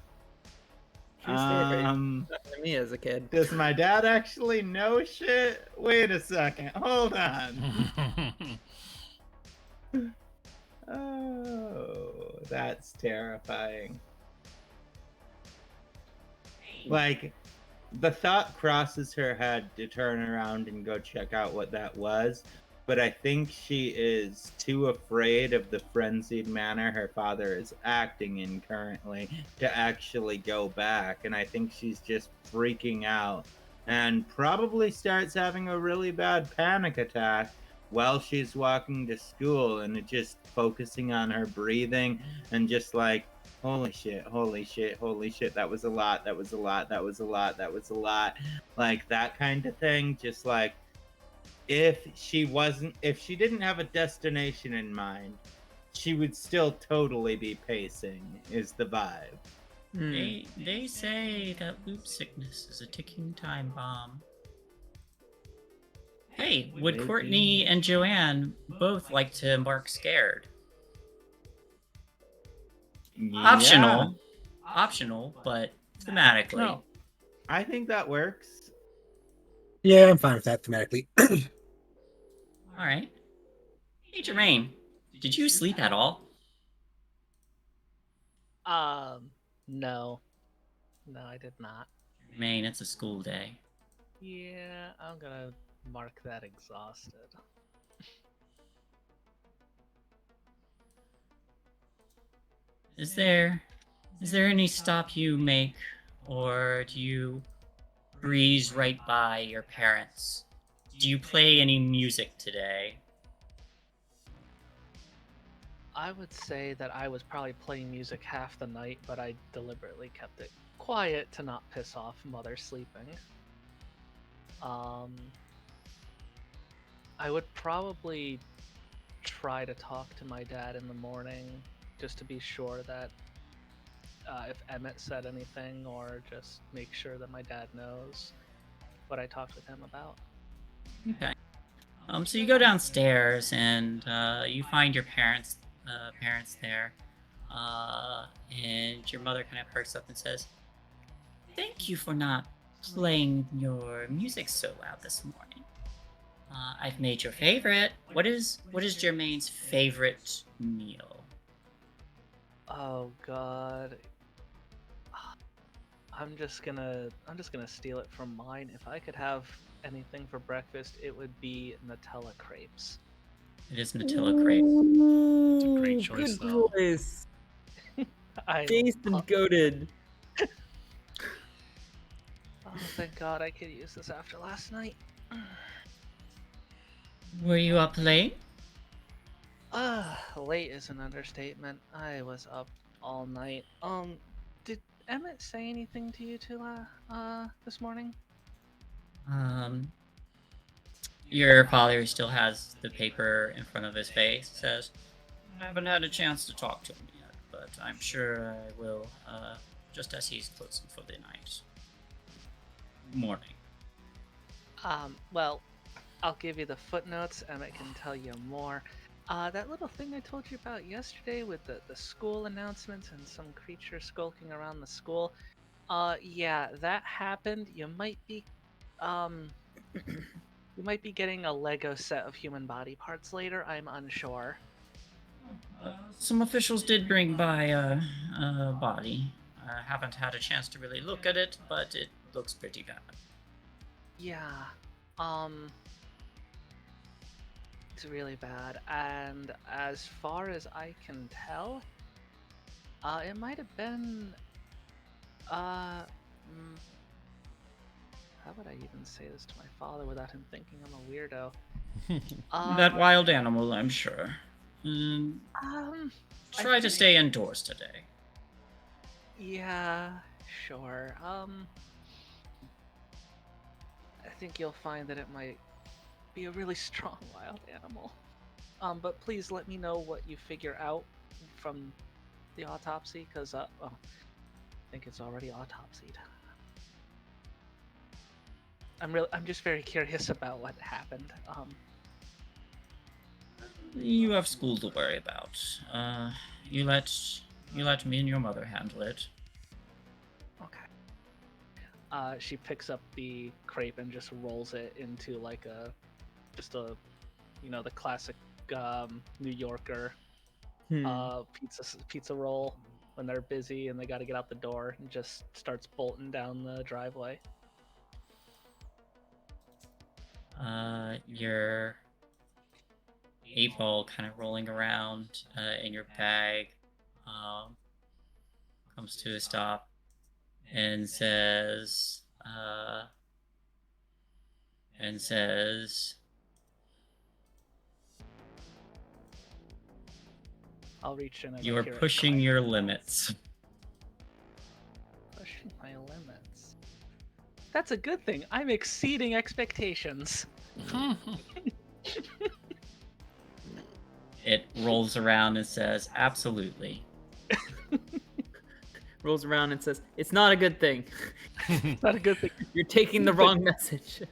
True story. Happened to me as a kid. Does my dad actually know shit? Wait a second. Hold on. Oh, that's terrifying. The thought crosses her head to turn around and go check out what that was, but I think she is too afraid of the frenzied manner her father is acting in currently to actually go back, and I think she's just freaking out and probably starts having a really bad panic attack while she's walking to school, and just focusing on her breathing and just holy shit, that was a lot, that was a lot, that was a lot, that was a lot. That kind of thing. Just if she didn't have a destination in mind, she would still totally be pacing, is the vibe. They say that loop sickness is a ticking time bomb. Hey, would Courtney and Joanne both like to mark scared? Yeah. Optional, but thematically. No, I think that works. Yeah, I'm fine with that thematically. All right. Hey, Jermaine, did you sleep at all? No. No, I did not. Jermaine, it's a school day. Yeah, I'm gonna mark that exhausted. Is there any stop you make, or do you breeze right by your parents? Do you play any music today? I would say that I was probably playing music half the night, but I deliberately kept it quiet to not piss off Mother sleeping. I would probably try to talk to my dad in the morning, just to be sure that if Emmett said anything, or just make sure that my dad knows what I talked with him about. Okay. So you go downstairs and you find your parents there, and your mother kind of perks up and says, "Thank you for not playing your music so loud this morning. I've made your favorite. What is Jermaine's favorite meal?" Oh God. I'm just gonna steal it from mine. If I could have anything for breakfast, it would be Nutella crepes. It is Nutella crepe. It's a great choice, Good though. choice. I Jason goated. Oh, thank God I could use this after last night. Were you up late? Late is an understatement. I was up all night. Did Emmett say anything to you two this morning? Your father still has the paper in front of his face. Says, "I haven't had a chance to talk to him yet, but I'm sure I will, just as he's closing for the night." Morning. Well, I'll give you the footnotes. Emmett can tell you more. That little thing I told you about yesterday with the school announcements and some creature skulking around the school. Yeah, that happened. You might be getting a Lego set of human body parts later. I'm unsure. Some officials did bring by a body. I haven't had a chance to really look at it, but it looks pretty bad. Yeah. It's really bad, and as far as I can tell, it might have been, how would I even say this to my father without him thinking I'm a weirdo? That wild animal, I'm sure. Try to stay indoors today. Yeah, sure. I think you'll find that it might be a really strong wild animal. But please let me know what you figure out from the autopsy, because I think it's already autopsied. I'm just very curious about what happened. You have school to worry about. You let me and your mother handle it. Okay. She picks up the crepe and just rolls it into like the classic New Yorker pizza roll when they're busy and they got to get out the door, and just starts bolting down the driveway. Your 8-ball kind of rolling around in your bag comes to a stop and says, I'll reach in and "You are pushing your limits." Pushing my limits. That's a good thing. I'm exceeding expectations. It rolls around and says, "Absolutely." Rolls around and says, "It's not a good thing. It's not a good thing. You're taking the wrong message."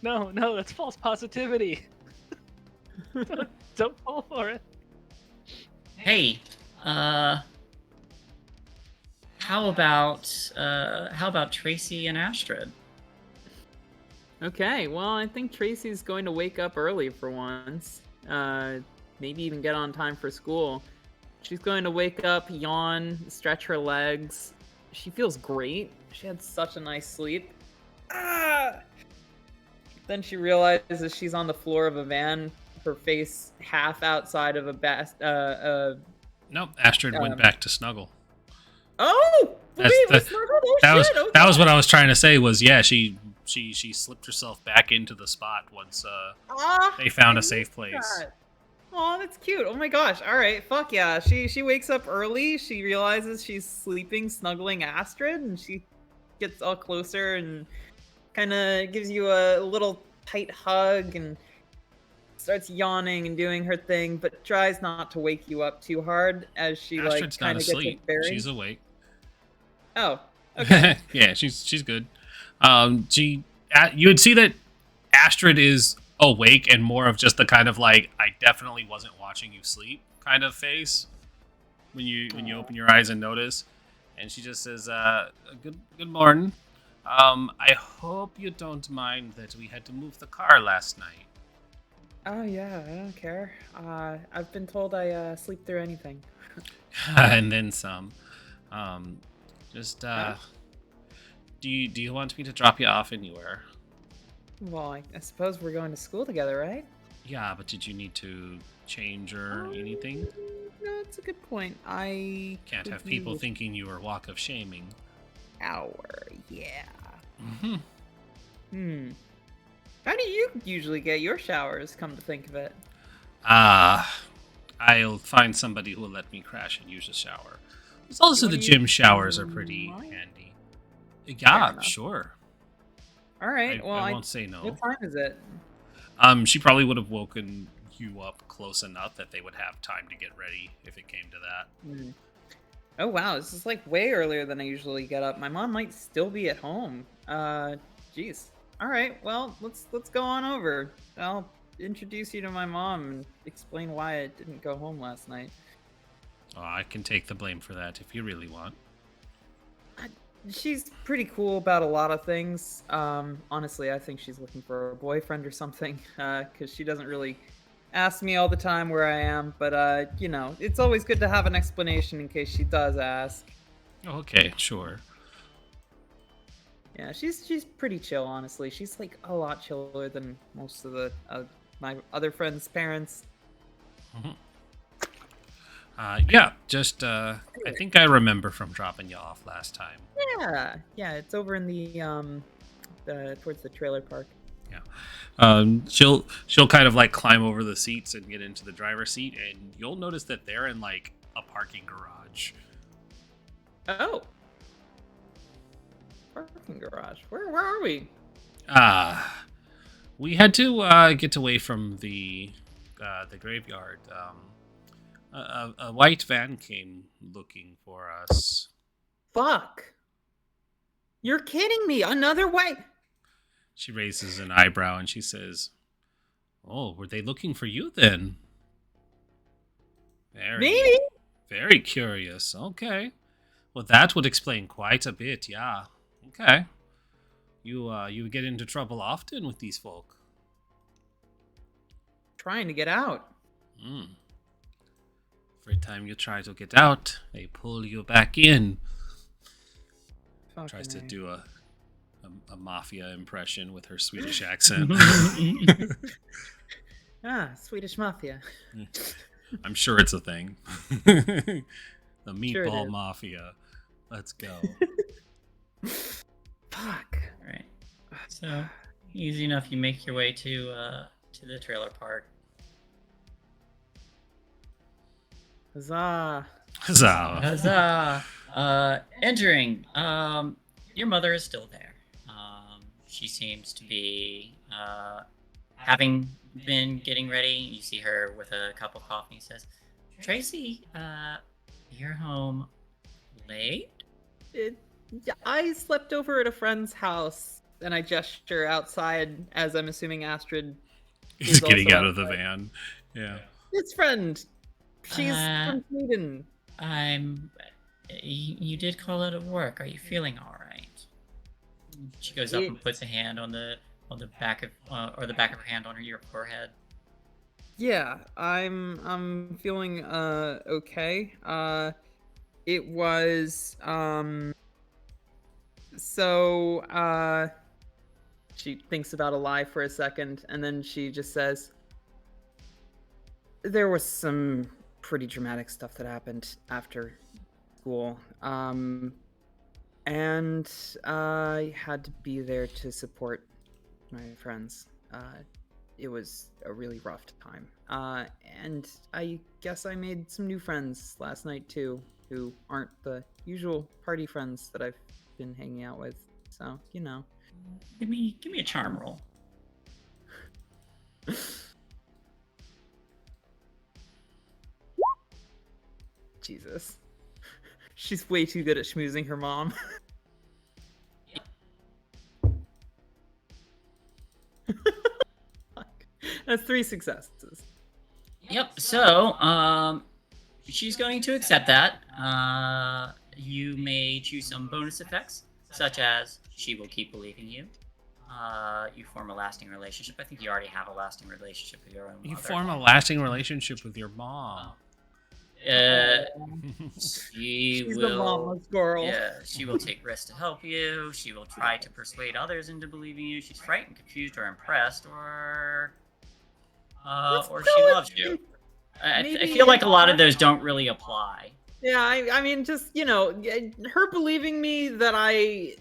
No, that's false positivity. Don't fall for it. Hey, how about Tracy and Astrid? Okay, well, I think Tracy's going to wake up early for once. Maybe even get on time for school. She's going to wake up, yawn, stretch her legs. She feels great. She had such a nice sleep. Then she realizes she's on the floor of a van, her face half outside of a Nope, Astrid went back to snuggle. Oh! That was what I was trying to say. Was she slipped herself back into the spot once they found a safe place. Oh, that's cute. Oh my gosh. All right. Fuck yeah. She wakes up early. She realizes she's sleeping, snuggling Astrid, and she gets all closer and kind of gives you a little tight hug and starts yawning and doing her thing, but tries not to wake you up too hard as she Astrid's kind not of gets asleep. her bearings. She's awake. Oh, okay. Yeah, she's good. You would see that Astrid is awake and more of just the kind of like, I definitely wasn't watching you sleep kind of face when you open your eyes and notice. And she just says, good morning. I hope you don't mind that we had to move the car last night. Oh yeah, I don't care. I've been told I sleep through anything. And then some. Just Huh? do you want me to drop you off anywhere? Well, I suppose we're going to school together, right? Yeah, but did you need to change or anything? No, it's a good point. I Can't could have people use thinking you are walk of shaming. hour. Yeah. Mm-hmm. How do you usually get your showers? Come to think of it. I'll find somebody who will let me crash and use a shower. It's also You the wanna gym use showers are pretty mine? handy. Fair Yeah, enough. sure. All right. Well, I won't say no. what time is it? She probably would have woken you up close enough that they would have time to get ready if it came to that. Oh wow, this is like way earlier than I usually get up. My mom might still be at home. Jeez. All right. Well, let's go on over. I'll introduce you to my mom and explain why I didn't go home last night. Oh, I can take the blame for that if you really want. She's pretty cool about a lot of things. Honestly, I think she's looking for a boyfriend or something, because she doesn't really ask me all the time where I am. But, it's always good to have an explanation in case she does ask. Okay, sure. Yeah, she's pretty chill, honestly. She's, like, a lot chiller than most of the my other friends' parents. Mhm. Yeah, just, I think I remember from dropping you off last time. Yeah, it's over in the towards the trailer park. Yeah. She'll kind of like climb over the seats and get into the driver's seat, and you'll notice that they're in like a parking garage. Oh! Parking garage. Where are we? We had to get away from the graveyard. A white van came looking for us. Fuck! You're kidding me! Another white... She raises an eyebrow and she says, "Oh, were they looking for you then?" Maybe? Very curious. Okay. Well, that would explain quite a bit, yeah. Okay. You get into trouble often with these folk? Trying to get out. Every time you try to get out, they pull you back in. Fucking Tries to A. do a mafia impression with her Swedish accent. Swedish mafia. I'm sure it's a thing. The meatball Sure it is. mafia. Let's go. Fuck. All right. So easy enough. You make your way to the trailer park. Huzzah. Huzzah. Huzzah! Entering. Your mother is still there. She seems to be having been getting ready. You see her with a cup of coffee. He says, "Tracy, you're home late." I slept over at a friend's house, and I gesture outside as I'm assuming Astrid He's is getting also out of the outside. van. Yeah. His friend. She's from Sweden. You did call out of work. Are you feeling all right? She goes up and puts a hand on the back of the back of her hand on your forehead. Yeah, I'm feeling okay. It was she thinks about a lie for a second and then she just says there was some pretty dramatic stuff that happened after school. And I had to be there to support my friends. It was a really rough time. And I guess I made some new friends last night too, who aren't the usual party friends that I've been hanging out with. So, Give me a charm roll. Jesus. She's way too good at schmoozing her mom. That's 3 successes. Yep. So, she's going to accept that. You may choose some bonus effects, such as she will keep believing you. You form a lasting relationship. I think you already have a lasting relationship with your own mother. You form a lasting relationship with your mom. She's the mama's girl. Yeah, she will take risks to help you. She will try to persuade others into believing you. She's frightened, confused, or impressed, or she loves you. I feel like a lot of those don't really apply. Yeah, I mean, just, her believing me that I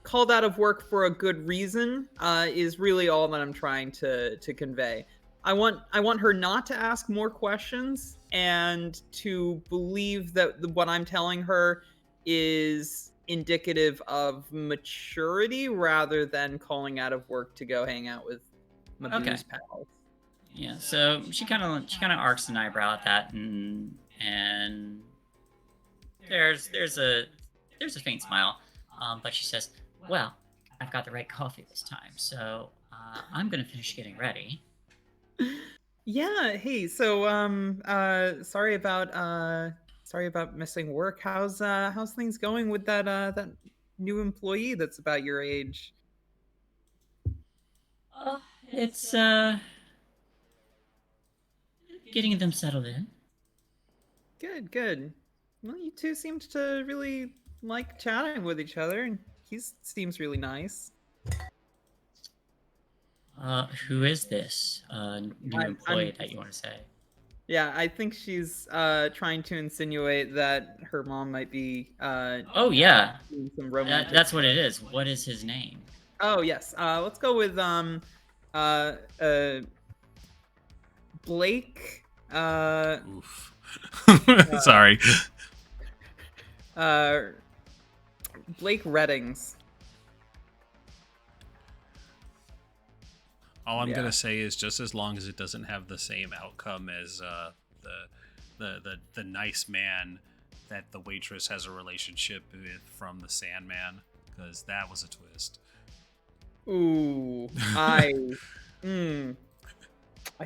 called out of work for a good reason is really all that I'm trying to convey. I want her not to ask more questions and to believe that what I'm telling her is indicative of maturity rather than calling out of work to go hang out with my booze pals. Yeah, so she kind of arcs an eyebrow at that, and there's a faint smile, but she says, "Well, I've got the right coffee this time, so I'm gonna finish getting ready." Yeah. Hey. So sorry about missing work. How's things going with that new employee that's about your age? It's getting them settled in. Good. Well, you two seemed to really like chatting with each other, and he seems really nice. Who is this new employee that you want to say? Yeah, I think she's trying to insinuate that her mom might be Oh yeah, doing some romantic that's what it is. What is his name? Oh yes. Let's go with Blake. Oof. Sorry. Blake Reddings. All I'm gonna say is, just as long as it doesn't have the same outcome as the nice man that the waitress has a relationship with from the Sandman, because that was a twist. Ooh, I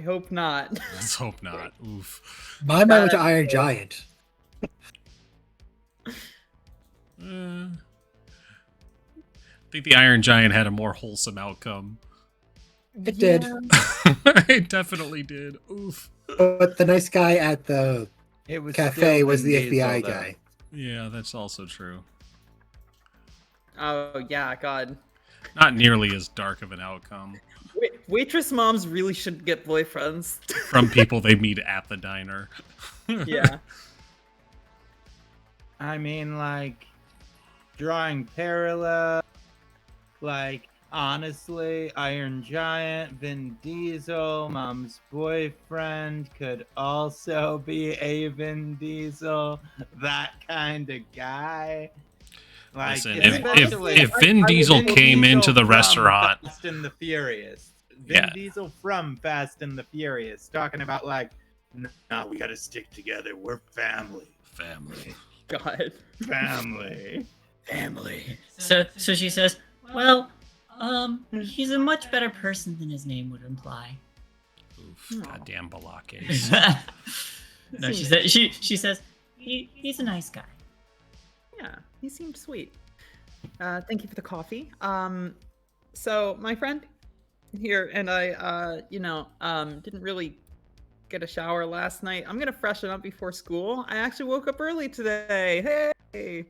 hope not. Let's hope not. Oof. My mind went to Iron Giant. I think the Iron Giant had a more wholesome outcome. It did. It definitely did. Oof. But the nice guy at the It was cafe still was the Vin Diesel, FBI though. guy. Yeah, that's also true. Oh yeah, God. Not nearly as dark of an outcome Waitress moms really should get boyfriends. from people they meet at the diner. Yeah. I mean, like, drawing parallel, like, honestly, Iron Giant, Vin Diesel, mom's boyfriend could also be a Vin Diesel, that kind of guy. Like, Listen, especially- if Vin Diesel came into the from restaurant, Fast and the Furious. Vin Yeah. Diesel from Fast and the Furious, talking about, like, nah, we gotta stick together, we're family. family. God. Family. Family. So she says, "Well, he's a much better person than his name would imply." Oof, goddamn Balakes. No, she says he's a nice guy. Yeah, he seemed sweet. Thank you for the coffee. So my friend here and I, didn't really get a shower last night. I'm gonna freshen up before school. I actually woke up early today. Hey.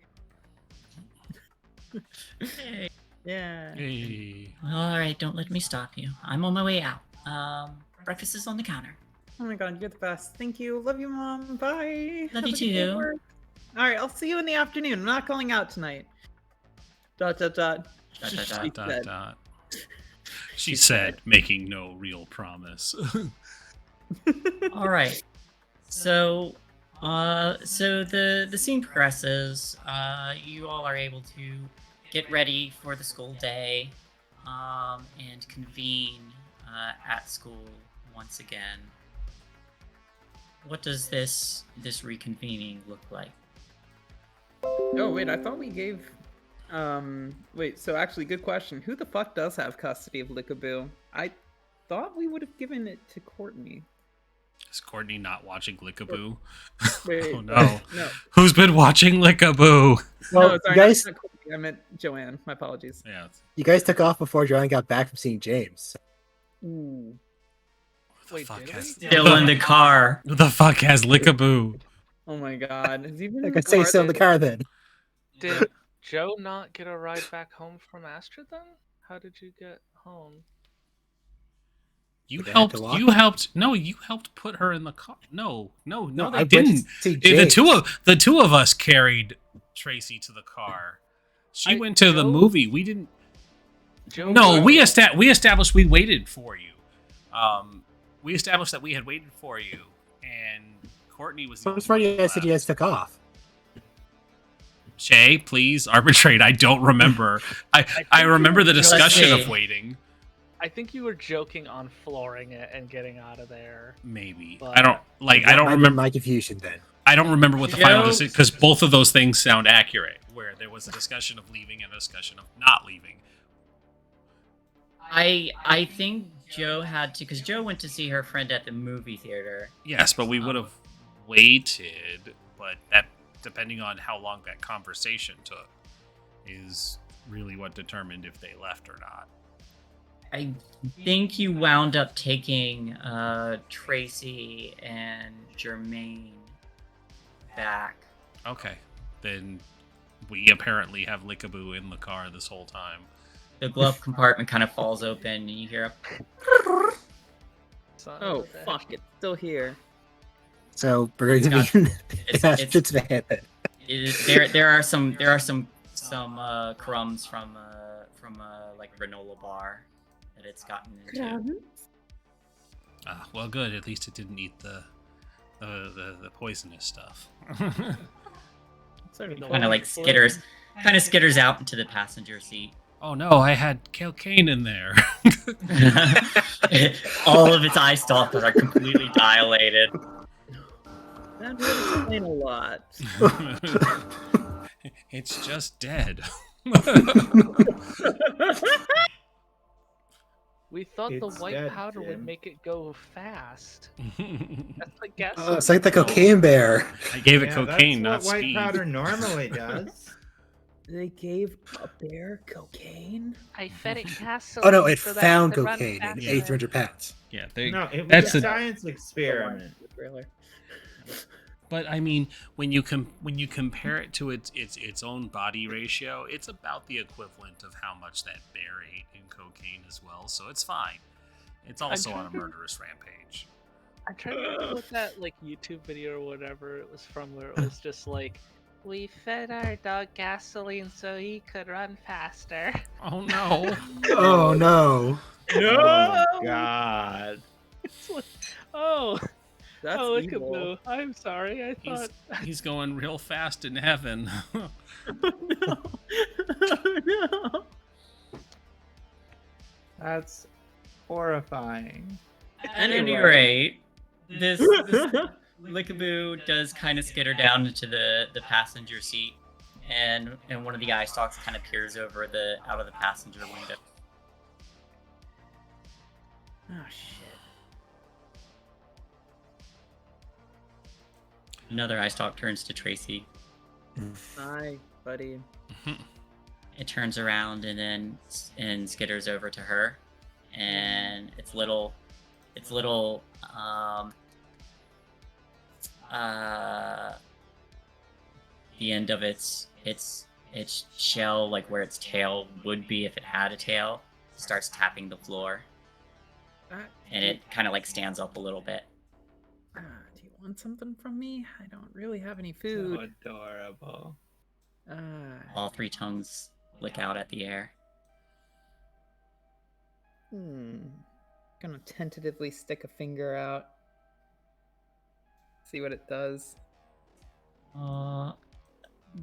Hey. Yeah. Hey. All right, don't let me stop you. I'm on my way out. Breakfast is on the counter. Oh my God, you're the best. Thank you. Love you, Mom. Bye. Love Have you a good day at too. work. All right, I'll see you in the afternoon. I'm not going out tonight. ... Dot, dot, She Dot, dot, said. dot. She said, making no real promise. All right. So the scene progresses. You all are able to get ready for the school day, and convene at school once again. What does this reconvening look like? Oh wait, I thought we gave. Wait. So actually, good question. Who the fuck does have custody of Lickaboo? I thought we would have given it to Courtney. Is Courtney not watching Lickaboo? Wait, Oh no. no. Who's been watching Lickaboo? Well, No, sorry, you guys, not Courtney. I meant Joanne. My apologies. Yeah. you guys took off before Joanne got back from seeing James. Ooh. Who the fuck did has we? Still in the car. Who the fuck has Lickaboo? Oh my god. Is he even I in could the say car so in the then? car then. Did Joe not get a ride back home from Astrid then? How did you get home? You They had helped. to walk? You helped. No, you helped put her in the car. No, they I went to didn't. see The James. the two of us carried Tracy to the car. She went to the Joe- movie. We didn't. Joe No, we was- established we waited for you. We established that we had waited for you, and Courtney was. So it's funny you guys said you guys took off. Shae, please arbitrate. I don't remember. I think remember you the were just discussion of saying. waiting. I think you were joking on flooring it and getting out of there. Maybe But- I don't like. I That don't might be remember. my confusion then. I don't remember what the final Joe- decision, because both of those things sound accurate. Where there was a discussion of leaving and a discussion of not leaving. I think Joe had to, because Joe went to see her friend at the movie theater. Yes, but we would have waited. But that, depending on how long that conversation took, is really what determined if they left or not. I think you wound up taking Tracy and Jermaine back. Okay, then we apparently have Lickaboo in the car this whole time. The glove compartment kind of falls open, and you hear a Son Oh of a bitch. fuck! It's still here. So we're going It's to not- be it's- Astrid's van then. there are some crumbs from like a granola bar that it's gotten into. Well, good. At least it didn't eat the poisonous stuff. Kind of like skitters out into the passenger seat. Oh no, I had cocaine in there. All of its eye stalks are completely dilated. That would explain a lot. It's just dead. We thought the It's white dead, powder would Jim. make it go fast. That's like gas. Oh, it's like the cocaine bear. I gave it Yeah, cocaine, not that's what white speed. powder normally does. They gave a bear cocaine? I fed it gasoline. Oh no, it so that found could run cocaine in faster. 800 pounds. Yeah, No, it was that's a a- science experiment. But I mean, when you compare it to its own body ratio, it's about the equivalent of how much that bear ate in cocaine as well. So it's fine. It's also on a murderous rampage. I tried to remember what that like YouTube video or whatever it was from, where it was just like, we fed our dog gasoline so he could run faster. Oh no! Oh no. Oh my god. It's like, oh, That's oh, evil. Lickaboo. I'm sorry. I He's, thought he's going real fast in heaven. no. No. That's horrifying. At any rate, this Lickaboo does kind of skitter down into the passenger seat, and one of the eye stalks kind of peers over out of the passenger window. Oh shit. Another eye stalk turns to Tracy. Hi, buddy. It turns around and skitters over to her, and its little the end of its shell, like where its tail would be if it had a tail, starts tapping the floor, and it kind of like stands up a little bit. Do you want something from me? I don't really have any So food. adorable. All three tongues lick out at the air. Gonna tentatively stick a finger out. See what it does.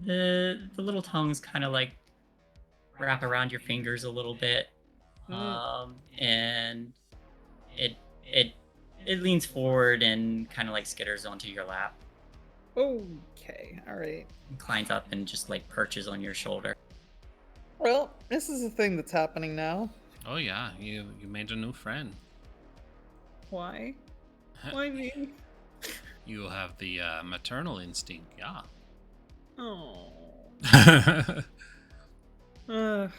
The little tongues kind of like wrap around your fingers a little bit, and it leans forward and kind of like skitters onto your lap. Okay, all right. He climbs up and just like perches on your shoulder. Well, this is a thing that's happening now. Oh yeah, you made a new friend. Why? Why me? You have the maternal instinct, yeah. Oh. Well,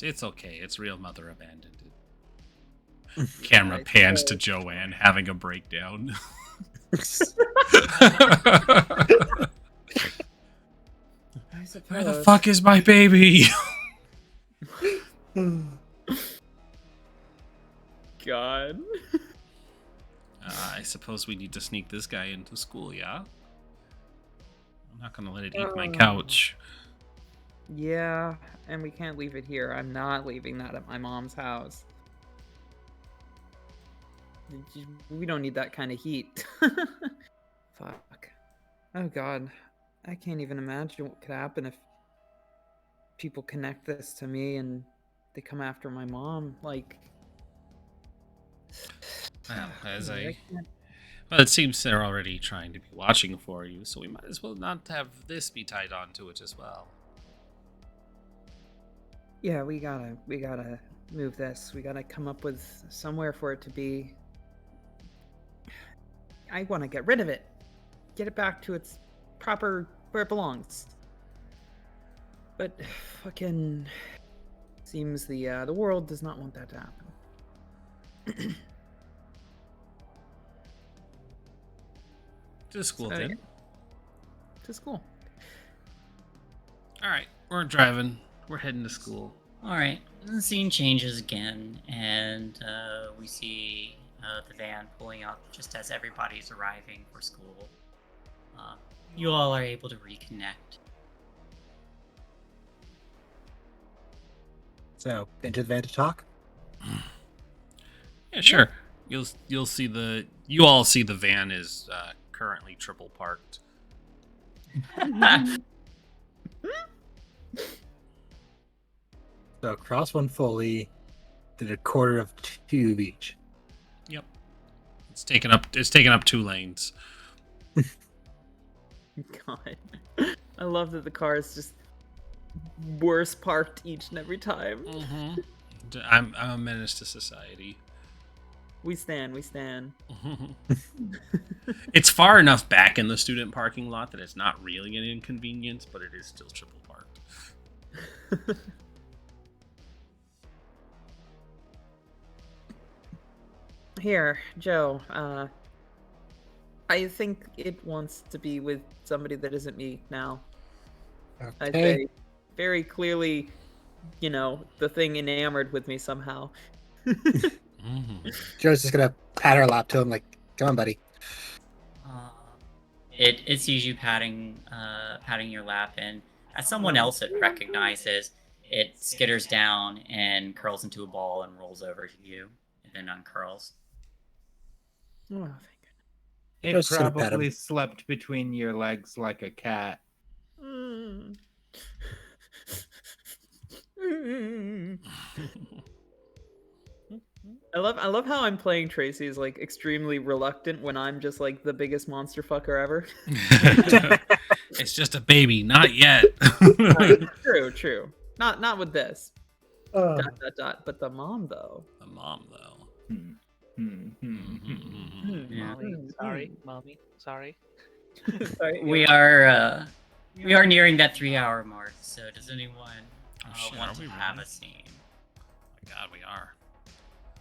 it's okay. It's real mother abandoned it. Camera pans to Joanne having a breakdown. Where the fuck is my baby? God. I suppose we need to sneak this guy into school, yeah? I'm not gonna let it eat my couch. Yeah, and we can't leave it here. I'm not leaving that at my mom's house. We don't need that kind of heat. Fuck. Oh god. I can't even imagine what could happen if people connect this to me and they come after my mom. Like... Well, well, it seems they're already trying to be watching for you, so we might as well not have this be tied onto it as well. Yeah, we gotta move this. We gotta come up with somewhere for it to be. I want to get rid of it. Get it back to its proper where it belongs. But fucking seems the world does not want that to happen. To school, then. Yeah. To school. All right, we're driving. We're heading to school. All right, the scene changes again, and we see the van pulling up just as everybody's arriving for school. You all are able to reconnect. So, into the van to talk? Yeah, sure. You'll see you all see the van is currently triple parked. So, cross one fully, did a quarter of two each. Yep. It's taken up 2 lanes. God. I love that the car is just worse parked each and every time. Mm-hmm. I'm a menace to society. We stand. It's far enough back in the student parking lot that it's not really an inconvenience, but it is still triple parked. Here, Joe, I think it wants to be with somebody that isn't me now. I say very clearly, the thing enamored with me somehow. Mm-hmm. Joe's just gonna pat her lap to him, like, come on, buddy. It sees you patting your lap, and as someone else it recognizes, it skitters down and curls into a ball and rolls over to you, and then uncurls. Oh, thank It Just gonna pat probably him. slept between your legs like a cat. goodness. I love how I'm playing Tracy is like extremely reluctant when I'm just like the biggest monster fucker ever. It's just a baby, not yet. True. Not with this. ... But the mom though. The mom, though. Yeah. Mommy, sorry. Sorry, We are nearing that 3-hour mark. So does anyone shit, want are to we have really? a scene? My God, we are.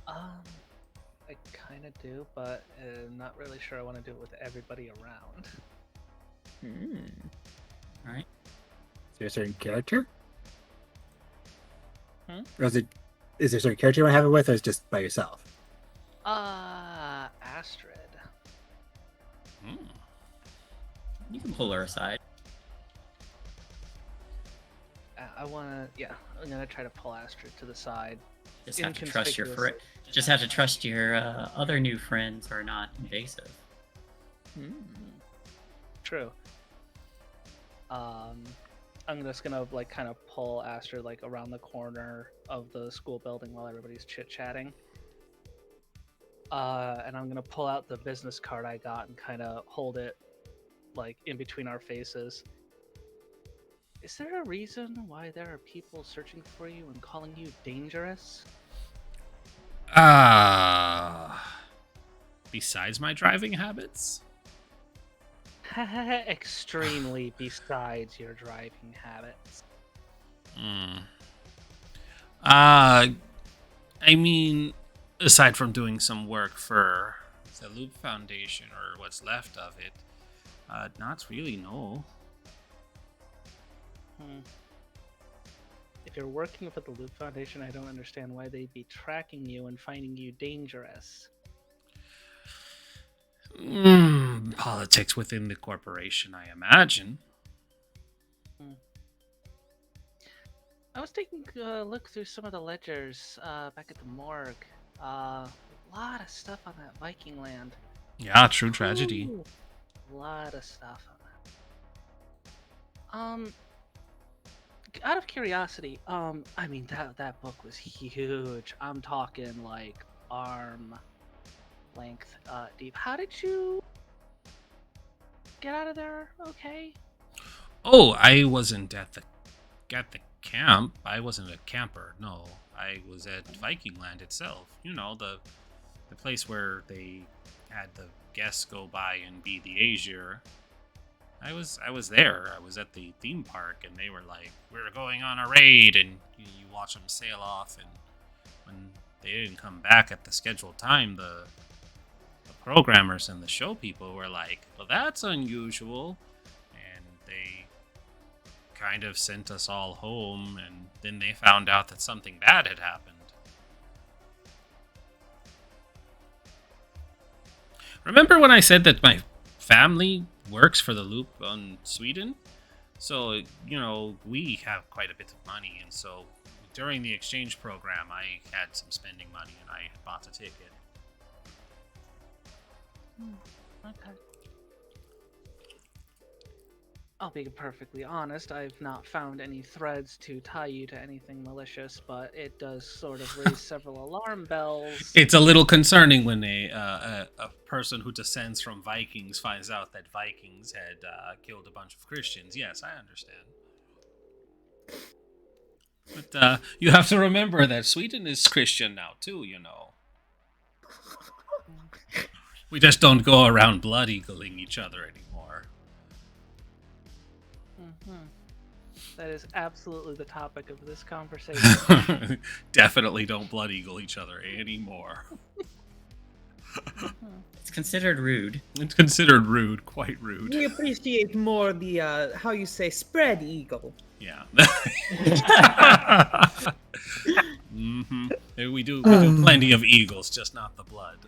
I kind of do, but not really sure I want to do it with everybody around. All right. Is there a certain character? Hmm? Or is there a certain character you want to have it with, or is it just by yourself? Astrid. You can pull her aside. I'm gonna try to pull Astrid to the side. Just have to trust your other new friends are not invasive. True. I'm just gonna like kind of pull Astrid like around the corner of the school building while everybody's chit-chatting. And I'm gonna pull out the business card I got and kind of hold it like in between our faces. Is there a reason why there are people searching for you and calling you dangerous? Besides my driving habits? Extremely besides your driving habits. I mean, aside from doing some work for the Loop Foundation or what's left of it, not really, no. If you're working for the Loop Foundation, I don't understand why they'd be tracking you and finding you dangerous. Politics within the corporation, I imagine. I was taking a look through some of the ledgers back at the morgue. A lot of stuff on that Viking land. Yeah, true tragedy. Ooh, a lot of stuff on that. Out of curiosity, I mean that book was huge. I'm talking like arm length deep. How did you get out of there? Okay. Oh, I wasn't at the camp. I wasn't a camper. No, I was at Viking Land itself. You know, the place where they had the guests go by and be the Azure. I was there. I was at the theme park, and they were like, "We're going on a raid," and you watch them sail off. And when they didn't come back at the scheduled time, the programmers and the show people were like, "Well, that's unusual," and they kind of sent us all home. And then they found out that something bad had happened. Remember when I said that my family works for the Loop on Sweden? So, you know, we have quite a bit of money, and so during the exchange program, I had some spending money, and I bought a ticket. Okay. I'll be perfectly honest, I've not found any threads to tie you to anything malicious, but it does sort of raise several alarm bells. It's a little concerning when a person who descends from Vikings finds out that Vikings had killed a bunch of Christians. Yes, I understand. But you have to remember that Sweden is Christian now, too, you know. We just don't go around blood eagling each other anymore. That is absolutely the topic of this conversation. Definitely don't blood eagle each other anymore. It's considered rude. It's considered rude, quite rude. We appreciate more the how you say spread eagle. Yeah. Mm-hmm. We do plenty of eagles, just not the blood.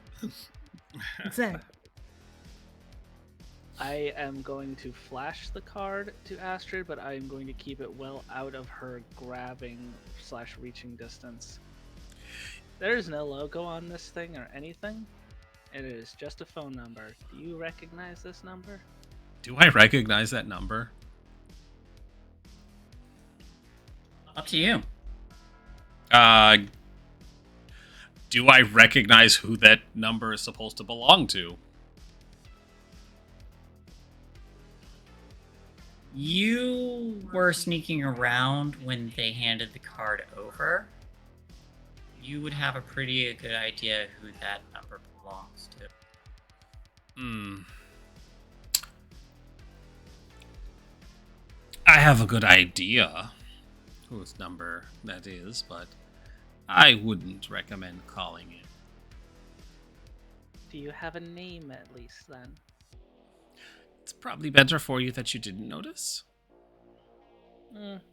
Exactly. I am going to flash the card to Astrid, but I am going to keep it well out of her grabbing / reaching distance. There's no logo on this thing or anything. It is just a phone number. Do you recognize this number? Do I recognize that number? Up to you. Do I recognize who that number is supposed to belong to? You were sneaking around when they handed the card over. You would have a pretty good idea who that number belongs to. I have a good idea whose number that is, but I wouldn't recommend calling it. Do you have a name at least then? It's probably better for you that you didn't notice.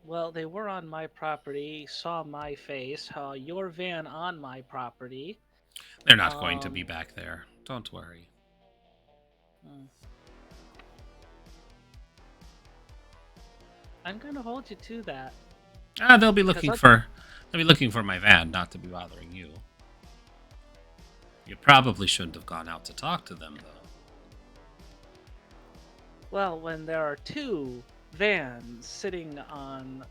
Well, they were on my property, saw my face, saw your van on my property. They're not going to be back there. Don't worry. I'm going to hold you to that. They'll be looking for my van, not to be bothering you. You probably shouldn't have gone out to talk to them, though. Well, when there are two vans sitting on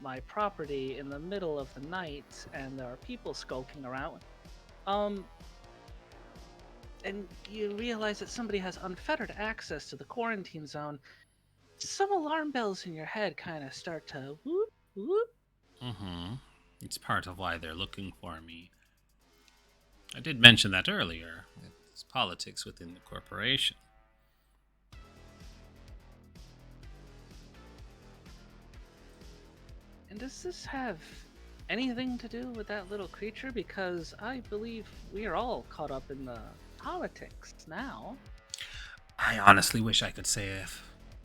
my property in the middle of the night, and there are people skulking around, and you realize that somebody has unfettered access to the quarantine zone, some alarm bells in your head kind of start to whoop, whoop. Mm-hmm. It's part of why they're looking for me. I did mention that earlier. It's politics within the corporation. And does this have anything to do with that little creature? Because I believe we are all caught up in the politics now. I honestly wish I could say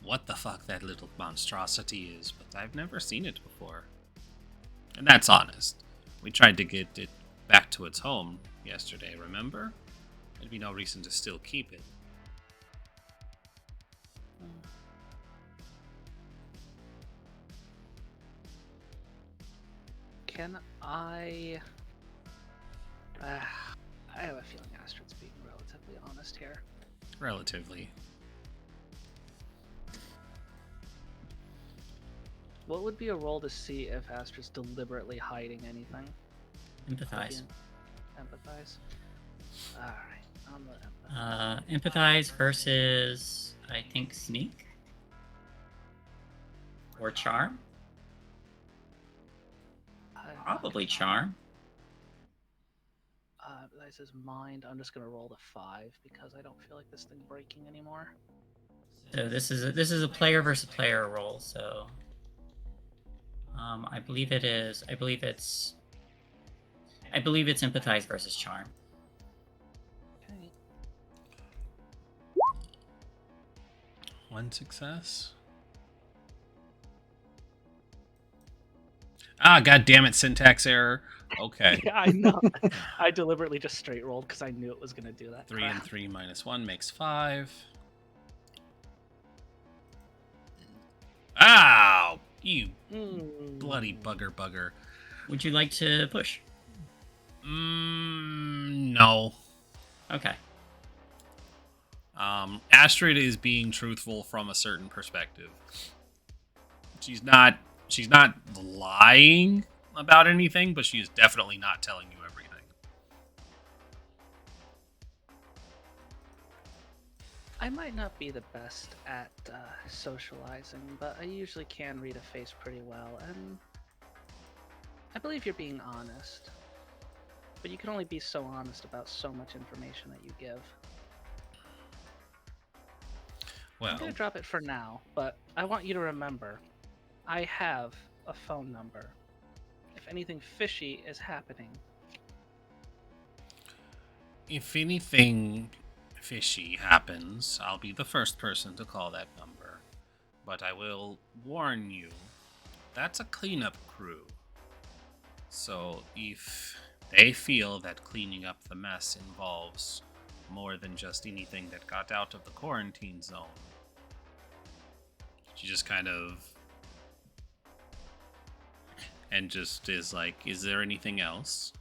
what the fuck that little monstrosity is, but I've never seen it before. And that's honest. We tried to get it back to its home yesterday, remember? There'd be no reason to still keep it. Can I have a feeling Astrid's being relatively honest here. Relatively. What would be a roll to see if Astrid's deliberately hiding anything? Empathize. Empathize. Alright, I'm gonna empathize. Empathize versus, I think, sneak? Or charm? Probably charm. This is mind. I'm just gonna roll the 5 because I don't feel like this thing's breaking anymore. So this is a player versus player roll. So I believe it is. I believe it's empathize versus charm. Okay. One success. Ah, god damn it, syntax error. Okay. Yeah, I know. I deliberately just straight rolled because I knew it was gonna do that. 3 and 3 minus 1 makes 5. Ow! You bloody bugger. Would you like to push? No. Okay. Astrid is being truthful from a certain perspective. She's not lying about anything, but she is definitely not telling you everything. I might not be the best at socializing, but I usually can read a face pretty well, and I believe you're being honest. But you can only be so honest about so much information that you give. Well, I'm gonna drop it for now, but I want you to remember, I have a phone number. If anything fishy is happening. if anything fishy happens, I'll be the first person to call that number. But I will warn you, that's a cleanup crew. So if they feel that cleaning up the mess involves more than just anything that got out of the quarantine zone, she just kind of... and just is like, is there anything else?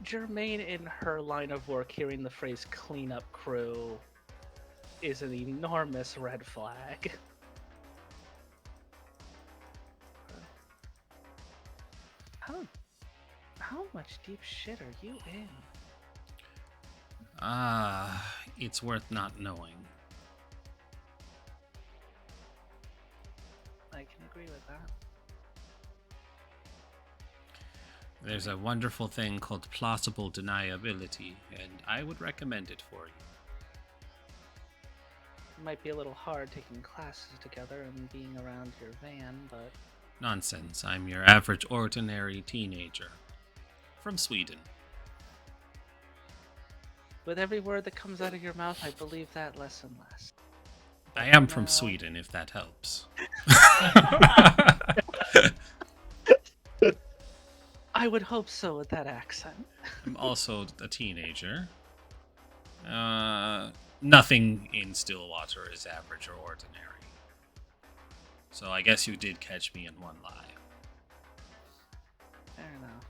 Germaine, in her line of work, hearing the phrase cleanup crew is an enormous red flag. How much deep shit are you in? It's worth not knowing. I can agree with that. There's a wonderful thing called plausible deniability, and I would recommend it for you. It might be a little hard taking classes together and being around your van, but... Nonsense. I'm your average ordinary teenager. From Sweden. With every word that comes out of your mouth, I believe that less and less. I am from Sweden, if that helps. I would hope so with that accent. I'm also a teenager. Nothing in Stillwater is average or ordinary. So I guess you did catch me in one lie. Fair enough.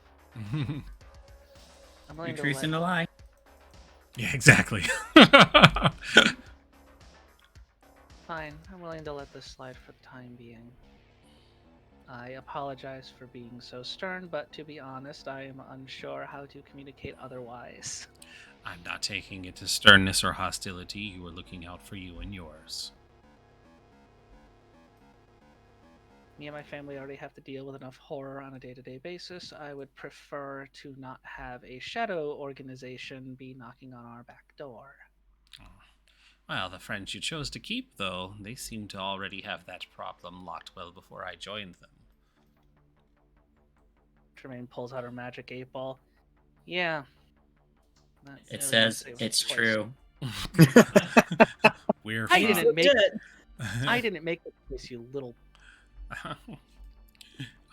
I'm willing to Truth in the lie. Yeah, exactly. Fine, I'm willing to let this slide for the time being. I apologize for being so stern, but to be honest, I am unsure how to communicate otherwise. I'm not taking it as sternness or hostility. You are looking out for you and yours. Me and my family already have to deal with enough horror on a day-to-day basis. I would prefer to not have a shadow organization be knocking on our back door. Well, the friends you chose to keep, though, they seem to already have that problem locked well before I joined them. Tremaine pulls out her magic 8-ball. Yeah. It says it's true. We're I fine. didn't make the choice, you little...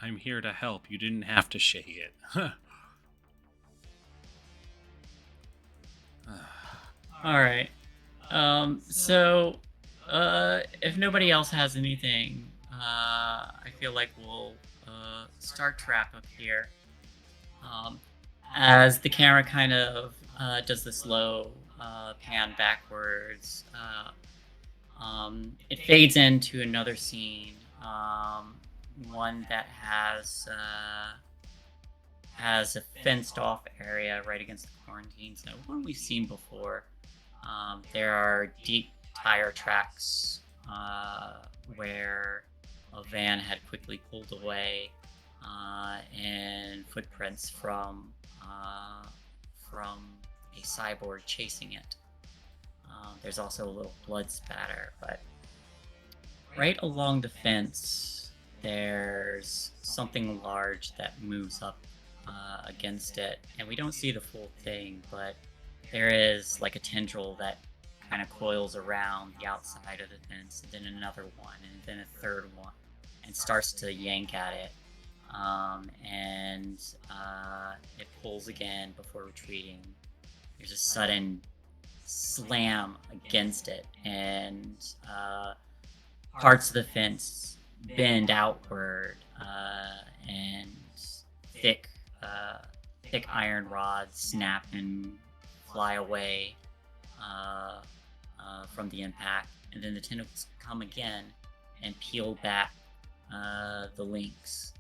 I'm here to help. You didn't have to Shae it. Alright. So, if nobody else has anything, I feel like we'll start to wrap up here. As the camera kind of does the slow pan backwards, it fades into another scene, one that has a fenced off area right against the quarantine zone, one we've seen before. There are deep tire tracks where a van had quickly pulled away, and footprints from a cyborg chasing it. There's also a little blood spatter, but right along the fence, there's something large that moves up against it, and we don't see the full thing, but there is like a tendril that kind of coils around the outside of the fence, and then another one, and then a third one, and starts to yank at it. And it pulls again before retreating. There's a sudden slam against it, and parts of the fence bend outward, and thick iron rods snap and fly away from the impact, and then the tentacles come again and peel back the links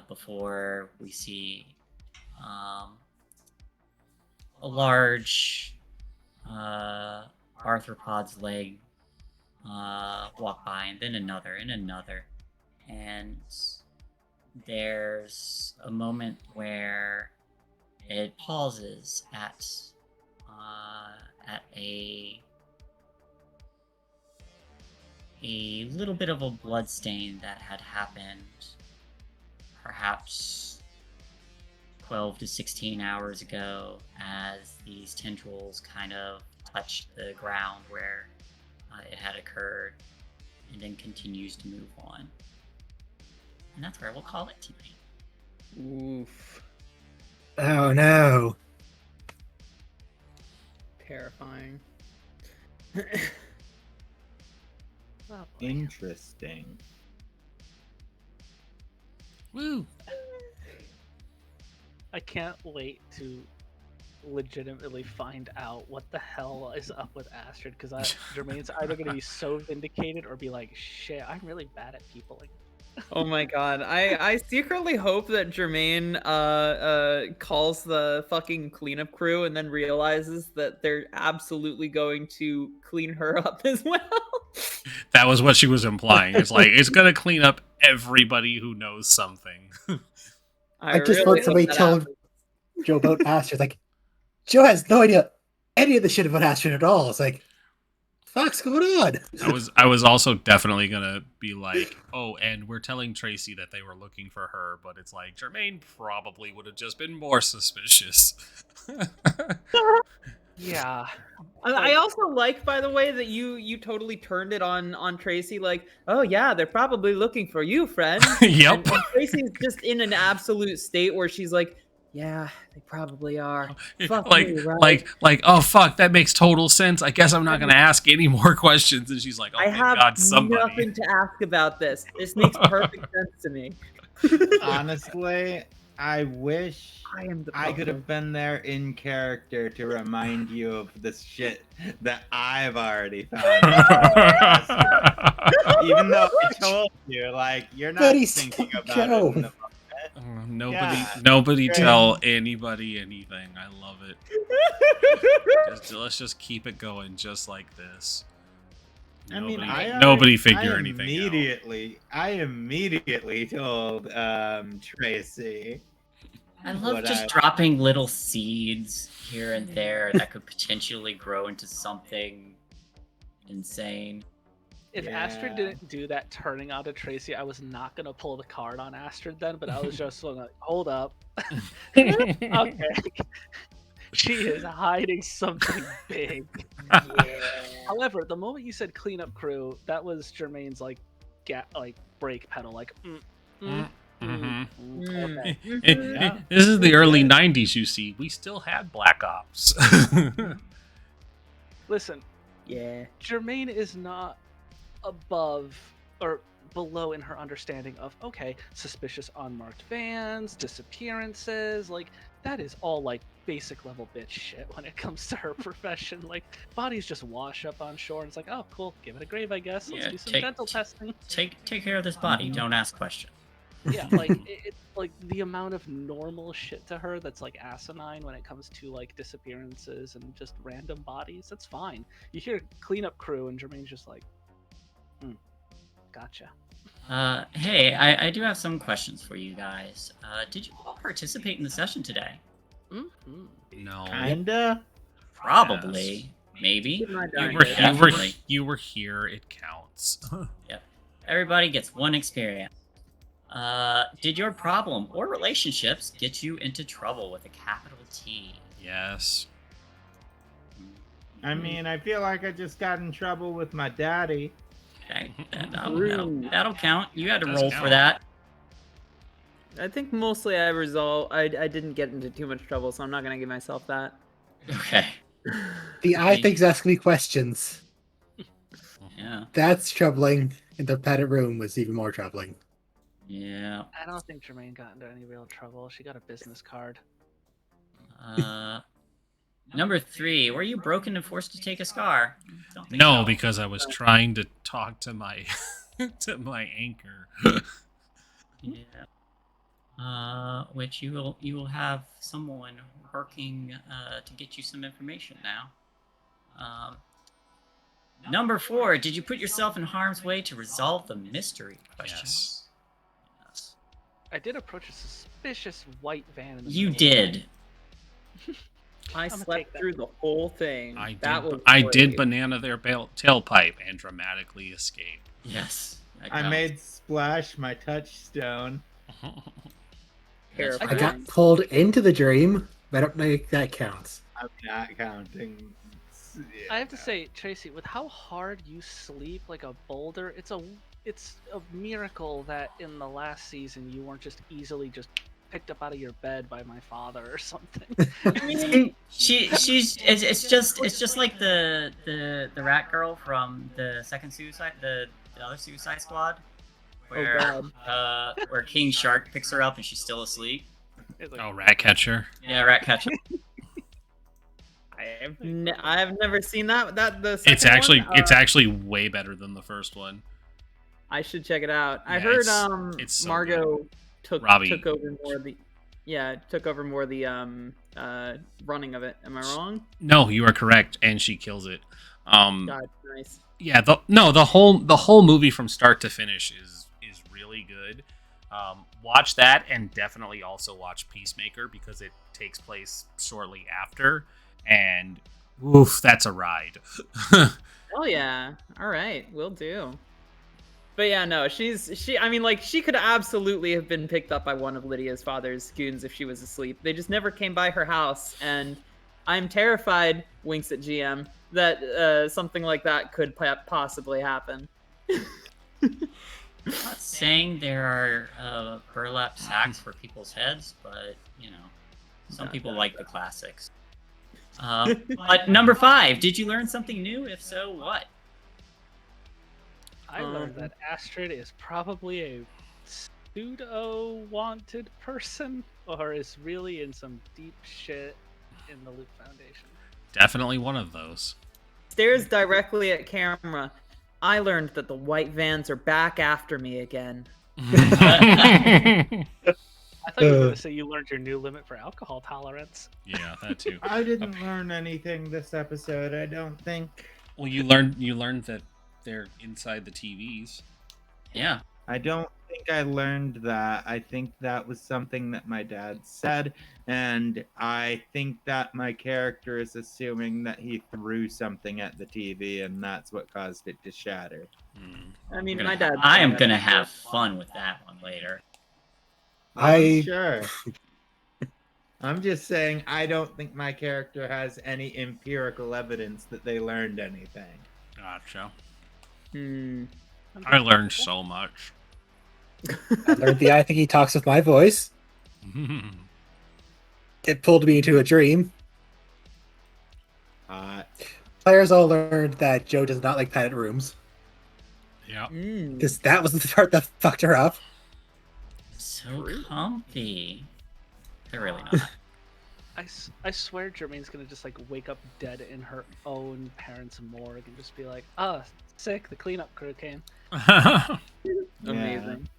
before we see a large arthropod's leg walk by, and then another and another, and there's a moment where it pauses at a little bit of a blood stain that had happened perhaps 12 to 16 hours ago, as these tendrils kind of touched the ground where it had occurred, and then continues to move on. And that's where we'll call it tonight. Oof. Oh no. Terrifying. Oh, Interesting. Woo! I can't wait to legitimately find out what the hell is up with Astrid, because Jermaine's either going to be so vindicated or be like, shit, I'm really bad at peopling. Oh my god. I secretly hope that Jermaine calls the fucking cleanup crew and then realizes that they're absolutely going to clean her up as well. That was what she was implying. It's like, it's gonna clean up everybody who knows something. I just really heard somebody hope that tell happens. Joe about Astrid. Like, Joe has no idea any of the shit about Astrid at all. It's like, fuck's going on? I was also definitely gonna be like, oh, and we're telling Tracy that they were looking for her, but it's like Jermaine probably would have just been more suspicious. Yeah. I also like, by the way, that you totally turned it on Tracy. Like, oh yeah, they're probably looking for you, friend. Yep. And Tracy's just in an absolute state where she's like, yeah, they probably are. Fuck me, right? like, oh fuck, that makes total sense. I guess I'm not gonna ask any more questions. And she's like, oh, I thank have God, somebody. nothing to ask about this. This makes perfect sense to me. Honestly, I wish I am the I could problem. have been there in character to remind you of the shit that I've already found out. Even though I told you, like, you're not Buddy, thinking stop, about Joe. it in the Nobody Great. tell anybody anything. I love it. Let's just keep it going just like this. Nobody figure anything out. I immediately told Tracy. I love What just I- dropping little seeds here and there that could potentially grow into something insane. If Astrid didn't do that turning onto Tracy, I was not gonna pull the card on Astrid then, but I was just like, hold up. Okay. She is hiding something big. However, the moment you said cleanup crew, that was Jermaine's like brake pedal, like okay. Yeah. This is the early 90s, you see. We still had Black Ops. Listen, Yeah. Jermaine is not above or below in her understanding of, okay, suspicious unmarked vans, disappearances, like that is all like basic level bitch shit when it comes to her profession. Like bodies just wash up on shore and it's like, oh cool, give it a grave I guess. Let's Yeah, do some dental testing. Take care of this body. Don't ask questions. Yeah, like it's like the amount of normal shit to her that's like asinine when it comes to like disappearances and just random bodies. That's fine. You hear cleanup crew and Jermaine's just like, gotcha. Hey, I do have some questions for you guys. Did you all participate in the session today? Mm-hmm. No. Kinda. Probably. Maybe. You were here. It counts. Yep. Everybody gets one experience. Did your problem or relationships get you into trouble with a capital T? Yes. I mean, I feel like I just got in trouble with my daddy. Okay, that'll count. You had to Does roll count. for that. I think mostly I didn't get into too much trouble, so I'm not gonna give myself that. Okay. The I think's asking me questions. Yeah. That's troubling. And the padded room was even more troubling. Yeah. I don't think Jermaine got into any real trouble. She got a business card. Number 3. Were you broken and forced to take a scar? Don't think No, so. because I was trying to talk to my to my anchor. Yeah. Which you will have someone working to get you some information now. Number 4. Did you put yourself in harm's way to resolve the mystery questions? Yes. I did approach a suspicious white van. In the You middle of the did. I gonna slept take that. through the whole thing. I That did. was I did brave. banana their tailpipe and dramatically escape. Yes. that I counts. made Splash my touchstone. That's Terrifying. I right. got pulled into the dream, but I don't think that counts. I'm not counting. I have to say, Tracy, with how hard you sleep like a boulder, it's a miracle that in the last season you weren't just easily just picked up out of your bed by my father or something. It's just like the rat girl from the second Suicide, the other Suicide Squad, where where King Shark picks her up and she's still asleep. It's like, Oh, Ratcatcher. Yeah, Ratcatcher. I have never seen that. The It's second one, it's actually way better than the first one. I should check it out. I Yeah, heard it's so Margot took Robbie. over more of the running of it. Am I wrong? No, you are correct, and she kills it. God, nice. Yeah, the whole movie from start to finish is really good. Watch that, and definitely also watch Peacemaker because it takes place shortly after, and oof, that's a ride. Oh yeah. All right, will do. But yeah, no, she could absolutely have been picked up by one of Lydia's father's goons if she was asleep. They just never came by her house, and I'm terrified, winks at GM, that something like that could possibly happen. I'm not saying there are burlap sacks for people's heads, but some people like the classics. But number 5, did you learn something new? If so, what? I learned that Astrid is probably a pseudo wanted person, or is really in some deep shit in the Loop Foundation. Definitely one of those. Stares directly at camera. I learned that the white vans are back after me again. I thought you were going to say you learned your new limit for alcohol tolerance. Yeah, that too. I didn't learn anything this episode, I don't think. Well, you learned that they're inside the TVs. Yeah. I don't think I learned that. I think that was something that my dad said, and I think that my character is assuming that he threw something at the TV, and that's what caused it to shatter. I mean, my dad. I am gonna have fun with that one later. I'm sure. I'm just saying I don't think my character has any empirical evidence that they learned anything. Gotcha. Hmm. I learned so much. I learned the I think he talks with my voice. It pulled me into a dream. Players all learned that Joe does not like padded rooms. Yeah. Because that was the part that fucked her up. So comfy. They're really not. I swear Jermaine's gonna just like wake up dead in her own parents' morgue and just be like, sick, the cleanup crew came. Amazing.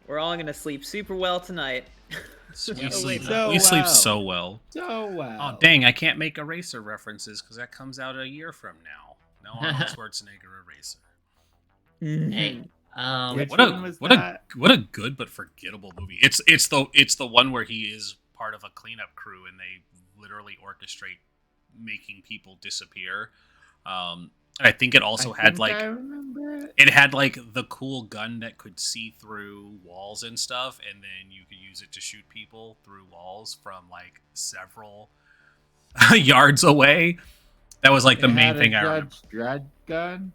We're all gonna sleep super well tonight. We sleep well. so well. So well. Oh dang! I can't make eraser references because that comes out a year from now. No Arnold Schwarzenegger eraser. Hey, what a good but forgettable movie. It's the one where he is part of a cleanup crew and they literally orchestrate making people disappear. I think it also had like it had like the cool gun that could see through walls and stuff, and then you could use it to shoot people through walls from like several yards away. That was like the main thing I remember. Dredd gun?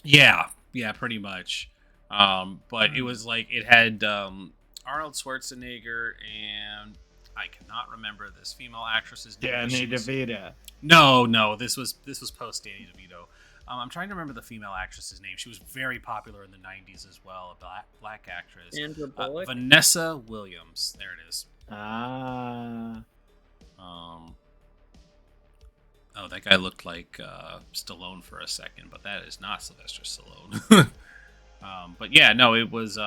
Yeah, pretty much. But it was like it had Arnold Schwarzenegger and I cannot remember this female actress's name. Danny DeVito. No, this was post Danny DeVito. I'm trying to remember the female actress's name. She was very popular in the 90s as well, a black actress. Sandra Bullock? Vanessa Williams. There it is. Oh, that guy looked like Stallone for a second, but that is not Sylvester Stallone. But yeah, no, it was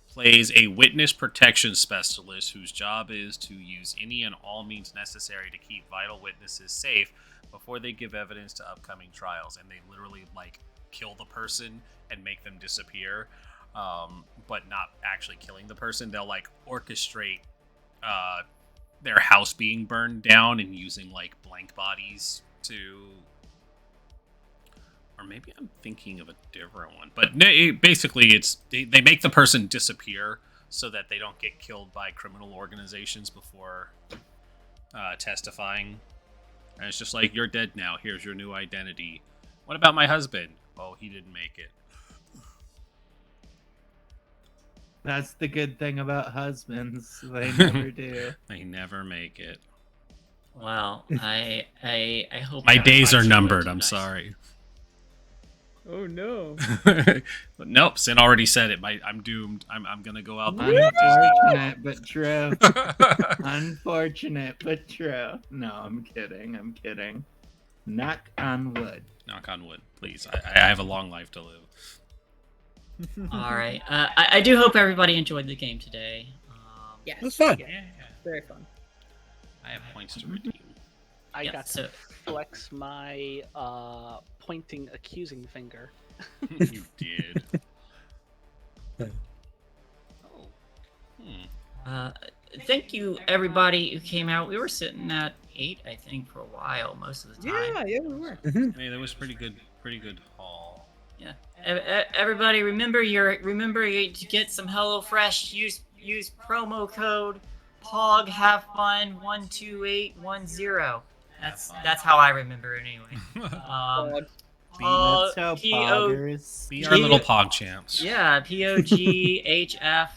plays a witness protection specialist whose job is to use any and all means necessary to keep vital witnesses safe before they give evidence to upcoming trials. And they literally like kill the person and make them disappear, but not actually killing the person. They'll like orchestrate their house being burned down and using like blank bodies to, or maybe I'm thinking of a different one. But basically, they make the person disappear so that they don't get killed by criminal organizations before testifying. And it's just like, you're dead now. Here's your new identity. What about my husband? Oh, he didn't make it. That's the good thing about husbands. They never do. They never make it. Well, I hope my days are numbered. I'm sorry. Oh no! But nope, Sin already said it. I'm doomed. I'm gonna go out there. Unfortunate but true. Unfortunate but true. No, I'm kidding. Knock on wood. Knock on wood, please. I have a long life to live. All right. I do hope everybody enjoyed the game today. Yes. It was fun. Yeah. Very fun. I have points to redeem. I got to flex my pointing, accusing finger. You did. Thank you, everybody who came out. We were sitting at 8, I think, for a while, most of the time. Yeah, we were. Hey, that was pretty good haul. Yeah. Everybody, remember to get some HelloFresh. Use promo code POG. Have fun 12810. That's how I remember it anyway. Be our little Pog champs. Yeah, POGHF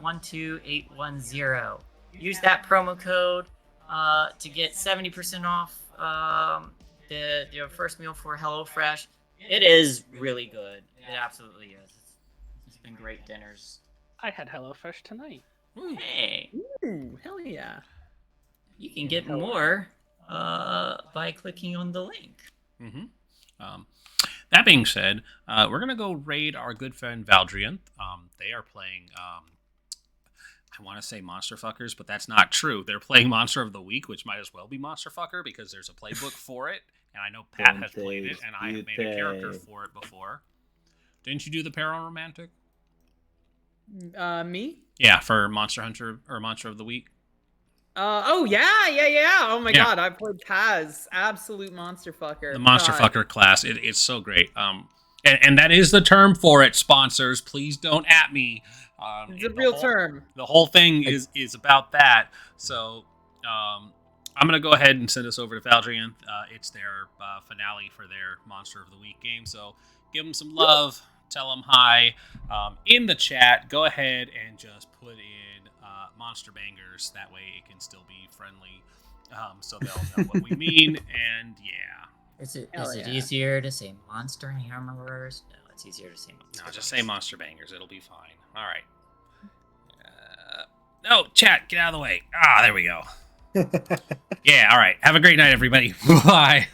12810. Use that promo code to get 70% off the first meal for HelloFresh. It is really good. It absolutely is. It's been great dinners. I had HelloFresh tonight. Hey, Ooh, hell yeah. you can get more by clicking on the link. That being said, we're gonna go raid our good friend Valdrian. They are playing. I want to say Monster Fuckers, but that's not true. They're playing Monster of the Week, which might as well be Monster Fucker because there's a playbook for it, and I know Pat has played it, and I have made a character for it before. Didn't you do the Pararomantic? Me? Yeah, for Monster Hunter or Monster of the Week. Oh yeah. Oh my god, I played Taz, absolute monster fucker. The Monster Fucker class, it's so great. And that is the term for it. Sponsors, please don't at me. It's a real term. The whole thing is about that. So I'm gonna go ahead and send us over to Valdrian. It's their finale for their Monster of the Week game. So give them some love. Tell them hi. In the chat, go ahead and just put in Monster Bangers. That way it can still be friendly. So they'll know what we mean. And yeah. Is it easier to say Monster Hammerers? No, it's easier to say Monster No, just say Monster Bangers. It'll be fine. All right. No, chat, get out of the way. There we go. Yeah, all right. Have a great night, everybody. Bye.